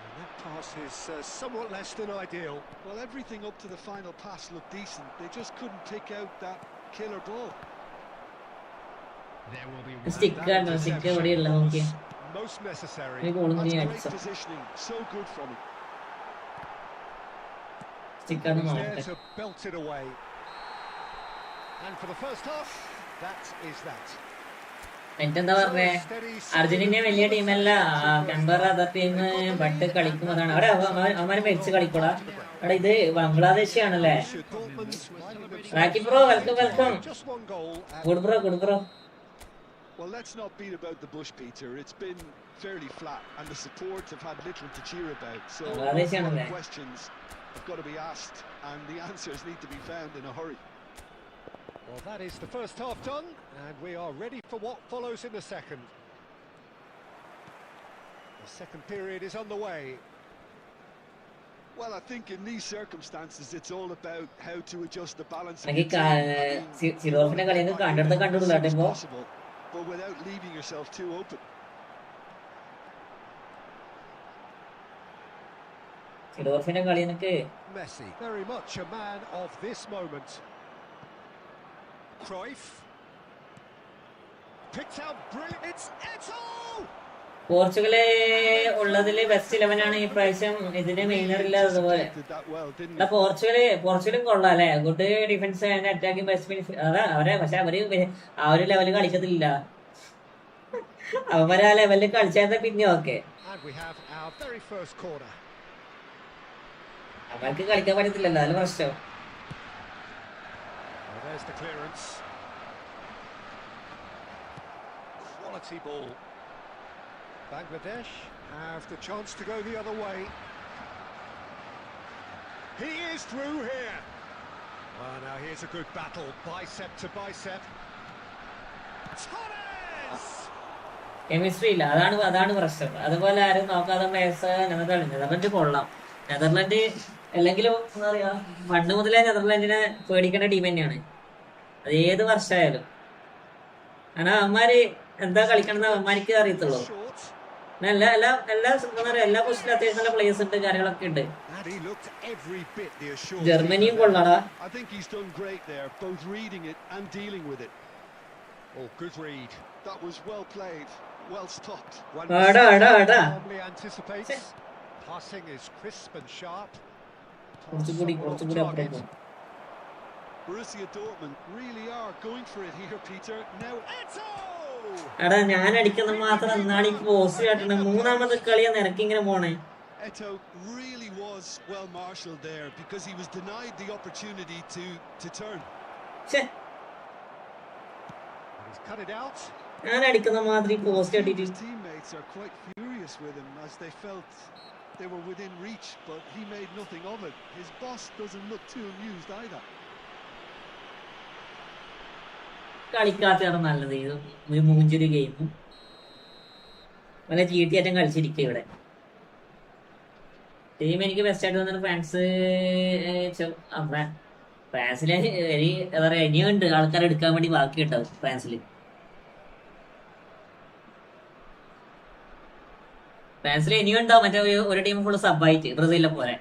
And that pass is somewhat less than ideal. Well, everything up to the final pass looked decent. They just couldn't pick out that killer ball. There will be stick ആണോ? Stick എവിടെയുള്ള നോക്കിയ Most necessary. ഗോളും കൂടി That's അടിച്ചോ. great positioning. So good from him. സ്റ്റിക്കാണ് He's there നോക്കട്ടെ. to belt it away. And for the first half, that is that. എന്താ പറഞ്ഞേ? Argentina വലിയ ടീമല്ല, compare other team but കളിക്കുന്നതാണ്. അവിടെ അവന്മാര് മെരിച്ച് കളിക്കൂടാ. അവിടെ ഇത് ബംഗ്ലാദേശ് ആണല്ലേ. റാക്കി bro, welcome. Just one goal. Good bro. Well, let's not beat about the bush, Peter. It's been fairly flat, and the support have had little to cheer about. So, questions have got to be asked, and the answers need to be found in a hurry. Well, that is the first half done, and we are ready for what follows in the second. The second period is underway. Well, I think in these circumstances, it's all about how to adjust the balance. സിറോഫിന്റെ കളിയൊക്കെ കണ്ടിട്ടില്ല ഇപ്പോ. But without leaving yourself too open. സിറോഫിന്റെ കളിയൊക്കെ Messi, very much a man of this moment. Cruyff picked out brilliant. It's Eto'o. പോർച്ചുഗല് ഉള്ളതില് best 11 ആണ് ഈ പ്രാവശ്യം. ഇതിന് മെയിനർ ഇല്ല. അതുപോലെ പോർച്ചുഗലും കൊള്ളാം അല്ലെ. Good defence and attacking best അവരെ. പക്ഷെ അവര് ആ ഒരു ലെവലിൽ കളിക്കത്തില്ല. അവന്മാര് ആ ലെവലിൽ കളിച്ചാൽ പിന്നെ ഓക്കെ. അവർക്ക് കളിക്കാൻ പറ്റത്തില്ലല്ലോ, അതിന് പ്രശ്നം. quality ball. Bangladesh have the chance to go the other way. He is through here. Well, now here's a good battle, bicep to bicep. Torres! Chemistry ഇല്ല, അതാണ് പ്രശ്നം. അതുപോലെ ആരും നോക്കാതെ പ്ലേയേഴ്സ് നെതർലൻഡ് കൊള്ളാം. നെതർലൻഡ് അല്ലെങ്കിലും എന്താ പറയാ, പണ്ട് മുതലേ നെതർലൻഡിനെ പേടിക്കേണ്ട ടീം തന്നെയാണ്. അത് ഏത് വർഷമായാലും. കാരണം അവന്മാര് എന്താ കളിക്കണമെന്ന് അവന്മാർക്ക് അറിയത്തുള്ളൂ. എല്ലാ പൊസിഷനിലും അത്യാവശ്യം നല്ല പ്ലേയേഴ്സ് ഉണ്ട്, കാര്യങ്ങളൊക്കെ ഉണ്ട്. ജർമ്മനിയും കൊള്ളാടാ. കുറച്ചുകൂടി അപ്പുറം. Borussia Dortmund really are going for it here, Peter. Now എടാ ഞാൻ അടിക്കുന്ന മാത്രം എന്നാണ് ഈ പോസ്റ്റ് കാട്ടണേ. മൂന്നാമത്തെ കളിയാ നിനക്ക് ഇങ്ങനെ പോണേ. Eto really was well marshalled there because he was denied the opportunity to turn. He's cut it out. ഞാൻ അടിക്കുന്ന മാത്രം ഈ post കാട്ടിട്ട്. His teammates are quite furious with him as they felt they were within reach, but he made nothing of it. His boss doesn't look too amused either. കളിക്കാത്തതാണ് നല്ലത്. ഇത് ഒരു മൂഞ്ചൊരു ഗെയിമും വല്ല ചീട്ടിയാറ്റം കളിച്ചിരിക്കുക ഇവിടെ. ടീം എനിക്ക് ബെസ്റ്റ് ആയിട്ട് തോന്നുന്നത് ഫ്രാൻസിലെ എന്താ പറയാ, ഇനിയുണ്ട് ആൾക്കാരെ എടുക്കാൻ വേണ്ടി ബാക്കി ഉണ്ടാവും ഫ്രാൻസിൽ ഇനിയും ഉണ്ടാവും. മറ്റേ ഒരു ടീം ഫുള്ള് സബായിട്ട് ബ്രസീലിനെ പോലെ.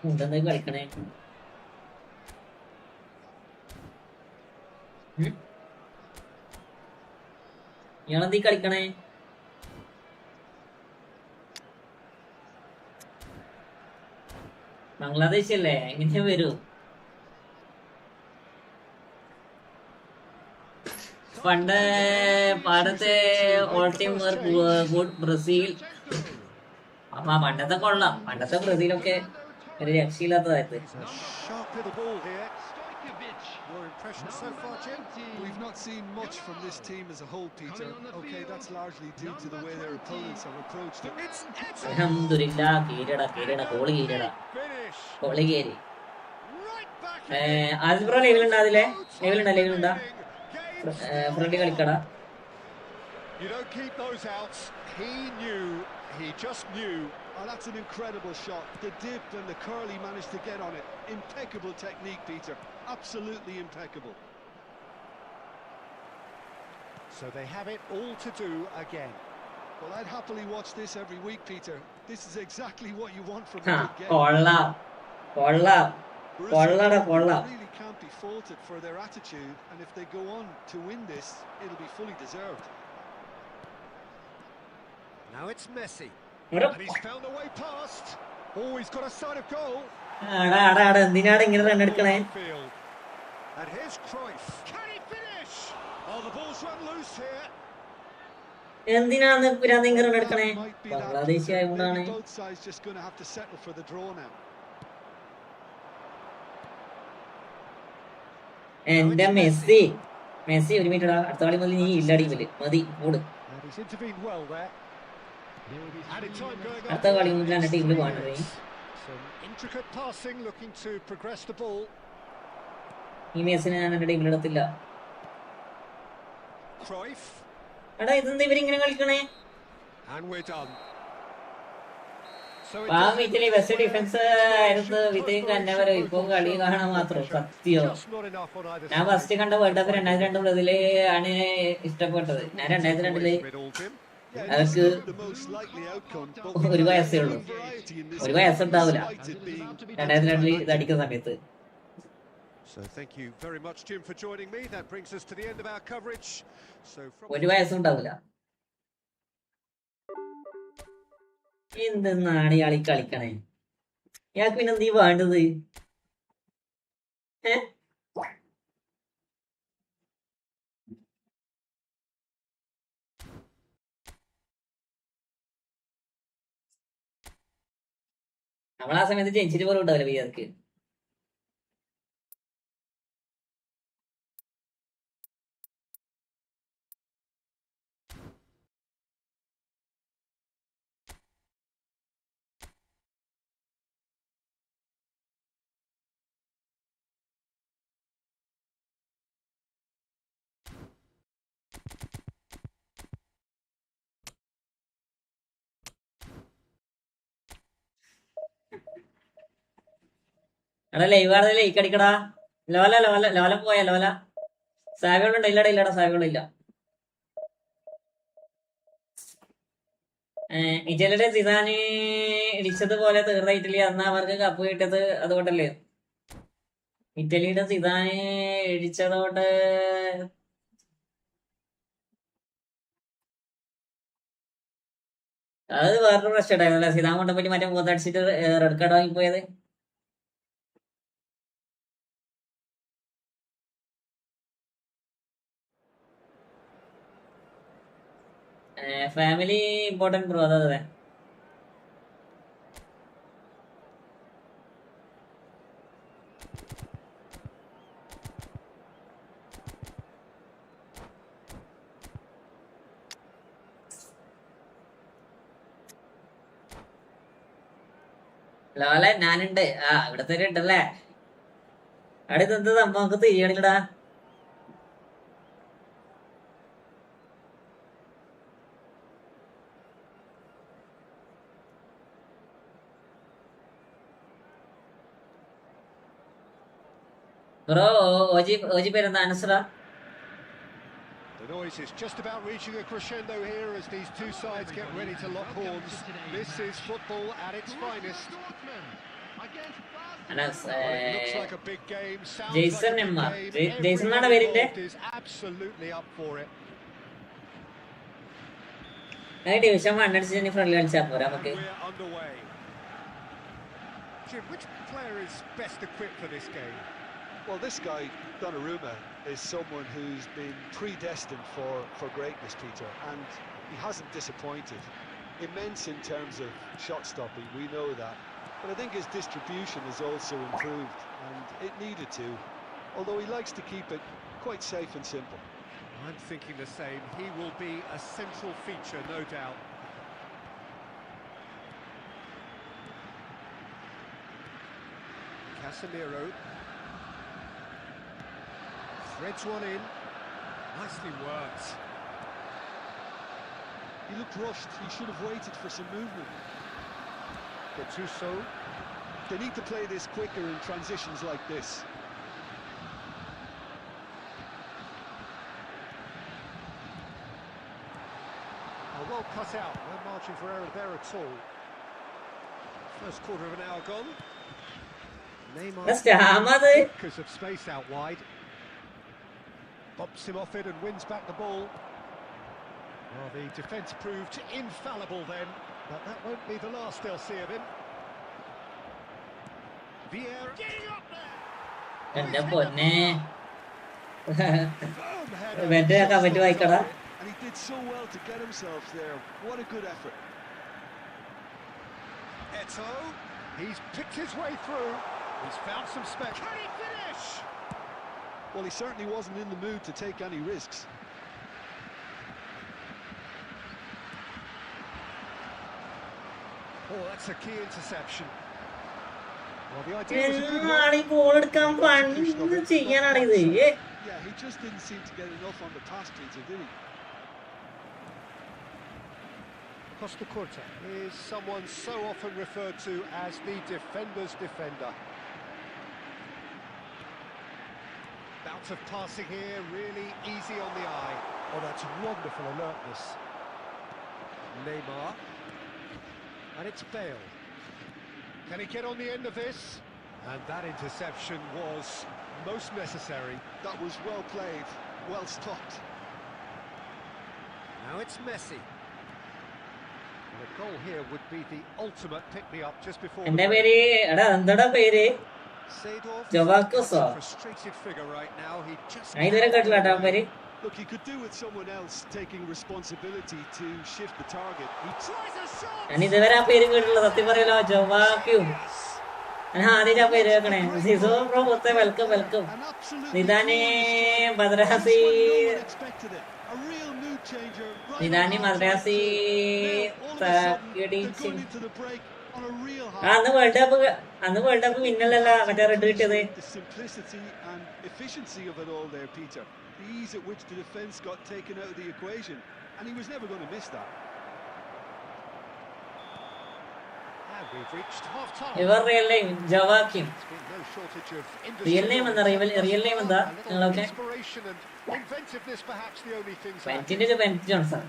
എന്താ കളിക്കണേ? ഇയാളെന്തീ കളിക്കണേ? ബംഗ്ലാദേശ് അല്ലേ, എങ്ങനെ വരൂ? പണ്ട് പാടത്തെ ഓൾ ടീം ഗുഡ് ബ്രസീൽ. അപ്പൊ പണ്ടത്തെ കൊള്ളാം. പണ്ടത്തെ ബ്രസീലൊക്കെ ഒരു രക്ഷയില്ലാത്തതായിട്ട്. We've not seen much from this team as a whole, Peter. Okay, that's largely due to the way their opponents have approached it. അൽഹംദുലില്ലാ, ഗോളി കേറി. ആൽബ്രോ ലൈവിലുണ്ടാ? ലൈവിലുണ്ടാ? Front കളിക്കടാ. You don't keep those out. He just knew. Oh, that's an incredible shot. The dip and the curl he managed to get on it. Impeccable technique, Peter. Absolutely impeccable. So they have it all to do again. Well, I'd happily watch this every week, Peter. This is exactly what you want from a good game. കൊള്ളാം. Really can't be faulted for their attitude, and if they go on to win this, it'll be fully deserved. Now it's Messi. And he's found a way past. Oh, he's got a side of goal. എന്തിനാണ് ഇങ്ങനെ റണ്ണെടുക്കണേ? And here's Cruyff. Can he finish? Oh, the ball's run loose here. എന്തിനാണ് ഇങ്ങനെ റണ്ണെടുക്കണേ? ബംഗ്ലാദേശ് ആയതുകൊണ്ടാണ്. Both sides just going to have to settle for the draw now. എന്റെ Messi ഒരു minute. അടുത്ത കളി മുതൽ നീ ഇല്ലടി മതി ഓട്. He's intervened well there. അടുത്ത കളി മുതൽ എന്റെ ടീമിൽ പോകണ്ടേ? Some intricate passing, looking to progress the ball. ഈ മെസ്സിനെ ഞാൻ എന്റെ ടീമിൽ എടുത്തില്ല. Cruyff. എടാ ഇതെന്താ ഇവരിങ്ങനെ കളിക്കണേ? And we're done. Italy best defence ആയിരുന്നു. വിതയും കന്നവരോ ഇപ്പൊ കളി കാണാൻ മാത്രം. സത്യോ, ഞാൻ ഫസ്റ്റ് കണ്ട വേൾഡ് കപ്പ് 2002 ബ്രസീല് ആണ് ഇഷ്ടപ്പെട്ടത്. ഞാൻ 2002 അവർക്ക് ഒരു വയസ്സേ ഉള്ളൂ. ഒരു വയസ്സുണ്ടാവില്ല 2002 ഇത് അടിക്കുന്ന സമയത്ത്. ഒരു വയസ്സുണ്ടാവില്ല. എന്തെന്നാണ് ഇയാളി കളിക്കണേ? ഇയാൾക്ക് പിന്നെ നീ വേണ്ടത്? നമ്മൾ ആ സമയത്ത് ജനിച്ചിട്ട് പോലും ഉണ്ടാവില്ല വിയർക്ക്. എടാ ലൈവ് ആണല്ലേ ലൈക്ക് അടിക്കടാ. ലോല ലോല ലോല പോയാ ലോല. സാവികളുണ്ടോ? ഇല്ലടാ ഇല്ലടാ സാവികളില്ല. ഇറ്റലിയുടെ സിദാന് ഇടിച്ചതുപോലെ തീർന്ന ഇറ്റലി അന്ന് അവർക്ക് കപ്പ് കിട്ടിയത് അതുകൊണ്ടല്ലേ? ഇറ്റലിയുടെ സിദാന് ഇടിച്ചതോണ്ട് അത് വേറൊരു പ്രശ്നം ഉണ്ടായിരുന്നല്ലേ? സിദാൻ കൊണ്ടപ്പറ്റി മറ്റേ മൂത്തടിച്ചിട്ട് റെഡ് കാർഡ് വാങ്ങിപ്പോയത്. Family important bro. അതെ ലോല ഞാനുണ്ട്. ഇവിടെ തന്നെ ഉണ്ടല്ലേ. അവിടെ എന്ത് നമുക്ക് തിരിയണില്ലടാ. ബ്രോ ഓജി പേരെന്താ? അനസ്ര. The noise is just about reaching a crescendo here as these two sides get ready to lock horns. This is football at its finest. Anas Looks like a big game. Sounds Jason like a എമ്മ. big game. Jason എന്നാണ് Everyone പേരിന്റെ. involved is absolutely up for it. Division 1 അടിച്ച് ഫ്രണ്ടിൽ കളിച്ചാ പോരാ നമുക്ക്. We're underway. Jim, which player is best equipped for this game? Well, this guy, Donnarumma, is someone who's been predestined for greatness, Peter, and he hasn't disappointed. Immense in terms of shot stopping, we know that. But I think his distribution has also improved, and it needed to, although he likes to keep it quite safe and simple. I'm thinking the same. He will be a central feature, no doubt. Casemiro threads one in. Nicely worked. He looked rushed. He should have waited for some movement. Gattuso. They need to play this quicker in transitions like this. Oh, well cut out. No margin for error there at all. First quarter of an hour gone. Neymar because of space out wide. Bumps him off it and wins back the ball. Well, the defence proved infallible then, but that won't be the last they'll see of him. Vieira getting up there. എന്റെ പൊന്നെ. Firm header. വെറ്റൊക്കെ പറ്റി വായിക്കടാ. And he did so well to get himself there. What a good effort. Eto, he's picked his way through. He's found some space. Can he finish? Well, he certainly wasn't in the mood to take any risks. Oh, that's a key interception. Well, the idea was a good one. ഈ ball എടുക്കാൻ പണ്ട് ചെയ്യാനാണിത്. Yeah, he just didn't seem to get enough on the pass, Peter, did he? Costa Curta is someone so often referred to as the defender's defender. Bout of passing here, really easy on the eye. Oh, that's wonderful alertness. Neymar. And it's Bale. Can he get on the end of this? And that interception was most necessary. That was well played, well stopped. Now it's Messi. The goal here would be the ultimate pick-me-up just before. എന്റെ പേര് എടാ എന്താടാ പേര്? Seedorf, Javakos. frustrated figure right now. He just ഞാൻ ഇതുവരെ കേട്ടില്ല കേട്ടോ പേര്. Look, he could do with someone else taking responsibility to shift the target. He tries a shot. ഞാൻ ഇതുവരെ ആ പേര് കേട്ടില്ല സത്യം പറയലോ ജവാക്യും ഞാൻ ആദ്യം ആ പേര് കേൾക്കണേ സിസോ ബ്രോ മൊത്തം welcome welcome An absolutely നിദാനി glorious goal. Madrasi This one, no one expected it. A real mood changer. Right നിദാനി on Madrasi half-time. Now, all of a sudden, they're തകിടിച്ച് going into the break on a real ആ അന്ന് world cup വിന്നലല്ല മറ്റേ red കിട്ടിയത് The simplicity and efficiency of it all there, Peter. The ease at which the defence got taken out of the equation, and he was never going to miss that. And we've reached half-time. ഇവർ real name ജവാക്യും There's been no shortage of real name എന്താ real name എന്താ A little നിങ്ങളൊക്കെ inspiration and inventiveness, perhaps the only things. ബെൻറ്റിന്റെ Bent Johnson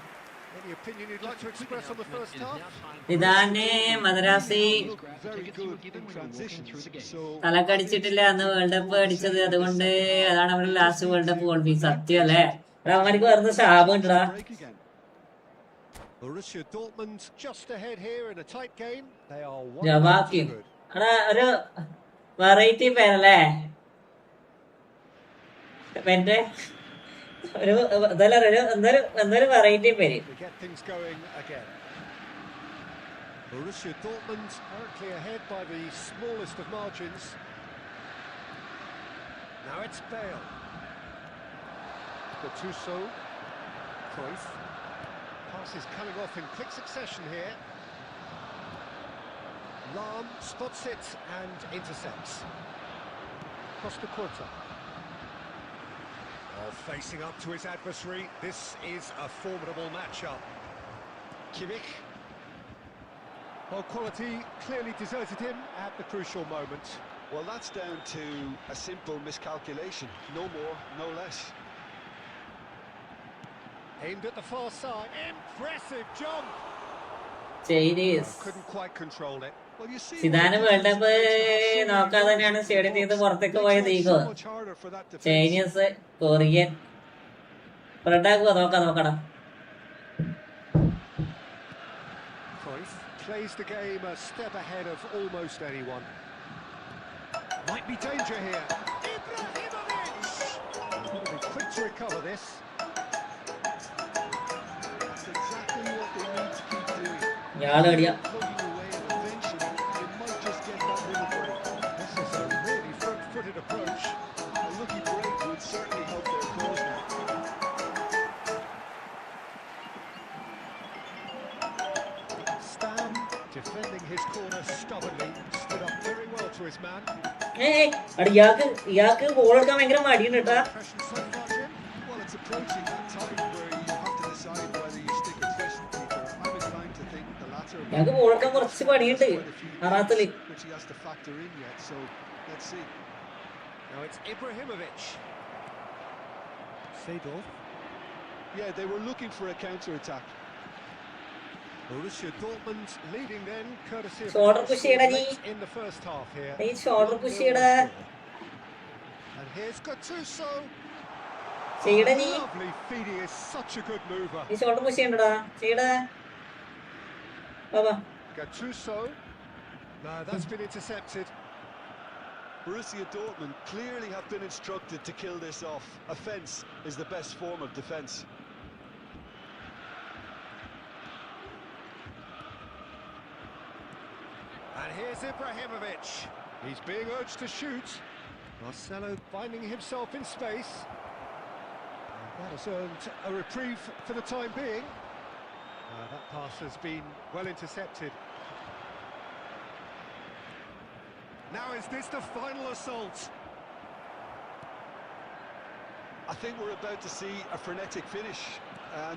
Any opinion you'd like to express on the first half? നിദാനി മദ്രാസി Look very good in transitions. So തലക്കടിച്ചിട്ടില്ല അന്ന് world cup അടിച്ചത് അതുകൊണ്ട് അതാണ് അവരുടെ ലാസ്റ്റ് വേൾഡ് കപ്പ് ഗോൾ സത്യം അല്ലേ അവന്മാർക്ക് വെറുതെ ശാപം ഉണ്ടടാ break again. Borussia Dortmund just ahead here in a tight game. They are one ജവാക്യും good. എടാ ഒരു വെറൈറ്റി പേരല്ലേ എന്റെ ഒരു ഇതല്ല എന്തൊരു വെറൈറ്റി പേര് To get things going again. Borussia Dortmund currently ahead by the smallest of margins. Now it's Bale. Gattuso. Cruyff. Passes coming off in quick succession here. Lahm spots it and intercepts. Costa Curta. Facing up to his adversary. This is a formidable matchup. Kimmich. Well, quality clearly deserted him at the crucial moment. Well, that's down to a simple miscalculation. No more, no less. Aimed at the far side. Impressive jump. Chinese Couldn't quite control it. Well, you see, സിദാന് world cup നോക്കാതെ തന്നെയാണ് സ്റ്റേഡിയത്തിൽ നിന്ന് പുറത്തേക്ക് പോയത് ഈഗോ so much harder for that defense. Chinese Korean റെഡാക്കുക നോക്കണം Cruyff plays the game a step ahead of almost anyone. Might be danger here. Ibrahimovic! Got to be quick to recover this. That's exactly what they need to keep doing. ഞാള് കടിയാ Plugging away, and eventually they might just get that little break. This is a really front-footed approach. A lucky break would certainly help their cause now. Stam defending his corner stubbornly, stood up very well to his man. ഇയാൾക്ക് ball എടുക്കാൻ ഭയങ്കര മടിയുണ്ട് കേട്ടാ Impression so far, Jim? Well, it's approaching that time where you have to decide whether you stick or twist, Peter. I'm inclined to think the latter. ഇയാൾക്ക് ball എടുക്കാൻ കുറച്ച് പണിയുണ്ട് അറാത്തില് Which he has to factor in yet, so let's see. Now it's Ibrahimovic. Seedorf. Yeah, they were looking for a counter-attack. Borussia Dortmund leading then, courtesy of Shoulder the push ചെയ്യടാ നീ. late in the first half here. നീ shoulder push ചെയ്യടാ And here's Gattuso. ചെയ്യടാ നീ Lovely feeding is such a good mover. നീ shoulder push ചെയ്യണ്ടടാ ചെയ്യടാ Baba Gattuso. No, that's been intercepted. Borussia Dortmund clearly have been instructed to kill this off. Offence is the best form of defence. And here's Ibrahimovic. He's being urged to shoot. Marcelo finding himself in space. And that has earned a reprieve for the time being. That pass has been well intercepted. Now is this the final assault? I think we're about to see a frenetic finish.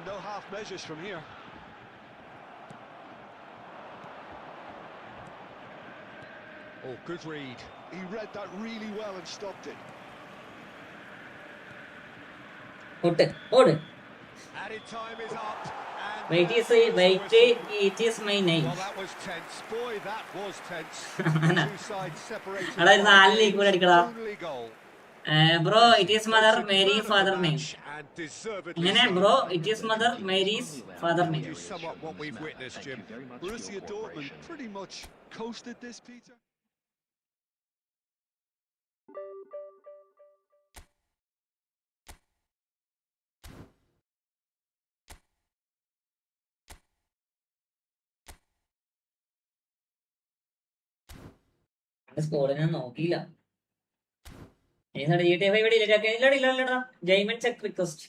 No half measures from here. Oh, good read. He read that really well and stopped it. ഓട്ട് ഓട് Added time is up. And wait it is my name well, that was tense. Boy, that was tense. Two sides separated. എടാ ഇത് നാലിലേക്ക് കൂടെ അടിക്കടാ Only goal. Bro it is mother Mary father name And deservedly എങ്ങനെ so. Bro it is mother Mary's father name You sum up what we've witnessed, Jim. Borussia Dortmund pretty much coasted this, Peter. Squad ഞാൻ നോക്കിയില്ല. ഇല്ലടാ ജൈമൻ check request.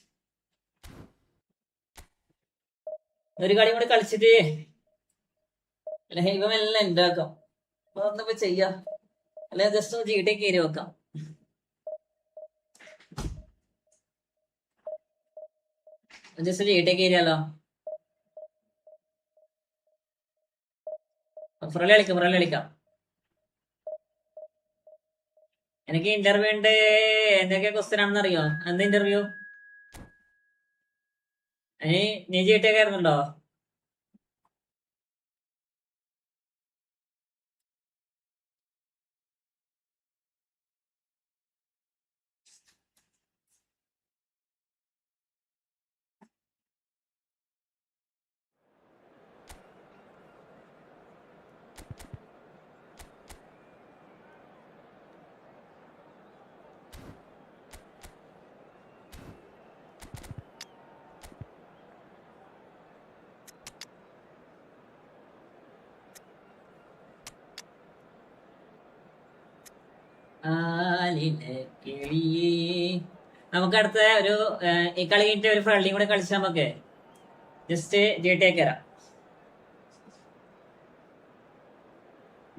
ഒരു കളി കൂടെ കളിച്ചിട്ട് ലൈവമെല്ലാം ഉണ്ടാക്കാം. അതൊന്നിപ്പോ ചെയ്യാം. അല്ലെ ജസ്റ്റ് ഒന്ന് GTA കയറി വെക്കാം. Just GTA കയറിയാലോ? ഫ്രണ്ട് കളിക്കാം. എനിക്ക് ഇന്റർവ്യൂ ഉണ്ട്. എന്തൊക്കെ ക്വസ്റ്റ്യൻ ആണെന്ന് അറിയോ? എന്താ ഇന്റർവ്യൂ? നീ GTA കയറുന്നുണ്ടോ? നമുക്ക് അടുത്ത ഒരു ഈ കളി കഴിഞ്ഞിട്ട് ഒരു ഫ്രണ്ട്ലിയും കൂടെ കളിച്ച് നമുക്ക് ജസ്റ്റ് GTA കയറാം.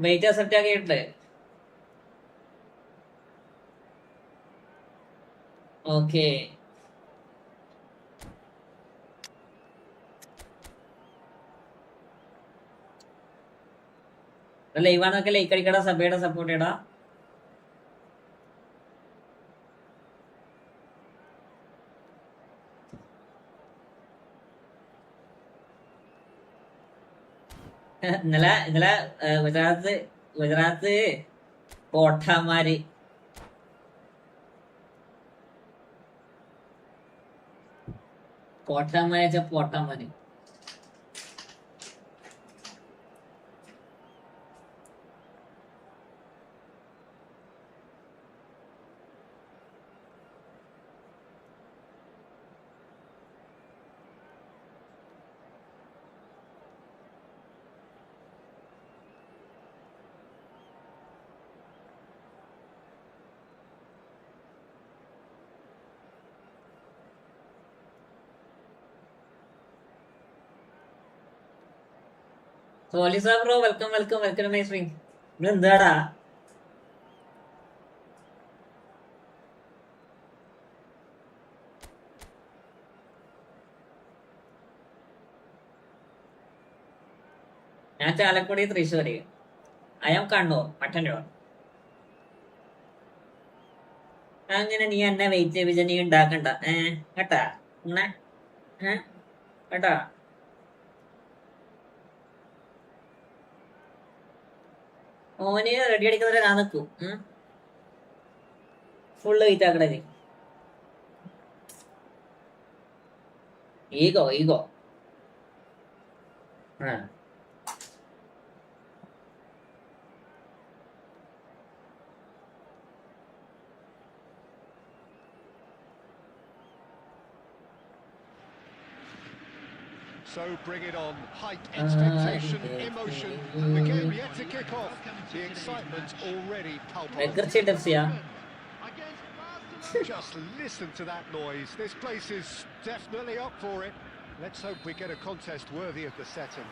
വെയിറ്റ് അക്സെപ്റ്റ് ആക്കിയിട്ടുണ്ട്. ഓക്കെ, ലൈവാന്നൊക്കെ ലൈക്ക് അടിക്കടാ, സഭയുടെ സപ്പോർട്ട് ചെയ്യടാ. ഇന്നലെ ഗുജറാത്ത് കോട്ടമാര് പോട്ടമാര്. സോലിസാ ബ്രോ, വെൽക്കം മൈ സ്ട്രീം. എന്താടാ ഞാൻ ചാലക്കുടി, തൃശ്ശൂര്. I am Kannur, Mattannur. അങ്ങനെ നീ എന്നെ വെയിറ്റ് ചെയ്യിപ്പിച്ച നീ ഉണ്ടാക്കണ്ട കേട്ടാ കേട്ടാ. ഓന് റെഡി അടിക്കുന്നവരെ ഞാൻ നിൽക്കും. ഫുള്ള് വെയിറ്റ് ആക്കണേ. ഈഗോ So bring it on. Hype, expectation, emotion, and the game yet to kick off. The excitement already palpable. Just listen to that noise. This place is definitely up for it. Let's hope we get a contest worthy of the setting.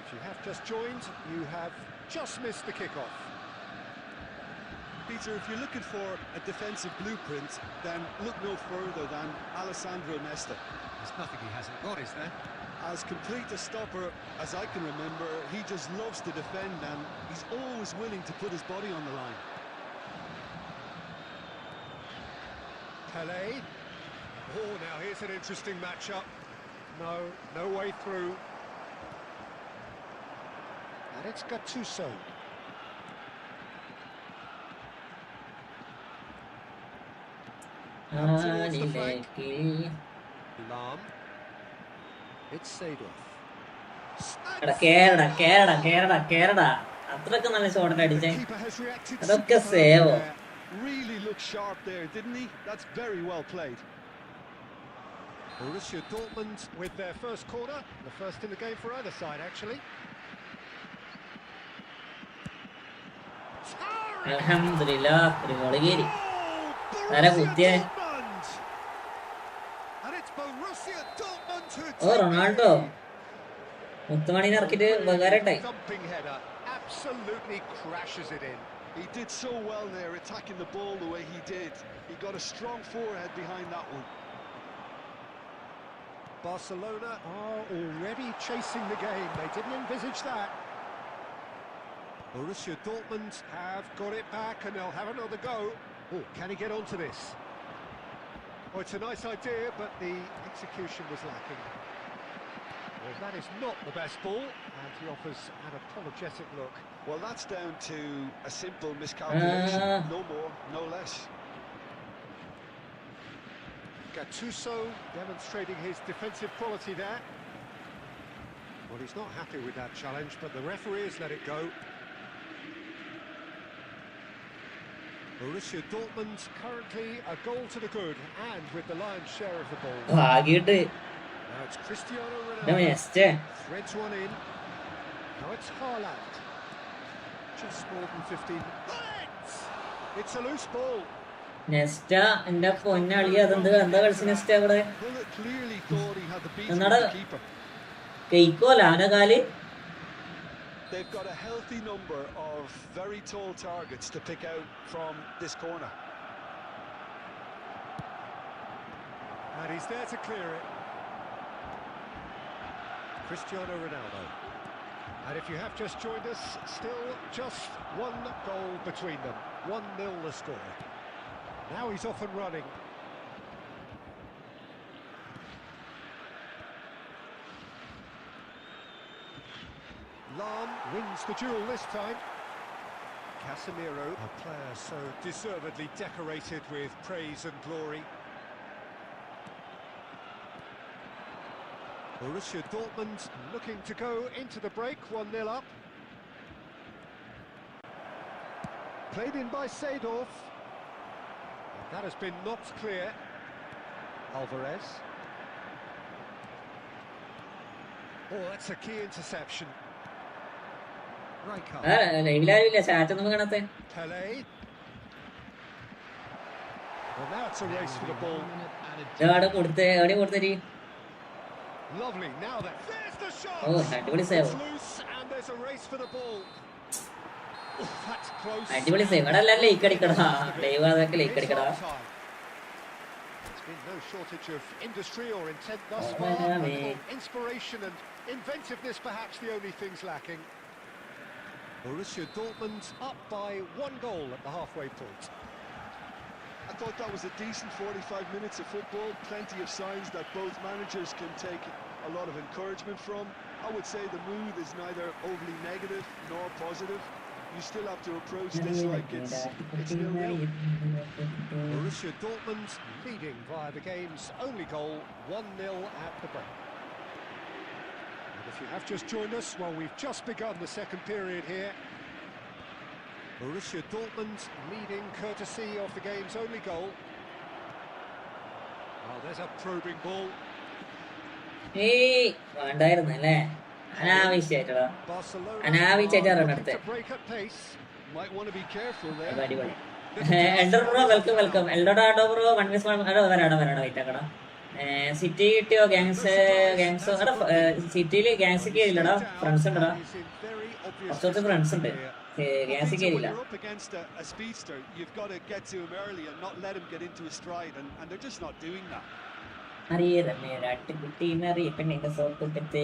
If you have just joined, you have just missed the kick-off. Peter, if you're looking for a defensive blueprint, then look no further than Alessandro Nesta. There's nothing he hasn't got, is there? As complete a stopper as I can remember, he just loves to defend and he's always willing to put his body on the line. Pele. Oh, now here's an interesting matchup. No way through. And it's Gattuso. Towards the flank. Lam. It's Seedorf. Kerala അത്രക്ക് നല്ല shot അടിച്ചേ. Keeper has reacted അതൊക്കെ superbly സേവോ. there. Really looked sharp there, didn't he? That's very well played. Borussia Dortmund with their first corner, the first in the game for either side, actually. അൽഹംദുലില്ലാഹ് ഒരു goal കേറി. Oh, ആരാ Borussia കുത്തിയെ? Dortmund! And it's Borussia Dortmund who oh take Ronaldo the lead. മുത്തുമണിനെ A ഇറക്കിട്ട് really ഉപകാരട്ടായി. thumping header, absolutely crashes it in. He did so well there, attacking the ball the way he did. He got a strong forehead behind that one. Barcelona are already chasing the game. They didn't envisage that. Borussia Dortmund have got it back and they'll have another go. Oh, can he get onto this? Oh, it's a nice idea, but the execution was lacking. Well, that is not the best ball, and he offers an apologetic look. Well, that's down to a simple miscalculation. No more, no less. Gattuso demonstrating his defensive quality there. Well, he's not happy with that challenge, but the referee has let it go. Borussia Dortmund currently a goal to the good, and with the lion's share of the ball. ഭാഗ്യട്ട് Now it's Cristiano next Ronaldo. Threads one in. Now it's Haaland. Just more than 15 minutes. It's a loose ball. Nesta എന്റെ പൊന്നളി അതെന്ത് എന്താ കളിച്ച Nesta അവിടെ Bullet clearly thought he had the beat of Another- the keeper. കെയ്ക്കോല അവന്റെ കാല്. They've got a healthy number of very tall targets to pick out from this corner. And he's there to clear it. Cristiano Ronaldo. And if you have just joined us, still just one goal between them. 1-0 the score. Now he's off and running. Lam wins the duel this time. Casemiro, a player so deservedly decorated with praise and glory. Borussia Dortmund looking to go into the break, 1-0 up. Played in by Seedorf. That has been knocked clear. Alvarez. Oh, that's a key interception. ലൈവിലാരില്ല ചാറ്റൊന്നും കാണാത്തെ. Pele. Well, now it's a race for the ball. അവിടെ കൊടുത്തേ എവിടെ കൊടുത്തരി. Lovely. Now that there's the shot. ഓ അടിപൊളി save. It's loose and there's a race for the ball. Oh, that's close. അടിപൊളി save. ഇവിടെ എല്ലാം like അടിക്കടാ. Live അതൊക്കെ like It's അടിക്കടാ. half-time. There's been no shortage of industry or intent thus far. Inspiration and inventiveness perhaps the only things lacking. Borussia Dortmund up by 1 goal at the halfway point. I thought that was a decent 45 minutes of football. Plenty of signs that both managers can take a lot of encouragement from. I would say the mood is neither overly negative nor positive. You still have to approach this like it's 0-0. Borussia Dortmund leading via the game's only goal, 1-0 at the break. And if you have just joined us, well, we've just begun the second period here. Borussia Dortmund leading courtesy of the game's only goal. Well, there's a probing ball. ഏയ് വേണ്ടായിരുന്നു അല്ലേ അനാവശ്യമായിട്ടാ Barcelona അനാവശ്യമായിട്ട് are run looking എടുത്തേ. to break at pace. Might want to be careful there. അടിപൊളി. Elder bro welcome എൽഡോഡോ bro 1 miss വരാടോ wait ആക്കടാ. City കിട്ടിയോ ഗാങ്സ് എടാ സിറ്റിയില് ഗാങ്സ് കയറില്ലടാ ഫ്രണ്ട്സ് ഉണ്ടടാ He's in very obvious കുറച്ച് ഫ്രണ്ട്സ് ഉണ്ട് ഗാങ്സ് When കയറിയില്ല. you're up against a speedster, you've got to get to him early and not let him get into his stride, and they're just not doing that. അറിയതമ്മേ ആട്ടുകുട്ടി എന്നറിയപ്പെണ്ണിന്റെ soap പെട്ടി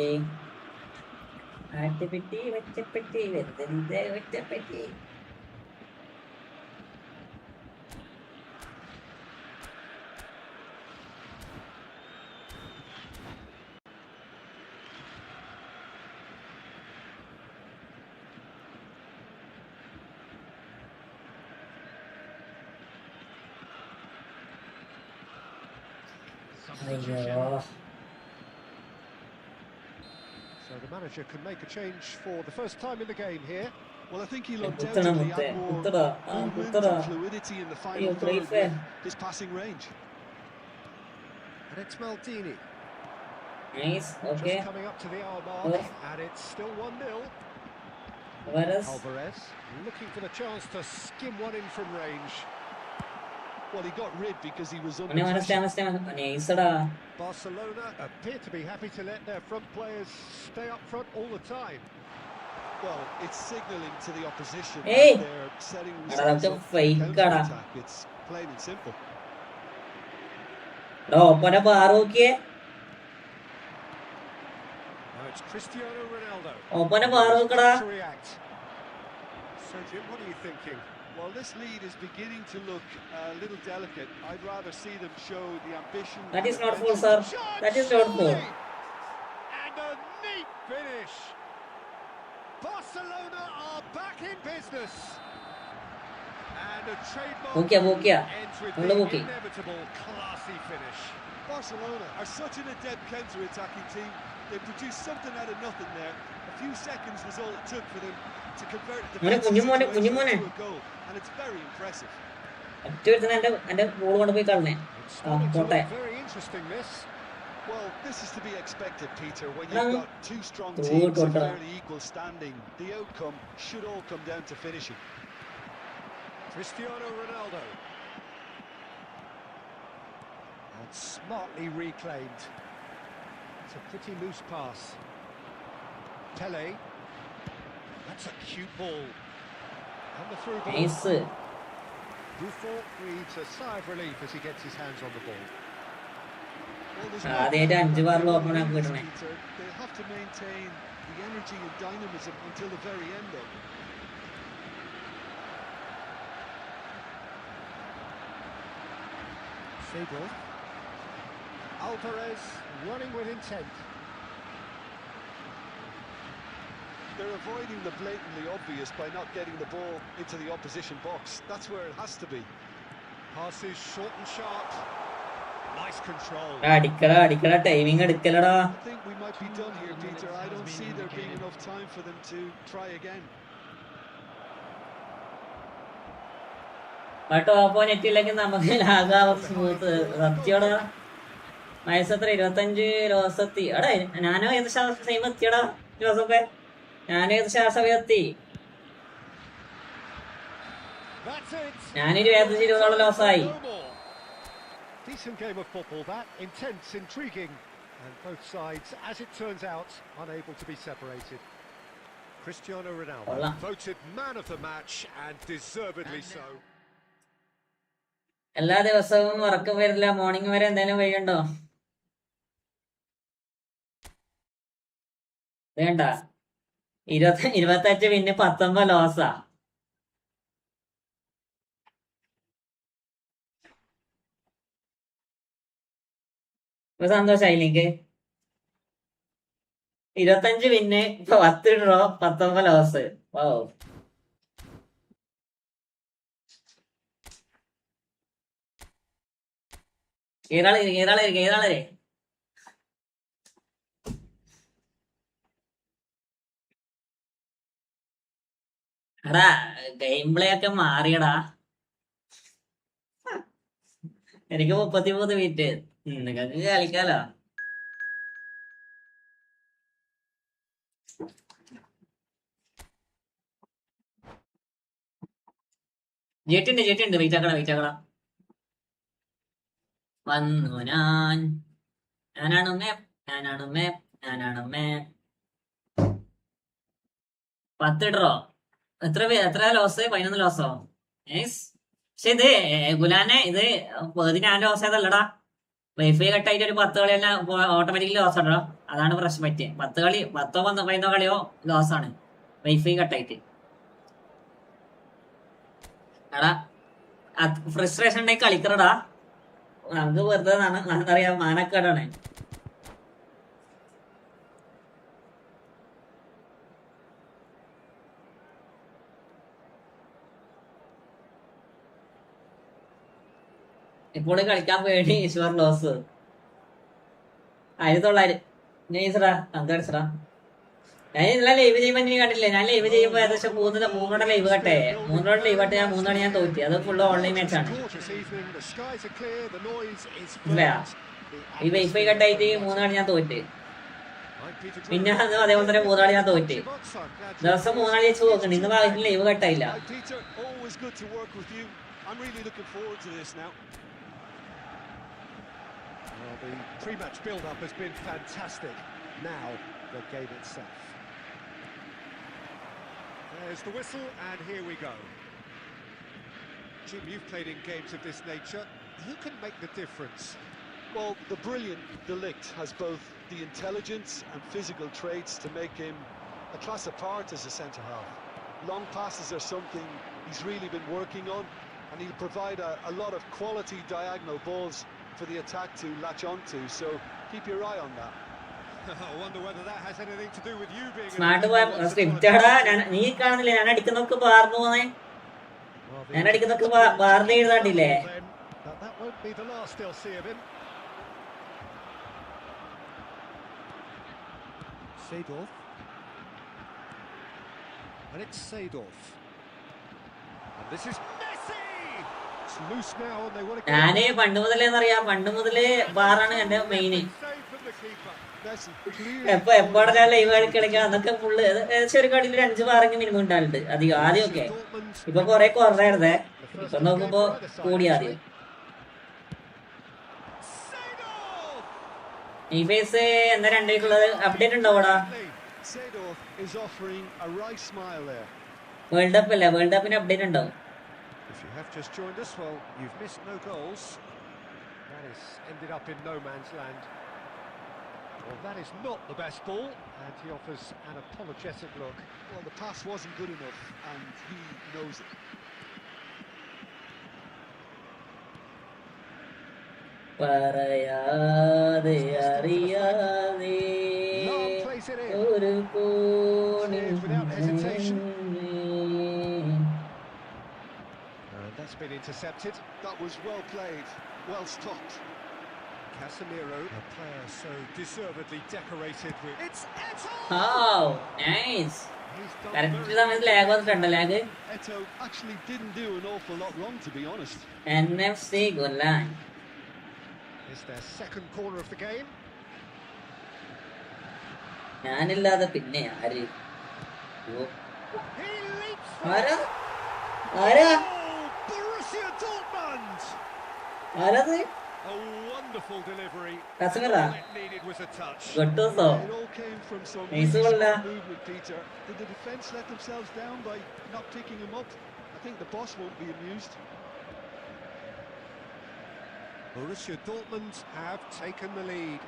ആട്ടുപെട്ടി വെച്ചപ്പെട്ടി വെറുതെ വെച്ചപ്പെട്ടി. അയ്യോ So the manager can make a change for the first time in the game here. Well, I think he'll Kuttana undoubtedly mutte, add more kuttana, movement kuttana. and fluidity in the final Ayyo, third brave. with his passing range. And it's Maldini. Nice okay Just coming up to the hour mark, Oh. and it's still 1-0. Alvarez looking for the chance to skim one in from range. Well, he got rid because he was under Barcelona appear to be happy to let their front players stay up front all the time. Well, it's signalling to the opposition Hey! that they're setting Ada themselves macam up for fake counter-attack. It's plain and simple. Now it's Cristiano Ronaldo. To react. Sergio, what are you thinking? Well, this lead is beginning to look a little delicate. I'd rather see them show the ambition. That is and not full, adventure. sir. That is not full. And a neat finish. Barcelona are back in business. And a trademark ends with the inevitable classy finish. Barcelona are such an adept counter-attacking team. They produced something out of nothing there. A few seconds was all it took for them to convert the situation into a goal, and it's very impressive. It's starting to look very interesting, this. Well, this is to be expected, Peter. When you've got two strong teams of fairly equal standing, the outcome should all come down to finishing. Cristiano Ronaldo. And smartly reclaimed. It's a pretty loose pass. Pele. That's a cute ball. And the through ball. Buffon breathes a sigh of relief as he gets his hands on the ball. Well, there's ആദ്യമായിട്ട് 5 ബാറിൽ open ആക്കി Peter, കിട്ടണേ. they have to maintain the energy and dynamism until the very end, though. Fable. Alvarez running with intent. They're avoiding the blatantly obvious by not getting the ball into the opposition box. That's where it has to be. Passes short and sharp. Nice control. Timing എടുക്കലടാ. I think we might be done here, Peter. I don't see there being enough time for them to try again. Opponent ഇല്ലെങ്കിൽ നമുക്ക് ലാഗാവും smooth സത്യോടാ. വയസ്സെത്ര 25 ലോസെത്തി. എടാ ഞാനോ ഏത് സമയം എത്തിയടാ ജോസഫേ? ഞാൻ ഏത് സമയം എത്തി? ഞാനൊരു 20 ലോസായി. Decent game of football, that intense, intriguing, and both sides, as it turns out, unable to be separated. Cristiano Ronaldo voted man of the match, and deservedly so. എല്ലാ ദിവസവും ഉറക്കം വരില്ല. മോർണിംഗ് വരെ എന്തായാലും വഴിയുണ്ടോ? വേണ്ട. 25 പിന്നെ 19 ലോസാ. ഇപ്പൊ സന്തോഷായില്ലെങ്കിൽ 25 പിന്നെ 10 ഡ്രോ 19 ലോസ്. ഓ ഏതാളെ എടാ ഗെയിം പ്ലേ ഒക്കെ മാറിയടാ. എനിക്ക് 33 മിനിറ്റ്. നിങ്ങൾക്ക് കളിക്കാലോ. ജെട്ടുണ്ട് വെയിറ്റാക്കട. വന്നു ഞാനാണ് മാപ്പ്. 10 ഡ്രോ. എത്ര ലോസ്? 11 ലോസോ? പക്ഷെ ഇത് ഗുലാനെ ഇത് ഞാൻ ലോസ് ചെയ്തല്ലടാ. വൈഫൈ കട്ടായിട്ട് ഒരു 10 കളി തന്നെ ഓട്ടോമാറ്റിക്കലി ലോസ് ഉണ്ടോ? അതാണ് പ്രശ്നം പറ്റിയ. 10 കളി 10 15 കളിയോ ലോസാണ് വൈഫൈ കട്ടായിട്ട്. എടാ ഫ്രസ്ട്രേഷൻ ഉണ്ടെങ്കിൽ കളിക്കറടാ. നമുക്ക് വെറുതെ അറിയാം മാനക്കേടാണ്. ഇപ്പോൾ കളിക്കാൻ വേണ്ടി ഈശ്വർ ലോസ് 1900. നൈസറാ അന്തടിച്ചടാ. ഞാൻ ഇന്നലെ ലൈവ് ചെയ്യുമ്പോ നീ കണ്ടില്ലേ? ഞാൻ ലൈവ് ചെയ്യുമ്പോ ഏകദേശം 3 ലൈവ് കട്ടെ. 3 ലൈവ് കട്ടെ. ഞാൻ 3 ഞാൻ തോറ്റി. അത് ഫുള്ള് ഓൺലൈൻ മാച്ചാണ്. ഈ വൈഫൈ കട്ടായിട്ട് 3 ഞാൻ തോറ്റ്. പിന്നെ അതേപോലെ തന്നെ മൂന്നാളി ഞാൻ തോറ്റ്. ദിവസം മൂന്നാളി വെച്ച് നോക്കണം. ഇന്ന് ഭാഗത്തിന് live കട്ടായില്ല. Well, the pre-match build-up has been fantastic. Now, the game itself. There's the whistle, and here we go. Jim, you've played in games of this nature. Who can make the difference? Well, the brilliant De Ligt has both the intelligence and physical traits to make him a class apart as a centre-half. Long passes are something he's really been working on, and he'll provide a lot of quality diagonal balls for the attack to latch onto, so keep your eye on that. I wonder whether that has anything to do with you being... smart സ്ക്രിപ്റ്റാടാ. നീ കാണുന്നില്ലേ ഞാൻ അടിക്കുന്നൊക്കെ ബാർന്നു പോന്നേ. ഞാൻ അടിക്കുന്നൊക്കെ ബാർന്ന് എഴുതാണ്ടില്ലേ? But that won't be the last they'll see of him. Seedorf. And it's Seedorf. And this is Messi! It's loose now and they want to... ഞാന് പണ്ട് മുതലേന്നറിയാം. പണ്ട് മുതലേ ബാറാണ് എന്റെ main. Save from the keeper. എപ്പോഴാണ് ഞാൻ ലൈവ് കളിക്കാം അതൊക്കെ full ഏകദേശം ഒരു കളിയിൽ 5 ബാറെങ്കിലും മിനിമം ഉണ്ടായിട്ടുണ്ട്. അധികം ആദ്യമൊക്കെ. ഇപ്പൊ കൊറേ കുറഞ്ഞായിരുന്നേ. ഇപ്പൊ നോക്കുമ്പോ കൂടി ആദ്യം. ഈ ഫേസ് എന്താ രണ്ടേക്കുള്ളത് അപ്ഡേറ്റ് ഉണ്ടാവൂടാ? വേൾഡ് കപ്പ് അല്ലേ? വേൾഡ് കപ്പിന് അപ്ഡേറ്റ് ഉണ്ടാവും. If you have just joined us, well, you've missed no goals. That has ended up in no man's land. Well, that is not the best ball, and he offers an apologetic look. Well, the pass wasn't good enough, and he knows it. പറയാതെ അറിയാതെ ഒരു And that's been intercepted. That was well played, well stopped. Casemiro, a player so deservedly decorated with... It's Eto! Oh, nice. Correct സമയത്ത് lag വന്നിട്ടുണ്ടോ? Lag Eto actually didn't do an awful lot wrong, to be honest. NFC Golan. It's their second corner of the game. ഞാനില്ലാതെ പിന്നെ ആര്? He leaps ആരാ? ആരാ? Borussia Dortmund! ആരാത്? A wonderful delivery. കസമറാ? All it needed was a touch. ഗട്ടോസോ? It all came from some Nice really goal, smart movement, Peter. Did the defence let themselves down by not picking him up? I think the boss won't be amused. Borussia Dortmund have taken the lead.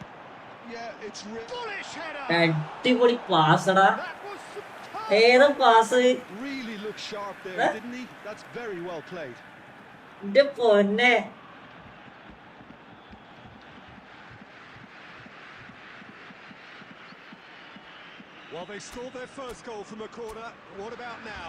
Yeah, it's Bullish header. അടിപൊളി പാസ്സടാ. That was superb. ഏതാ pass? really looked sharp there, Huh? didn't he? That's very well played. എന്റെ പൊന്നെ. Well, they scored their first goal from a corner. What about now?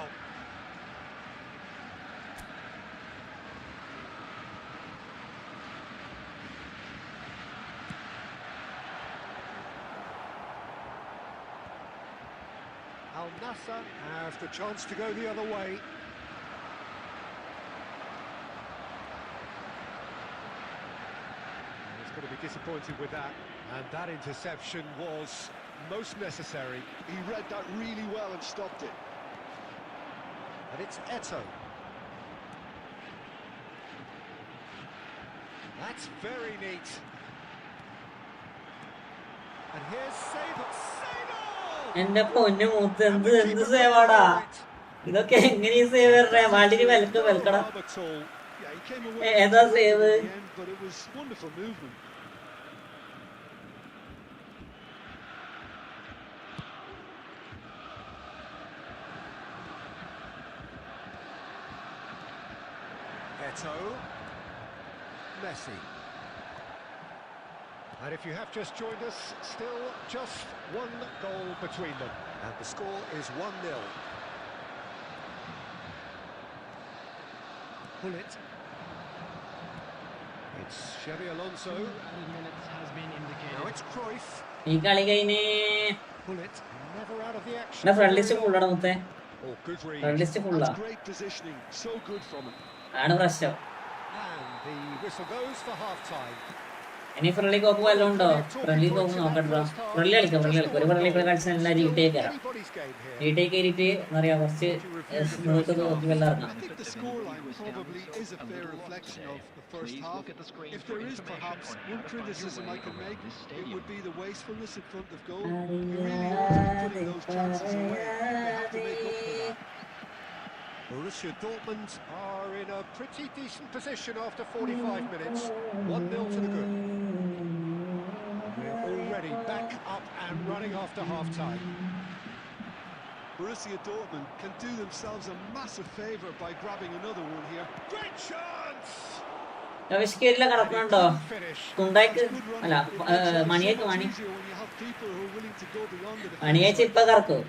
Al Nassr have the chance to go the other way. He's going to be disappointed with that. And that interception was most necessary. He read that really well and stopped it. And it's Eto. That's very neat. And here's Seedorf. എന്റെ പൊന്നു മൂത്ത് എന്ത് സേവാടാ ഇതൊക്കെ എങ്ങനെ save വരണേ? വളരെ വെൽക്കടാ. ഏതാ save? But it was wonderful movement. Eto. Messi. And if you have just joined us, still just one goal between them. And the score is 1-0. Pull it. It's Xabi Alonso. Now it's Cruyff. ഈ കളി കഴിഞ്ഞ് Pull it. Never out of the action. Friend list ഫുള്ളാണ് മുത്തേ. Oh, good read. Friend list ഫുള്ളാ. That's great positioning. So good from him. ആണ് പ്രശ്നം. And the whistle goes for half-time. ഇനി friendly കോപ്പ് വല്ലതും ഉണ്ടോ? ഫ്രണ്ട്ലി കോപ്പ് നോക്കട്ടോ. ഫ്രണ്ട്ലി കളിക്കാം. ഒരു ഫ്രണ്ട്ലി കളിച്ചാൽ എല്ലാ GTA കയറാം. GTA കയറിയിട്ട് എന്താ പറയാ, കുറച്ച് നോക്കി വല്ല ഇറങ്ങാം. I think the scoreline probably is a fair reflection of the first half. If there is perhaps one criticism I can make, it would be the wastefulness in front of goal. You really ought to be putting those chances away. They have to make up for that. Borussia Dortmund are in a pretty decent position after 45 minutes. 1-0 to the good. We're already back up and running after half-time. Borussia Dortmund can do themselves a massive favour by grabbing another one here. Great chance! വിഷ്കേരില കടക്കുന്നുണ്ടോ? കുണ്ടായിക്ക് അല്ല മണിയേക്ക് It's easier when you have people who are willing to go beyond the defence. മണിയേച്ച് ഇപ്പൊ കറക്കും.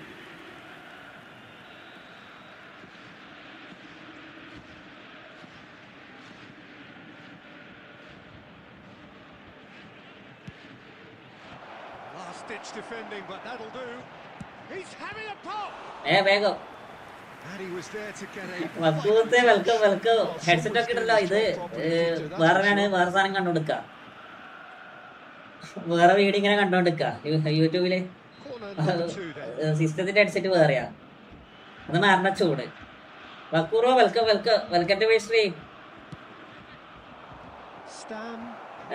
Last-ditch defending, but that'll do. He's having a pop! വേഗം And he was there to get a... വക്കൂത്തെ welcome headset ഒക്കെ ഇട്ടല്ലോ. ഇത് വേറെ സാധനം കണ്ടോണ്ടിക്ക, വേറെ video ഇങ്ങനെ കണ്ടോണ്ടിക്ക യൂട്യൂബില്. സിസ്റ്റത്തിന്റെ ഹെഡ്സെറ്റ് വേറെയാ, അത് മരണ ചൂട്. വക്കൂറോ വെൽക്കം ടു മൈ സ്ട്രീം.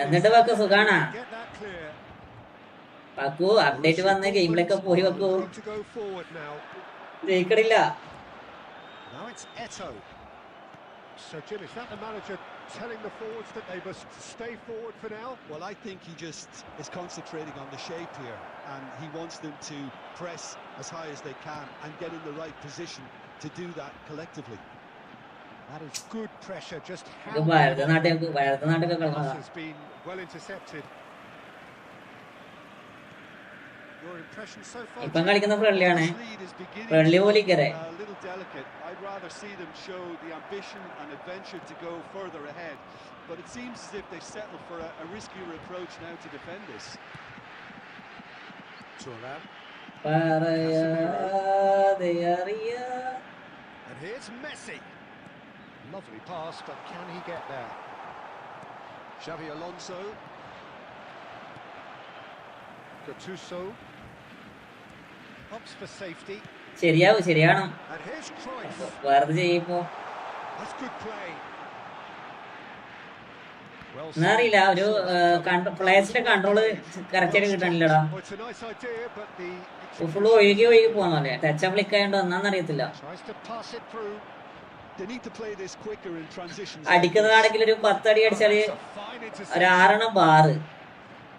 എന്നിട്ട് വക്കു സുഖാണാ? വക്കു അപ്ഡേറ്റ് വന്ന് ഗെയിമിലൊക്കെ പോയി. വക്കു ജയിക്കണില്ല. Now it's Eto. So Jim, is that the manager telling the forwards that they must stay forward for now? Well, I think he just is concentrating on the shape here, and he wants them to press as high as they can and get in the right position to do that collectively. That is good pressure. Just how has been well intercepted. Your impression so far? ഇപ്പം കളിക്കുന്ന ഫ്രണ്ട്ലിയാണ്. Friendly പോലിക്കരെ A little delicate. I'd rather see them show the ambition and adventure to go further ahead, but it seems as if they settle for a riskier approach now to defend this. And here's Messi. Lovely pass, but can he get there? Xavi Alonso. Gattuso. Pops for safety. ശരിയാണ്. And here's Cruyff. വേറെ ചെയ്യുമ്പോ That's good play. Well, എന്നറിയില്ല, ഒരു പ്ലേസിന്റെ control correct ആയിട്ട് കിട്ടണില്ലടാ. oh, it's a nice idea, but the full ഒഴുകി പോന്നല്ലേ. Touch click ആയതുകൊണ്ട് ഒന്നാന്നറിയത്തില്ല. tries to pass it through. They need to play this quicker in transitions. അടിക്കുന്നതാണെങ്കിൽ ഒരു 10 അടി അടിച്ചാല് That's a fine ഒരു interception. 6 bar.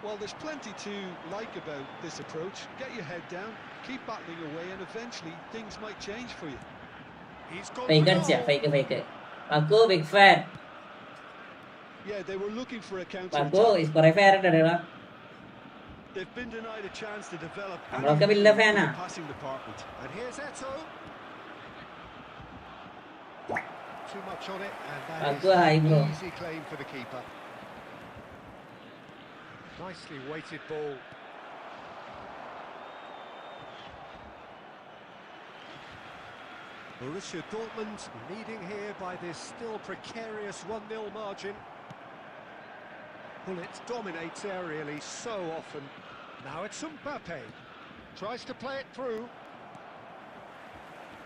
Well, there's plenty to like about this approach. Get your head down, keep battling away, and eventually things might change for you. He's gone fake for അടിച്ച goal. Fake പക്കു big fan. Yeah, they were looking for a counter പക്കു attack. കുറെ fan ഉണ്ടടാ. They've been denied a chance to develop നമ്മളൊക്കെ anything villa in the ഫാനാ. passing department. And here's Eto. Too much on it, and that Pagku is high an bro. easy claim for the keeper. Nicely weighted ball. Borussia Dortmund leading here by this still precarious 1-0 margin. Well, it dominates aerially so often. Now it's Mbappe. Tries to play it through.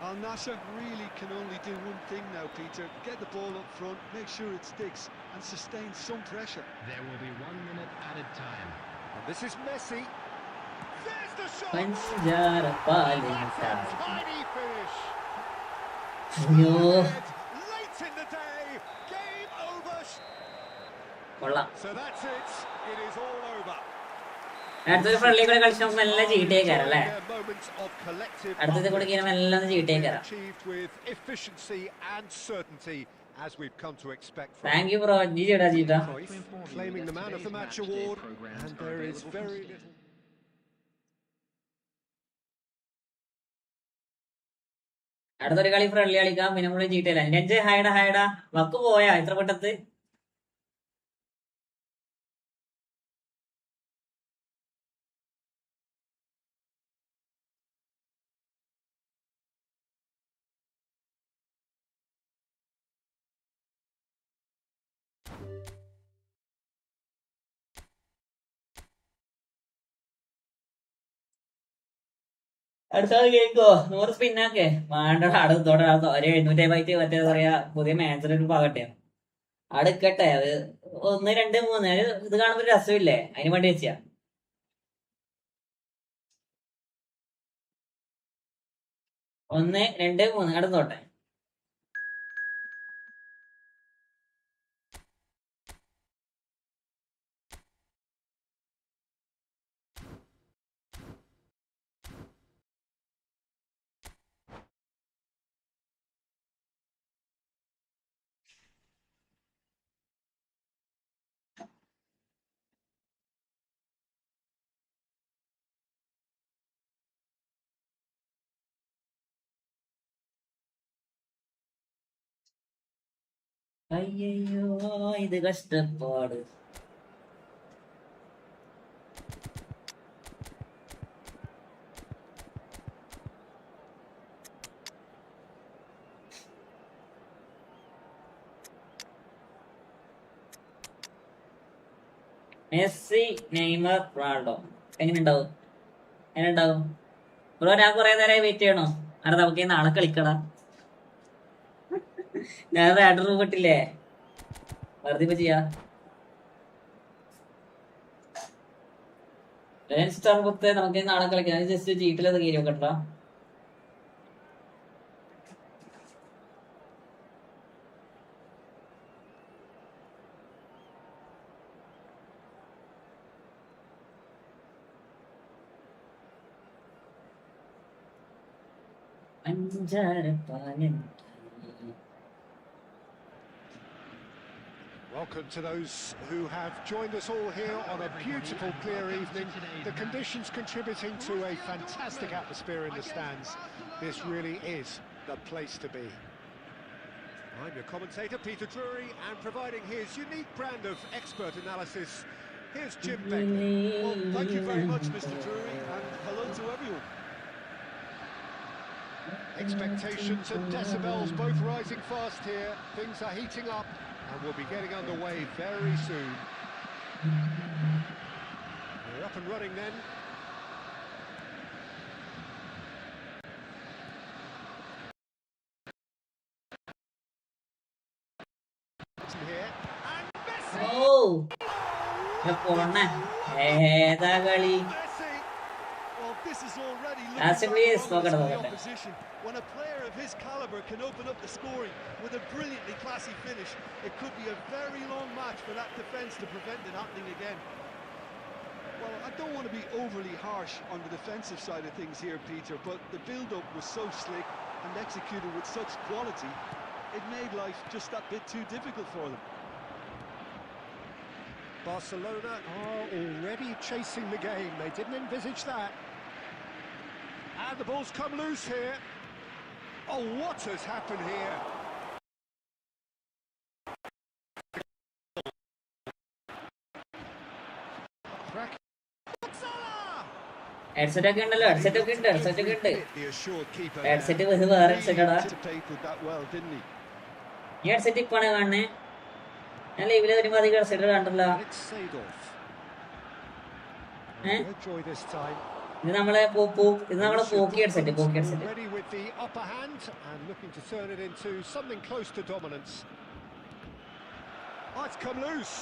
Al Nassr really can only do one thing now, Peter. Get the ball up front, make sure it sticks, and sustain some pressure. There will be 1 minute added time. And this is Messi. There's the shot! പഞ്ചാര പാലിന് That's a tiny finish. അയ്യോ Late in the day, game over. കൊള്ളാം. So that's it. It is all over. അടുത്തൊരു friendly കൂടെ കളിച്ച് നമുക്ക് എല്ലാം GTA കയറാം അല്ലേ? Their moments of collective അടുത്തത് കൂടെ ഇങ്ങനെ എല്ലാം GTA കയറാം. achieved with efficiency and certainty, as we've come to expect from thank you bro. ജീടാ Cruyff, claiming the man of the match award, and there is very little. അടുത്തൊരു കളി friendly കളിക്കാം. പിന്നെ നമ്മള് GTA നെഞ്ച് ഹൈഡാ വക്ക് പോയാ ഇത്ര പെട്ടത്ത്. അടുത്തത് കേക്കോ 100 സ്പിന്നാക്കെ വേണ്ട അടുത്തോടെ ഒരു 750 മറ്റേ പറയാ പുതിയ മാനേജർ പാകട്ടെ അടുക്കട്ടെ അത് 1 2 3 ഇത് കാണുമ്പോ ഒരു രസമില്ലേ അതിന് വേണ്ടി വെച്ചാ 1 2 3 അടുത്തോട്ടെ അയ്യോ ഇത് കഷ്ടപ്പാട് മെസ്സി നെയ്മർ റൊണാൾഡോ എങ്ങനെയുണ്ടാവും ബ്രോ ഞാൻ കുറെ നേരം വെയിറ്റ് ചെയ്യണോ അവിടെ നമുക്ക് നാളെ കളിക്കടാ ഞാൻ വേണ്ട റൂം ഇട്ടില്ലേ വെറുതെ ഇപ്പൊ ചെയ്യാ സ്റ്റാർ പുറത്ത് നമുക്ക് നാളെ കളിക്കാം ജസ്റ്റ് ജീപ്പിലത് കയറി നോക്കട്ടോ Welcome to those who have joined us all here on a beautiful, clear evening. The conditions contributing to a fantastic atmosphere in the stands. This really is the place to be. I'm your commentator, Peter Drury, and providing his unique brand of expert analysis, here's Jim Begley. Well, thank you very much, Mr. Drury, and hello to everyone. Expectations and decibels both rising fast here. Things are heating up and we'll be getting underway very soon. We're up and running then. Here. And Messi! Oh! ഏതാ കളി Well, this is already That's looking a please, very promising look for at the that. opposition. When a player of his calibre can open up the scoring with a brilliantly classy finish, it could be a very long match for that defence to prevent it happening again. Well, I don't want to be overly harsh on the defensive side of things here, Peter, but the build-up was so slick and executed with such quality, it made life just that bit too difficult for them. Barcelona are already chasing the game. They didn't envisage that. And the ball's come loose here. Oh, what has happened here? Headset ഒക്കെ ഉണ്ടല്ലോ headset ഒക്കെ ഉണ്ട് headset ഒക്കെ ഉണ്ട് The assured keeper headset there. വേറെ ഹെഡ്സെറ്റാടാ Anticipated that well, didn't he? ഈ headset ഇപ്പാണ് കാണുന്നേ ഞാൻ ലൈവില് വരുമ്പോ അധികം ഹെഡ്സെറ്റ് കണ്ടല്ലോ It's Seedorf. Eh? No joy this time. ഇത് നമ്മളെ പോക്കി headset Ready with the upper hand and looking to turn it into something close to dominance. Oh, it's come loose.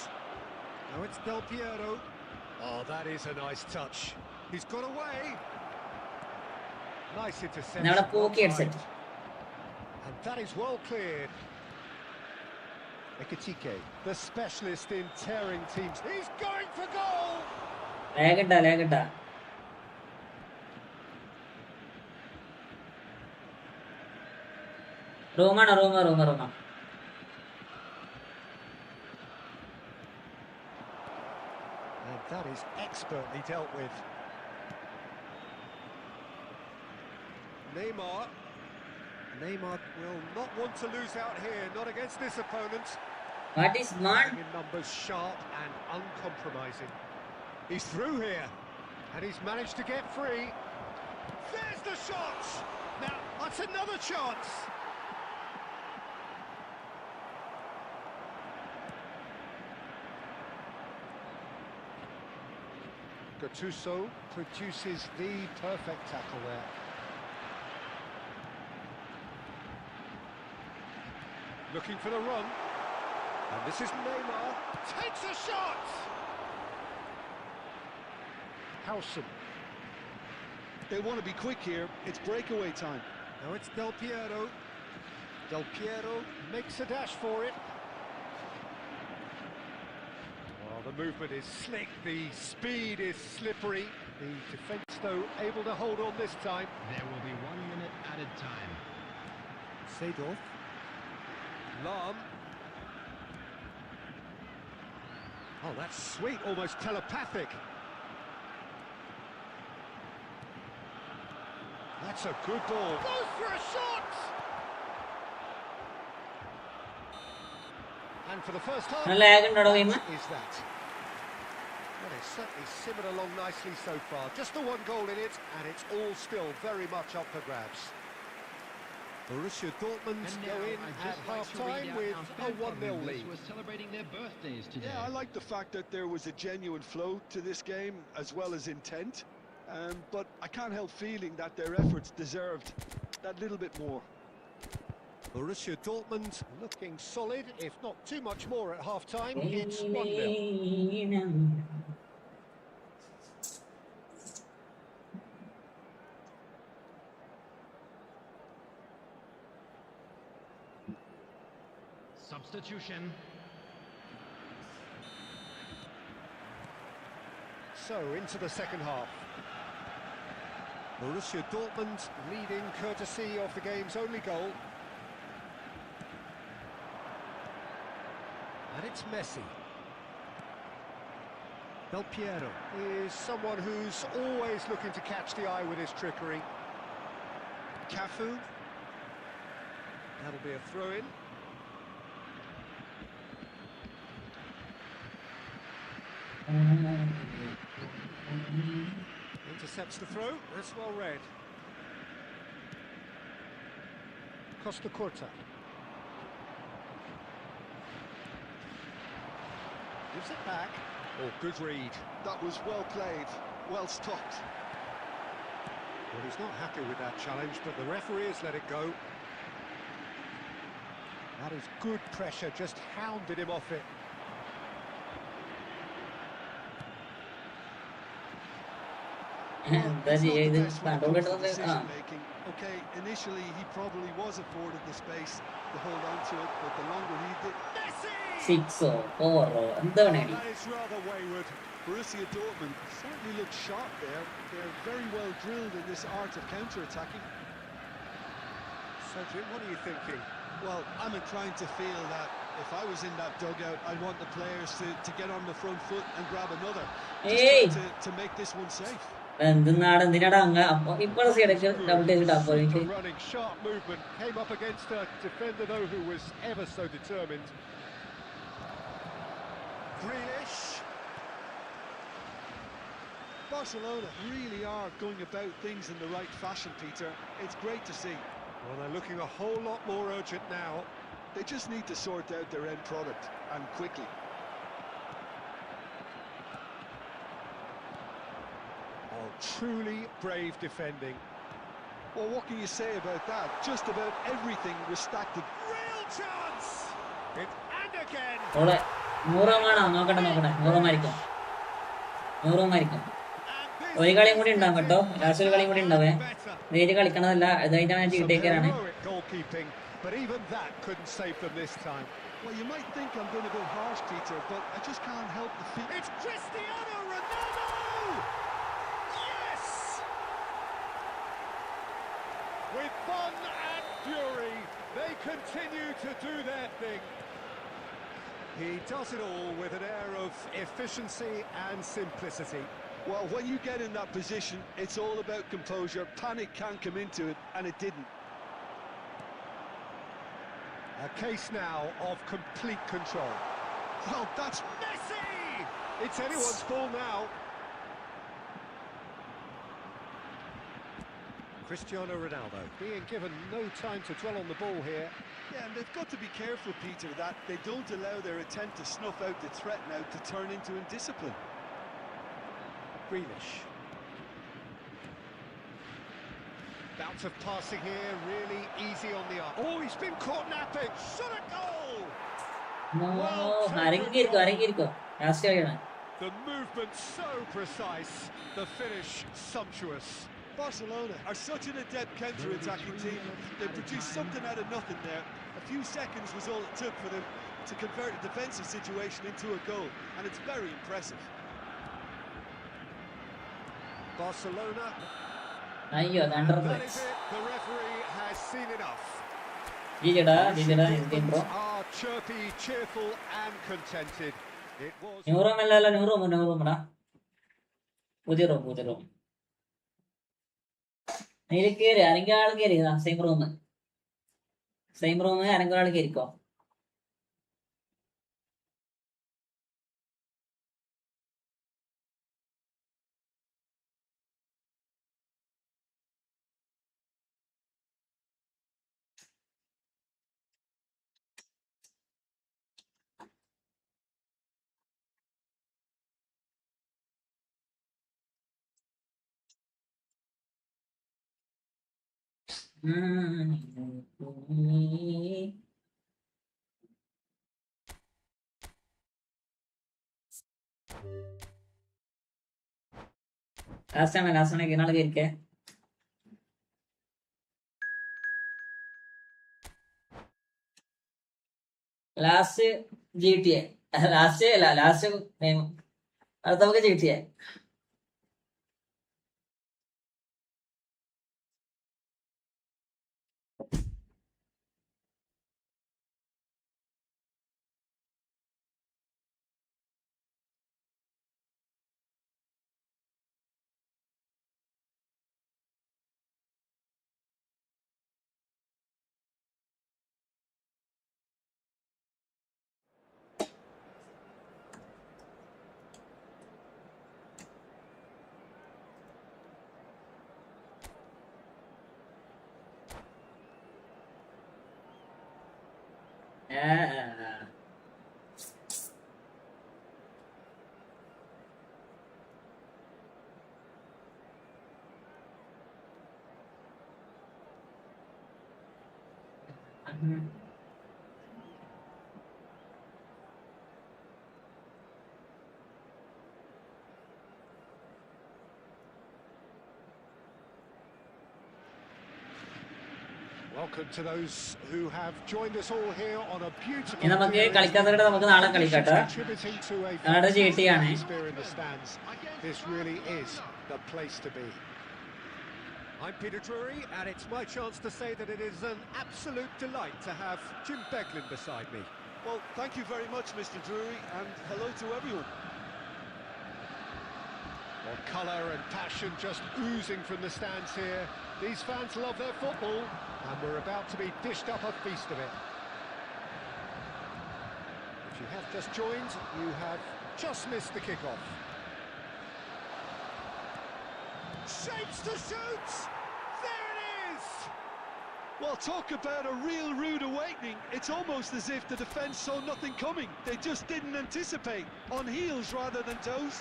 Now it's Del Piero. Oh, that is a nice touch. He's got away. Nice interception. നമ്മളെ പോക്കി well headset timed. And that is well cleared. Ekitike, the specialist in tearing teams. He's going for goal. ലേഖട്ടാ റൂമാണ് And that is expertly dealt with. Neymar will not want to lose out here, not against this opponent. What is man In numbers sharp and uncompromising. He's through here, and he's managed to get free. There's the shot! Now, that's another chance! Gattuso produces the perfect tackle there. Looking for the run. And this is Neymar. Takes a shot! Howson. They want to be quick here. It's breakaway time. Now it's Del Piero. Del Piero makes a dash for it. Well, the movement is slick, the speed is slippery. The defence, though, able to hold on this time. There will be 1 minute added time. Seedorf. Lahm. Oh, that's sweet, almost telepathic. That's a good ball. Goes for a shot! And for the first time, lag ഉണ്ടോ game? is that. Well, it's certainly simmered along nicely so far. Just the one goal in it, and it's all still very much up for grabs. Borussia Dortmund And go now in I'd at just like to half-time read out with our a fan club 1-0 members lead. who are celebrating their birthdays today. Yeah, I like the fact that there was a genuine flow to this game as well as intent. But I can't help feeling that their efforts deserved that little bit more. Borussia Dortmund looking solid, if not too much more at half-time. It's 1-0. Substitution. So, into the second half. Borussia Dortmund leading courtesy of the game's only goal. And it's Messi. Del Piero is someone who's always looking to catch the eye with his trickery. Cafu. That'll be a throw-in. Intercepts the throw, that's well read. Costa Curta. Gives it back. Oh, good read. That was well played, well stopped. Well, he's not happy with that challenge, but the referee has let it go. That is good pressure, just hounded him off it. എന്താ ചെയ്യാ ഇത് control കിട്ടുന്നത്? ആ Decision-making. Okay, initially he probably was afforded the space to hold on to it, but the longer he did... സിക്സോ ഫോറോ എന്താണ് അടി? That is rather wayward. Borussia Dortmund certainly looked sharp there. They're very well drilled in this art of counter-attacking. Cedric, what are you thinking? Well, I'm inclined to feel that if I was in that dugout, I'd want the players to get on the front foot and grab another. Hey! Just to make this one safe. എന്തിനാണ് എന്തിനാടാ അങ്ങ് അപ്പൊ ഇപ്പോഴത്തെ സൈഡൊക്കെ double ചെയ്തിട്ട് അപ്പൊ എനിക്ക് Super running, sharp movement. Came up against a defender, though, who was ever so determined. Grealish. Barcelona really are going about things in the right fashion, Peter. It's great to see. Well, they're looking a whole lot more urgent now. They just need to sort out their end product, and quickly. Oh, truly brave defending. Well, what can you say about that? Just about everything was stacked. Real chance! And again! ഓളെ 100 വേണം. നോക്കട്ടെ 100 മരിക്കും. 100 മരിക്കും. ഒരു കളിയും കൂടി ഉണ്ടാവും കേട്ടോ. ലാസ്റ്റ് ഒരു കളിയും കൂടി ഉണ്ടാവേ. നേരി കളിക്കണതല്ല, ഇത് കഴിഞ്ഞാൽ ചീട്ടേക്കറാണ്. Goalkeeping, but even that couldn't save them this time. Well, you might think I'm being a bit harsh, Peter, but I just can't help the feel. It's Cristiano Ronaldo! Yes! With fun and fury, they continue to do their thing. He does it all with an air of efficiency and simplicity. Well, when you get in that position, it's all about composure. Panic can't come into it, and it didn't. A case now of complete control. Well, that's... Messi! It's anyone's ball now. Cristiano Ronaldo being given no time to dwell on the ball here. Yeah, and they've got to be careful, Peter, that they don't allow their attempt to snuff out the threat now to turn into indiscipline. Grealish. Bounce of passing here, really easy on the arm. Oh, he's been caught napping. Shot a goal! അരങ്ങിയിരിക്കോ last കളിയാണ്. The movement so precise, the finish sumptuous. Barcelona are such an adept counter-attacking team. They produced something out of nothing there. A few seconds was all it took for them to convert a defensive situation into a goal, and it's very impressive. Barcelona. അയ്യോ And that is it. The referee has seen enough. ജിജടാ Dortmund are chirpy, cheerful and contented. It was 100 റൂമടാ. പുതിയ room നീര് കയറി അരങ്കാൾ കയറി same room അരങ്കാൾ കയറിക്കോ. Last ഇന്നാൾ കയറിക്കേ. Last GTA last അല്ല last അടുത്ത നമുക്ക് GTA. welcome to those who have joined us all here on a beautiful ഇനി നമുക്ക് കളിക്കാത്തവരുടെ നമുക്ക് നാളെ കളിക്കട്ടെ. നാളെ GT ആണ്. This really is the place to be. I'm Peter Drury, and it's my chance to say that it is an absolute delight to have Jim Beglin beside me. Well, thank you very much, Mr. Drury, and hello to everyone. Well, colour and passion just oozing from the stands here. These fans love their football, and we're about to be dished up a feast of it. If you have just joined, you have just missed the kick-off. Shapes to shoot! There it is! Well, talk about a real rude awakening. It's almost as if the defence saw nothing coming. They just didn't anticipate. On heels rather than toes.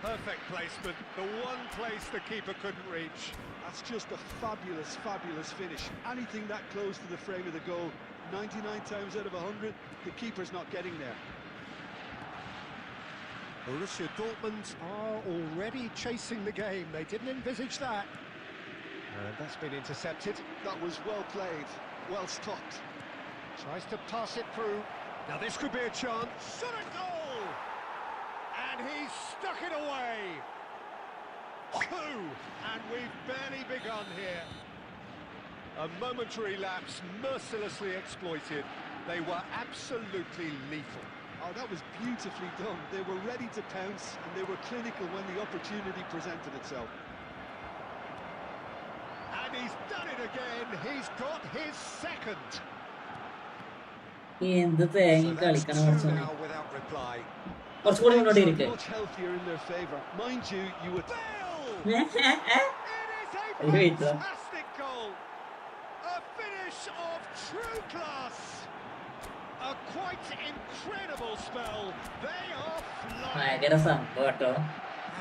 Perfect placement, the one place the keeper couldn't reach. That's just a fabulous, fabulous finish. Anything that close to the frame of the goal, 99 times out of 100, the keeper's not getting there. Borussia Dortmund are already chasing the game. They didn't envisage that. And that's been intercepted. That was well played, well stopped. Tries to pass it through. Now this could be a chance. Shot a goal! And he's stuck it away. Two! And we've barely begun here. A momentary lapse mercilessly exploited. They were absolutely lethal. Oh, that was beautifully done. They were ready to pounce, and they were clinical when the opportunity presented itself. And he's done it again. He's got his second. എന്ത് തേങ്ങ So that's കളിക്കണം two കുറച്ചുകൂടി now without reply. കുറച്ചുകൂടി മുന്നോട്ട് ഇരിക്കേ. Much healthier in their favour. Mind you, you would... Bale! It is a fantastic goal. A finish of true class. A quite incredible spell. They are flying. ഭയങ്കര സംഭവം കേട്ടോ.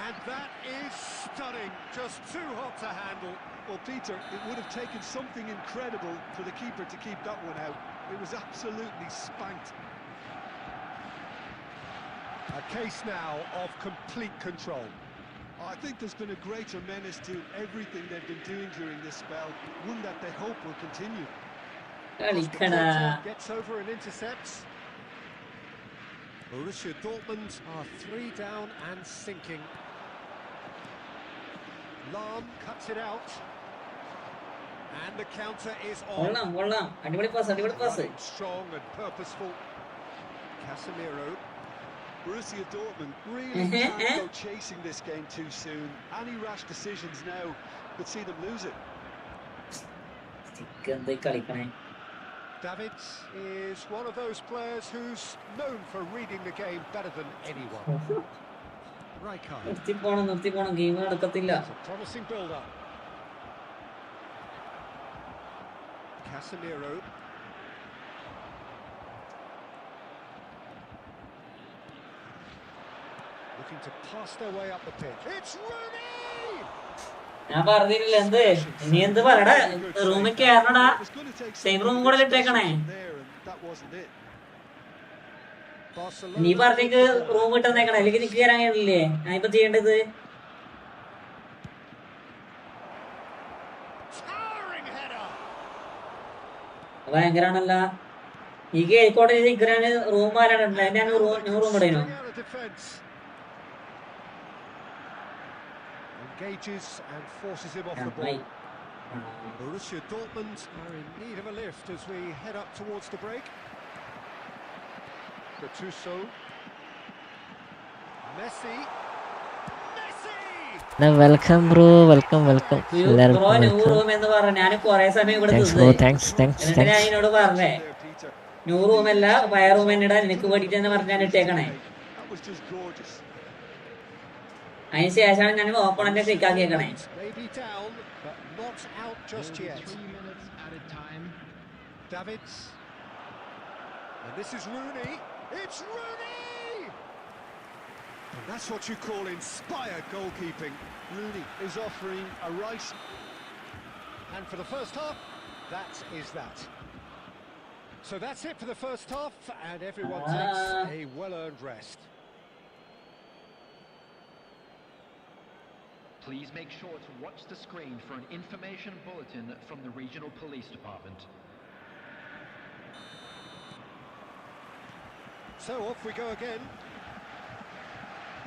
And that is stunning, just too hot to handle. Well, Peter, it would have taken something incredible for the keeper to keep that one out. It was absolutely spanked. A case now of complete control. I think there's been a greater menace to everything they've been doing during this spell, one that they hope will continue. കളിക്കടാ. Gets over and intercepts. Borussia Dortmund are 3 down and sinking. Lahm cuts it out. And the counter is on. കൊള്ളാം. അടിപൊളി pass. Strong and purposeful. Casemiro. Borussia Dortmund really can't go chasing this game too soon. Any rash decisions now could see them lose it. എന്തായി കളിക്കണേ. Davids is one of those players who's known for reading the game better than anyone. Rijkaard. നിർത്തി പോണം game നടക്കത്തില്ല. Promising build-up. Casemiro. Looking to pass their way up the pitch. It's Rooney! ഞാൻ പറഞ്ഞില്ല എന്ത് ഇനി എന്ത് പറയടാ റൂമിൽ കയറണടാ സേഫ് റൂം കൂടെ ഇട്ടേക്കണേ നീ പറഞ്ഞേക്ക് റൂം ഇട്ടെന്നേക്കണേ അല്ലെങ്കിൽ നിക്ക് കയറാൻ കഴിയില്ലേ ഞാൻ ഇപ്പൊ ചെയ്യേണ്ടത് ഭയങ്കരാണല്ല ഈ കേക്കോട്ടെ നിൽക്കാന് റൂം ആരാണ് ഞാൻ ന്യൂ റൂം ഇടേനു Engages and forces him off the ball. Borussia Dortmund are in need of a lift as we head up towards the break. Gattuso. Messi. Welcome bro, welcome. Bro new room എന്ന് പറഞ്ഞു ഞാൻ കുറെ സമയം ഇവിടെ Thanks. ഞാൻ എന്നോട് പറഞ്ഞേ new room അല്ല പയർ റൂം എന്നിടാ നിനക്ക് വേണ്ടിട്ടെന്ന് പറഞ്ഞ് ഞാൻ ഇട്ടേക്കണേ അതിന് ശേഷമാണ് ഞാൻ ഓപ്പണന്റെ ചെക്കാക്കിയേക്കണേ Davids. And this is Rooney. It's Rooney! And that's what you call inspired goalkeeping. Rooney is offering a right. And for the first half, that is that. So that's it for the first half, and everyone takes a well-earned rest. Please make sure to watch the screen for an information bulletin from the regional police department. So off we go again.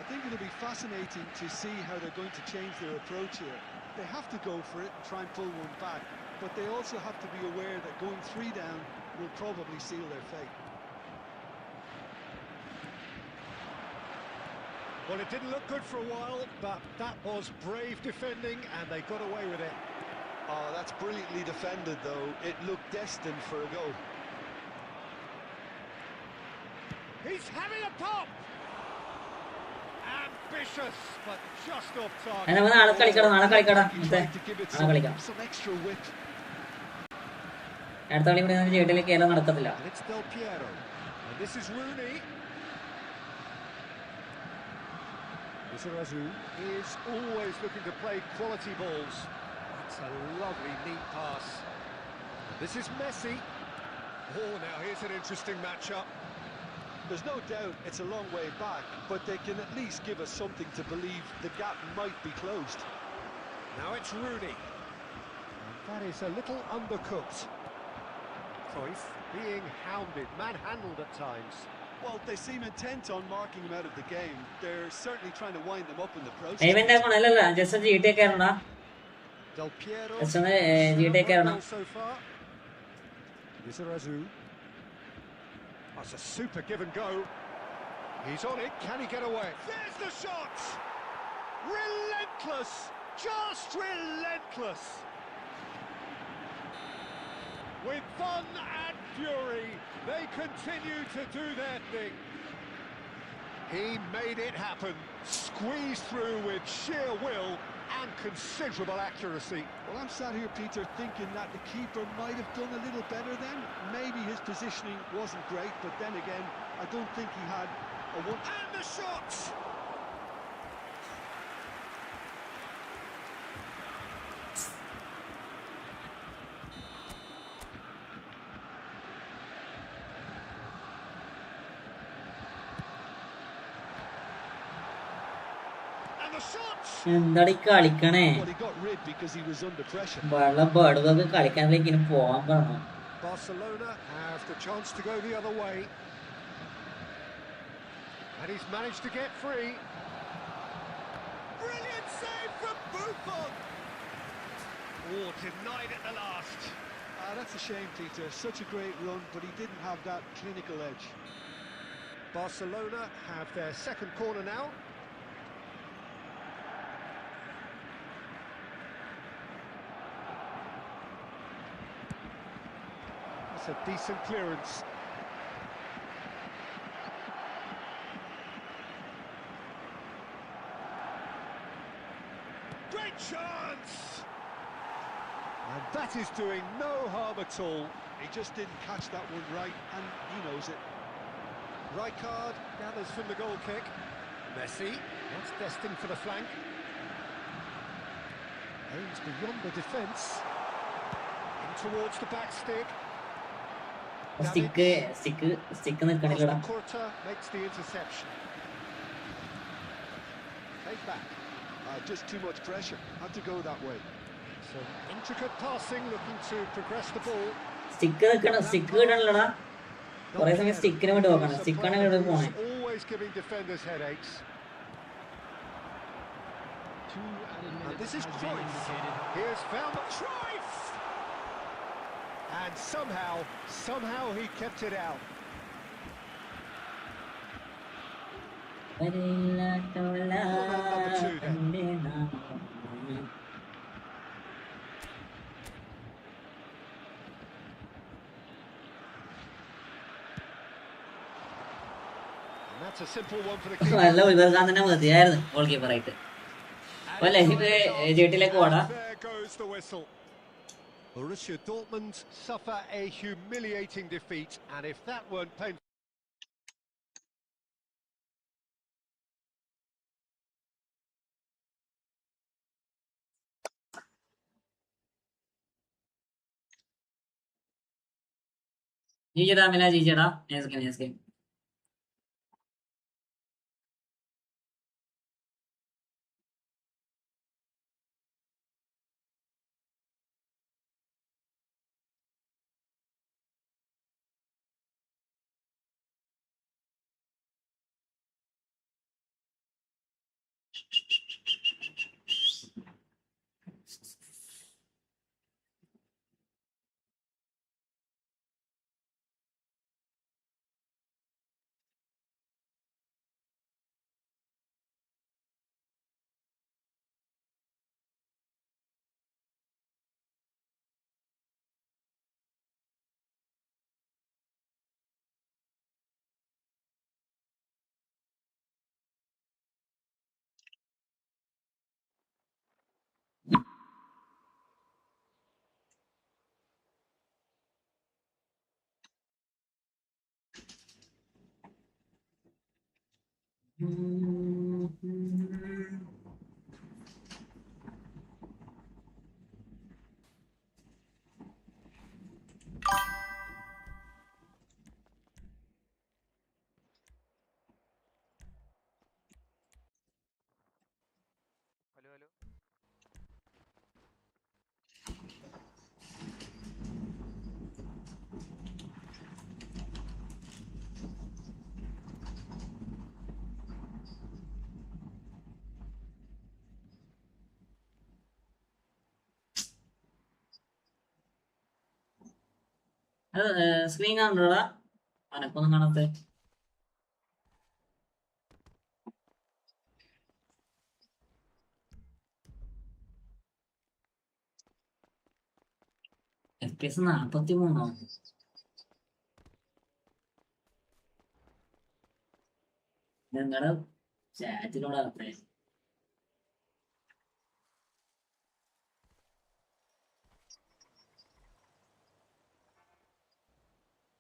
I think it'll be fascinating to see how they're going to change their approach here. They have to go for it and try and pull one back, but they also have to be aware that going 3 down will probably seal their fate. Well, it didn't look good for a while, but that was brave defending and they got away with it. Oh, that's brilliantly defended though. It looked destined for a goal. He's having a pop! Ambitious, but just off target. നാളെ കളിക്കടാ Some extra width. അടുത്ത കളി ഇവിടെ ചേട്ടിലേക്ക് കേരളം നടക്കത്തില്ല It's Del Piero. And this is Rooney. Izarazu is always looking to play quality balls. That's a lovely, neat pass. And this is Messi. Oh, now here's an interesting matchup. There's no doubt it's a long way back, but they can at least give us something to believe the gap might be closed. Now it's Rooney. And that is a little undercooked. Cruyff being hounded, manhandled at times. Well, they seem intent on marking him out of the game. They're certainly trying to wind them up in the process. Del Piero so far. Izarazu. That's a super give and go. He's on it. Can he get away? There's the shot! Relentless! Just relentless! With fun and fury, they continue to do their thing. He made it happen. Squeezed through with sheer will and considerable accuracy. Well, I'm sat here, Peter, thinking that the keeper might have done a little better then. Maybe his positioning wasn't great, but then again, I don't think he had a one. And the shot! And the shots! എന്താടി കളിക്കണേ Well, he got rid because he was under pressure. വെള്ളം ബടുവൊക്കെ കളിക്കാനിലേക്ക് ഇനി പോവാൻ പറഞ്ഞു. Barcelona have the chance to go the other way. And he's managed to get free. Brilliant save from Buffon! Oh, denied at the last. That's a shame, Peter. Such a great run, but he didn't have that clinical edge. Barcelona have their second corner now. That's a decent clearance. Great chance! And that is doing no harm at all. He just didn't catch that one right, and he knows it. Rijkaard gathers from the goal kick. Messi, that's destined for the flank. Aims beyond the defence. In towards the back stick. Stick നിൽക്കണില്ലടാ. Costa makes the interception. Take back. Just too much pressure. Had to go that way. So intricate passing, looking to progress the ball. Stick കിട്ടണില്ലടാ. കുറെ സമയം സ്റ്റിക്കിന് വേണ്ടി നോക്കണം. സ്റ്റിക്കാണ് ഇവിടെ പോണേ. Always giving defenders headaches. And this is Cruyff. He has found Cruyff. And somehow he kept it out. That's a simple one for the keeper. നല്ല ഒഴിവാക്കാൻ തന്നെ മതിയായിരുന്നു ഗോൾ കീപ്പറായിട്ട്. അല്ല ജെട്ടിലേക്ക് പോടാ. There goes the whistle. Borussia Dortmund suffer a humiliating defeat, and if that weren't painful. ജീജടാ മില ജീജടാ നേസ്കെ സ്ക്രീൻ കാണണ്ടോടാ അനക്കൊന്നും കാണാത്ത FPS 43 നിങ്ങളുടെ ചാറ്റിലൂടെ അകത്തേ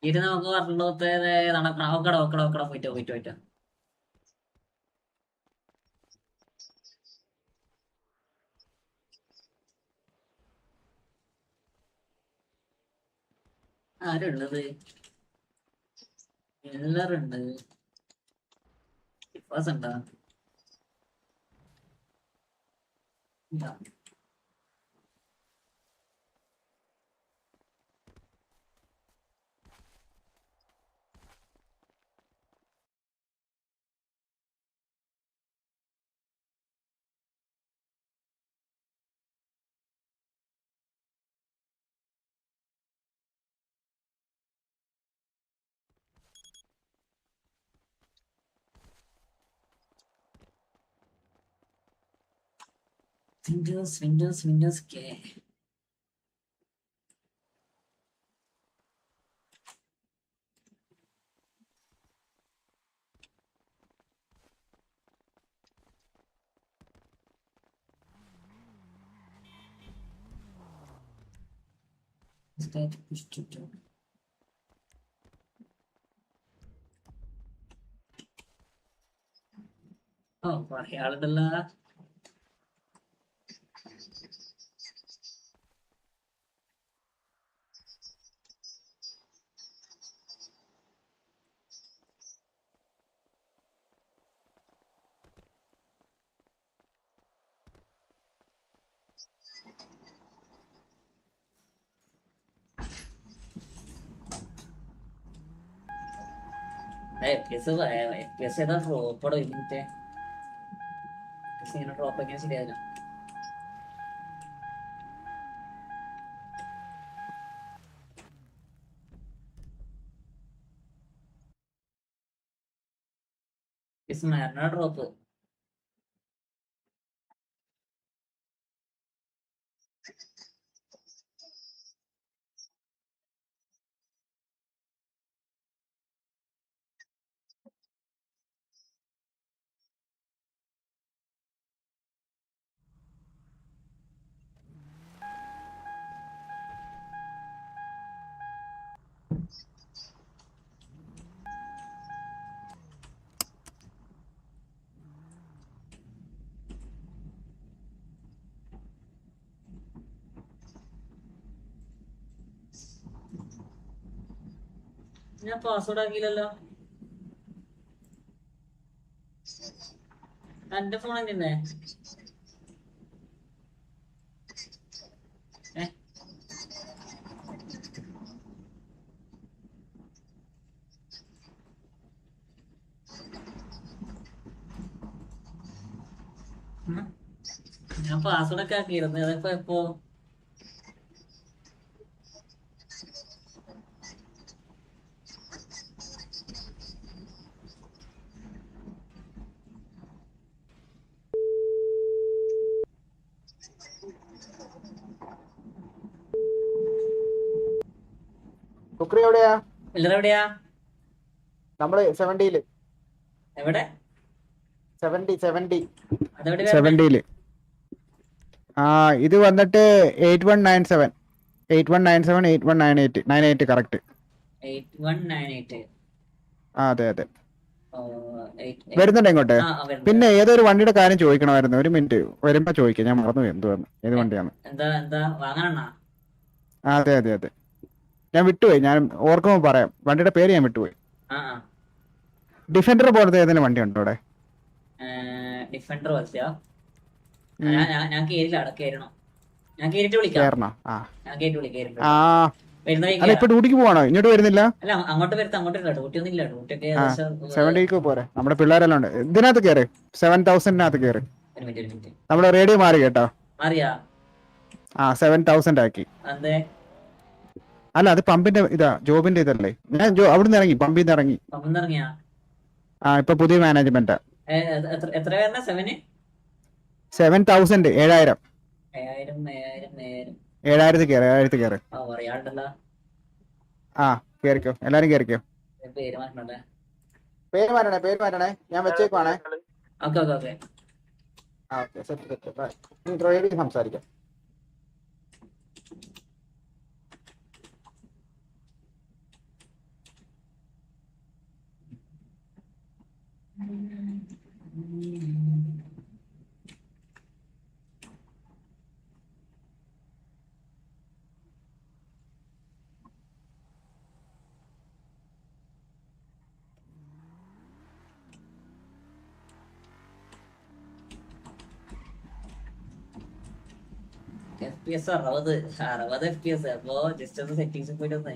ഇത് നമുക്ക് പറഞ്ഞോത്തെ നടക്കണം ഒക്കട പോയിട്ടോ ആരുള്ളത് എല്ലാരുണ്ട് ഉണ്ടാ ഇതാ. Windows K. State push to do. Oh, കുറേ ആളുണ്ടല്ലോ. FPS ഏതാ ഡ്രോപ്പടോ ഇതിന്റെ ഇങ്ങനെ ഡ്രോപ്പ് ആക്കിയാൽ ശരിയാവില്ല. ഡ്രോപ്പ് ഞാൻ പാസ്വേഡ് ആക്കിയില്ലല്ലോ. എന്റെ ഫോൺ തന്നെ ഞാൻ പാസ്വേഡ് ഒക്കെ ആക്കിയിരുന്നു. അതിപ്പോ എപ്പോ എവിടെയാ? എവിടെയാ? നമ്മള് 70-ല്. എവിടെ? 70. അതെവിടെ? 70-ല്. ഇത് വന്നിട്ട് 8197 8198 കറക്റ്റ്. 8198. അതെ വരുന്നുണ്ട് ഇങ്ങോട്ട്. പിന്നെ ഏതൊരു വണ്ടിയുടെ കാര്യം ചോദിക്കണമായിരുന്നു. ഒരു മിനിറ്റ് വരുമ്പോ ചോദിക്കാം. ഞാൻ മറന്നു എന്തുവാന്ന്, ഏത് വണ്ടിയാണ്. എന്താ വാങ്ങാനാ? അതെ ഞാൻ വിട്ടുപോയി. ഞാൻ ഓർക്കുമ്പോ പറയാം. വണ്ടിയുടെ പേര് ഞാൻ വിട്ടുപോയി. ഡിഫൻഡർ പോലത്തെ ഏതെങ്കിലും വണ്ടി ഉണ്ടോ അവിടെ? ഡിഫൻഡർ പോലത്തെയോ? ഞാൻ കേറില്ല. അവിടെ കേറണം. ഞാൻ കേറിട്ട് വിളിക്കാം. അല്ല ഇപ്പൊ ഡ്യൂട്ടിക്ക് പോവാണോ? ഇങ്ങോട്ട് വരുന്നില്ല? അല്ല അങ്ങോട്ട് വരത്ത. ഡ്യൂട്ടി ഒന്നും ഇല്ല. ഡ്യൂട്ടി 70 പോരെ. നമ്മുടെ പിള്ളേരെല്ലാം ഉണ്ട്. ഇതിനകത്ത് കയറി 7000-നകത്ത് കയറി. ഒരു മിനിറ്റ്. നമ്മുടെ റേഡിയോ മാറി കേട്ടോ. മാറിയാ? 7000 ആക്കി. അല്ല അത് പമ്പിന്റെ ഇതാ, ജോബിന്റെ ഇതല്ലേ. ഞാൻ അവിടുന്ന് ഇറങ്ങി, പമ്പിൽ നിന്ന് ഇറങ്ങി. ഇപ്പൊ പുതിയ മാനേജ്മെന്റാ. എത്ര 7000 7000 കയറി. കേറിക്കോ, എല്ലാരും കേറിക്കോ. പേര് മാറ്റണേ. ഞാൻ വെച്ചേക്കുവാണേ. സെറ്റ് സംസാരിക്കാം. FPS 60 FPS. അപ്പൊ ജസ്റ്റ് ഒന്ന് സെറ്റിങ്സ് പോയിട്ട് വന്നേ.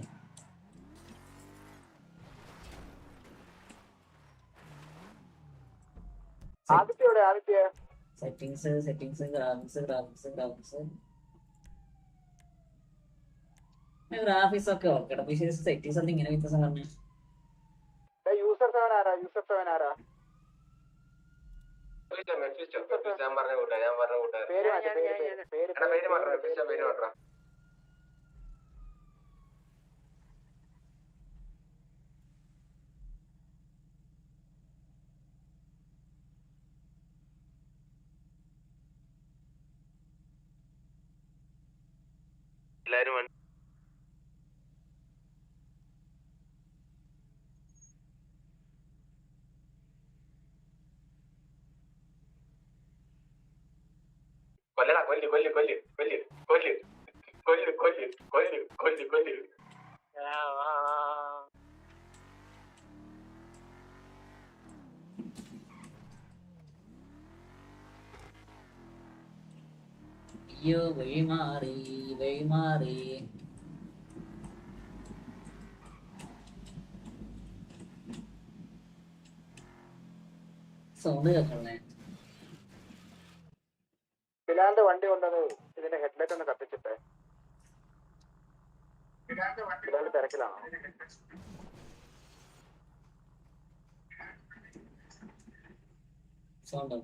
സെറ്റിങ്സ് ഗ്രാഫിക്സ് ഒക്കെ ഓക്കെ. പക്ഷേ സെറ്റിങ്സ് അത് ഇങ്ങനെ വ്യത്യാസം പറഞ്ഞു. യൂസർ 7 ആരാ? എല്ലാരും കൊല്ലടാ, കൊല്ല്. അയ്യോ വഴി മാറി. സൗണ്ട് കേൾക്കണേ. ബിലാലിന്റെ വണ്ടി കൊണ്ടത് ഇതിന്റെ ഹെഡ്ലൈറ്റ് ഒന്ന് കത്തിച്ചിട്ടേ. ബിലാൽ തിരക്കിലാണോ? സൗണ്ട്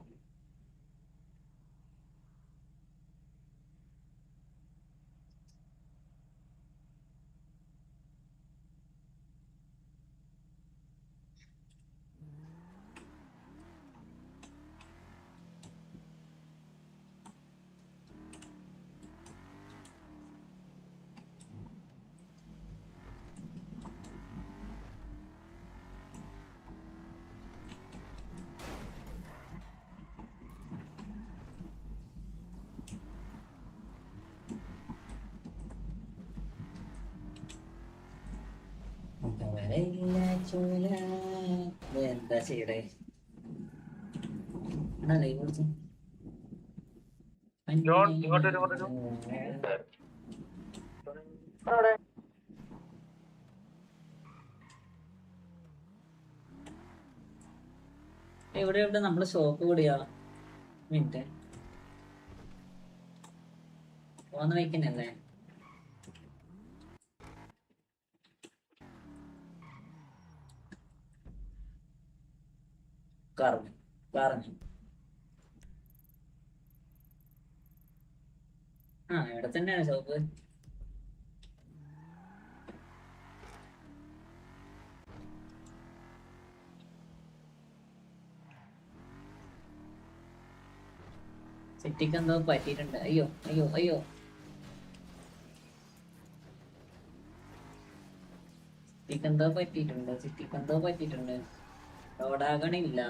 എന്താ ചെയ്യടേ? ഇവിടെ നമ്മള് ഷോപ്പ് കൂടിയാ. മിനിറ്റ് പോന്ന് വയ്ക്കുന്നല്ലേ? പറഞ്ഞു ഇവിടെ തന്നെയാണ് ഷോപ്പ്. സിറ്റിക്ക് എന്തോ പറ്റിയിട്ടുണ്ട്. അയ്യോ സിറ്റിക്ക് എന്തോ പറ്റിയിട്ടുണ്ട്. റോഡാകണില്ല.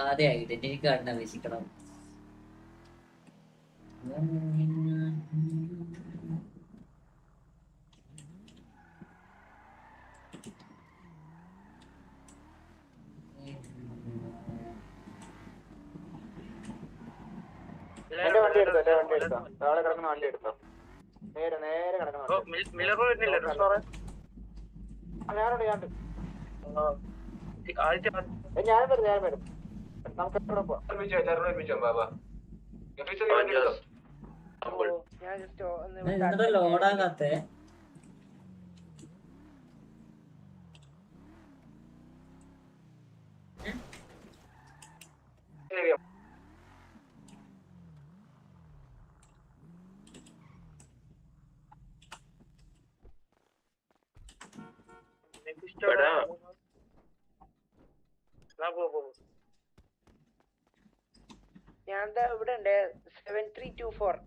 അതെ, ഐഡന്റിറ്റി കാർഡിന് അപേക്ഷിക്കണം. എന്റെ വണ്ടി എടുത്തോ. താഴെ കിടക്കുന്ന വണ്ടി എടുത്തോ. നേരെ കിടക്കുന്ന ഞാനും വരും. നമുക്ക് എവിടെ പോവാം? ലോഡാകാത്തെ ഞാൻ ഇവിടെ ഉണ്ട് 7324.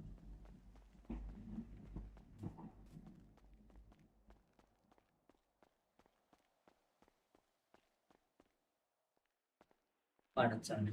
പടച്ചാണ്.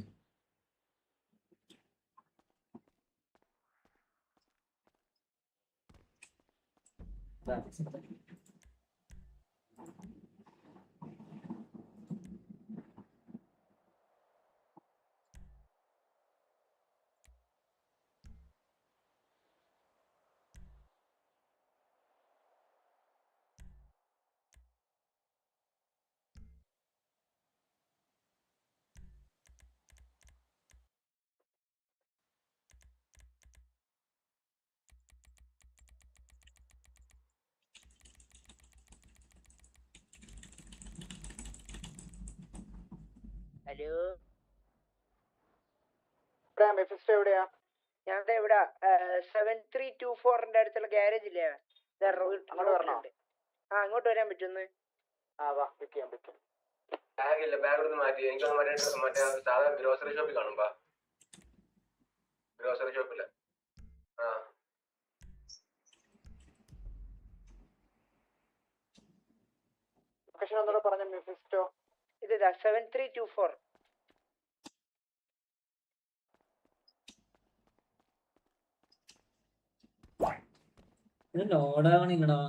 ഹലോ, മെഫിസ്റ്റോ എവിടെയാ? ഞാൻ ഇവിടെ 7324 അടുത്തുള്ള ഗ്യാരേജ് ഇല്ലേ, റോഡിലുണ്ട്. അങ്ങോട്ട് വരാൻ പറ്റുമെന്ന്? ബാഗില്ല, ബാഗ് ഒന്ന് മാറ്റി. എനിക്കൊന്ന് മറ്റേ സാധാരണ ഗ്രോസറി ഷോപ്പിൽ കാണുമ്പോ ഗ്രോസറി ഷോപ്പില്ല. ആ പറഞ്ഞ മെഫിസ്റ്റോ ഇതാ 7324. ഇത് ലോഡാവണില്ലടാ.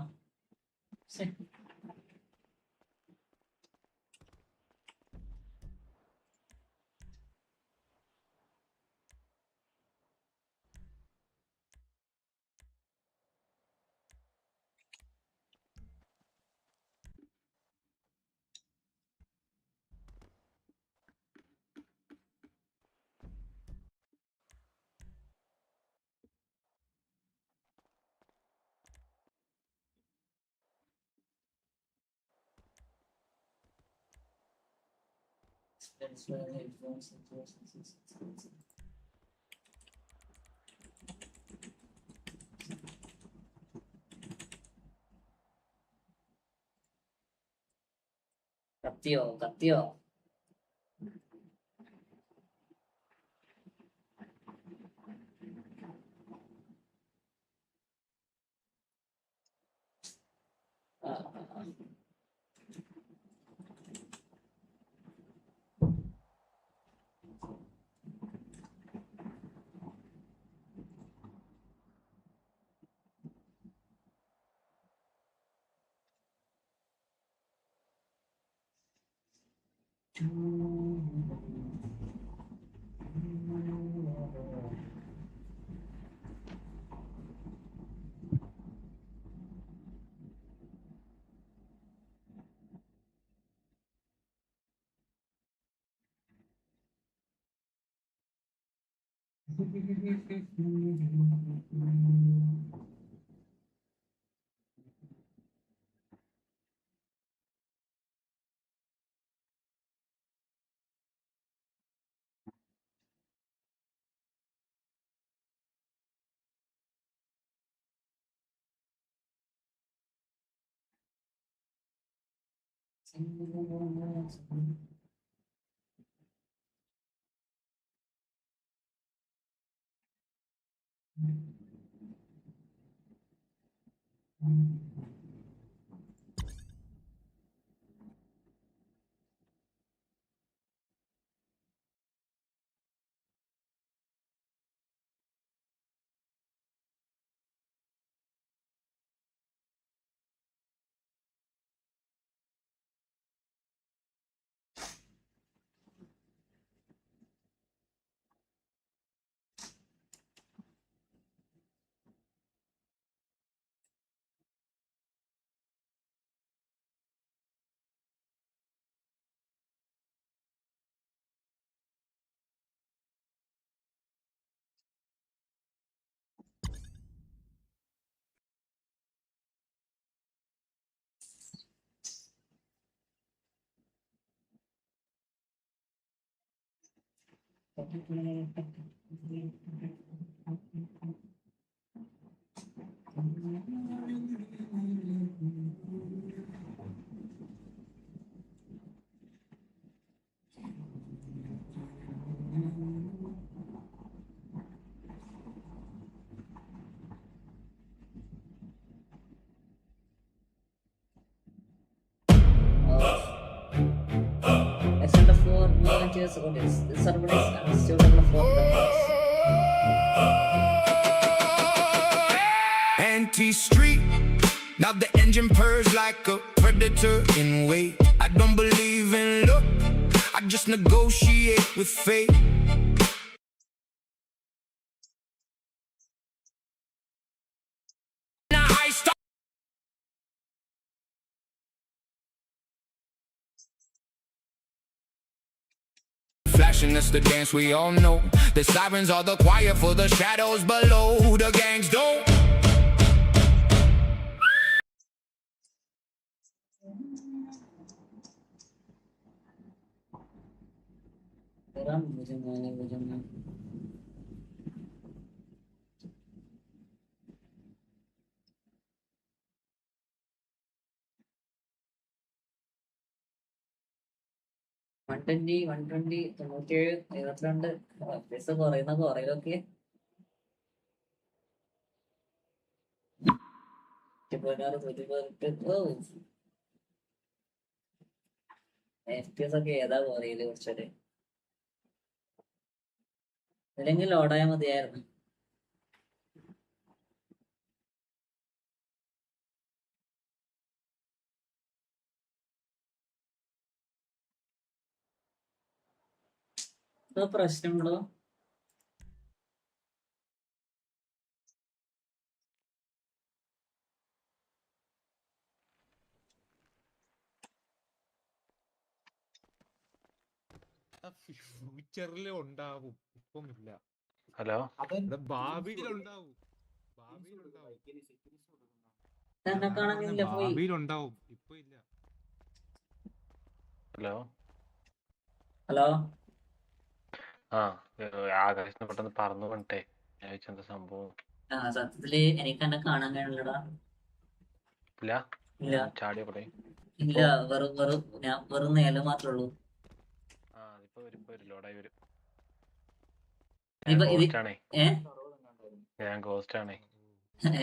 കത്തിയോ കത്തിയോ? Volunteers orders. The server is unsuitable for members. Anti-street Now the engine purrs like a predator in wait. I don't believe in luck, I just negotiate with fate. Now I start flashing, that's the dance we all know. The sirens are the choir for the shadows below. The gangs don't. $120, $120, 97, 72 പൈസ കുറയുന്ന കുറയിലൊക്കെ FPS ഒക്കെ ഏതാ കുറയില് കുറച്ചൊരു അല്ലെങ്കിൽ ലോഡായാൽ മതിയായിരുന്നു. പ്രശ്നമുണ്ടോ? ഫ്യൂച്ചറില് ഉണ്ടാവും, ഇപ്പൊന്നുമില്ല. Hello, ഭാവിയിലുണ്ടാവും, പോയി. ഭാവിയിലുണ്ടാവും, ഇപ്പൊ ഇല്ല. ഹലോ. ഹലോ, ആകാശത്തിന് പെട്ടെന്ന് പറന്നു കൊണ്ടേ ഞാൻ എന്താ സംഭവം. സത്യത്തില് എനിക്ക് എന്നെ കാണാൻ കഴിയില്ലടാ. ഇല്ല, ഇല്ല, ചാടിയ കൂടെ ഇല്ല, വെറും നേരം മാത്രമേ ഉള്ളൂ. ഇപ്പൊ ലോഡായി വരും. ഞാൻ ഗോസ്റ്റ് ആണേ.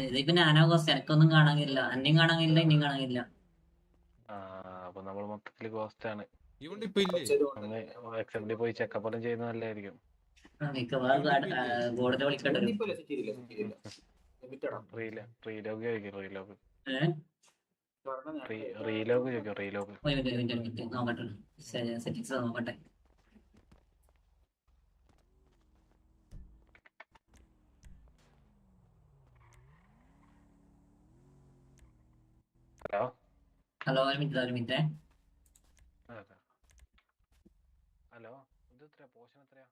ഇതിപ്പോ ഞാനാ ഗോസ്റ്റ്, എനിക്കൊന്നും കാണാൻ കഴിയില്ല. അന്നെയും കാണാൻ കഴിയില്ല, ഇനിയും കാണാൻ കഴിയില്ല. അപ്പൊ നമ്മൾ മൊത്തത്തില് ഗോസ്റ്റ് ആണ്. പോയി ചെക്കപ്പ് എല്ലാം ചെയ്യുന്നത് നല്ലതായിരിക്കും. ബോർഡിനെ വിളിക്കേണ്ടി വരും. റീലോഗ് നോക്കട്ടെ, സെറ്റിങ്സ് നോക്കട്ടെ. ഹലോ, ഒരു മിനിറ്റ്. ഹലോ, ഇത് എത്രയാ പോഷൻ എത്രയാ?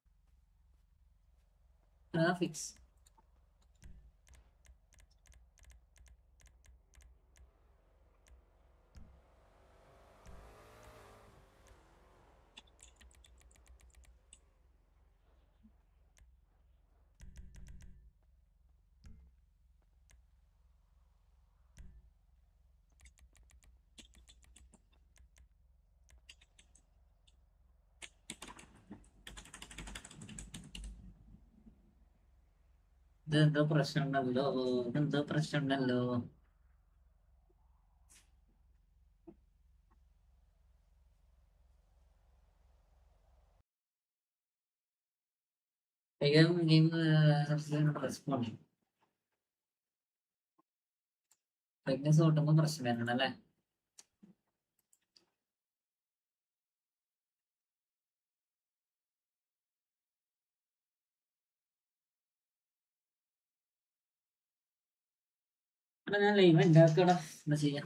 ഫിക്സ്. ഇതെന്തോ പ്രശ്നമുണ്ടല്ലോ. റെസ്പോണ്ട് ഫിറ്റ്നസ് കൂട്ടുമ്പോ പ്രശ്നം വരണല്ലേ? ഞാൻ ലൈവ് ഉണ്ടാക്കടാ, എന്താ ചെയ്യാ?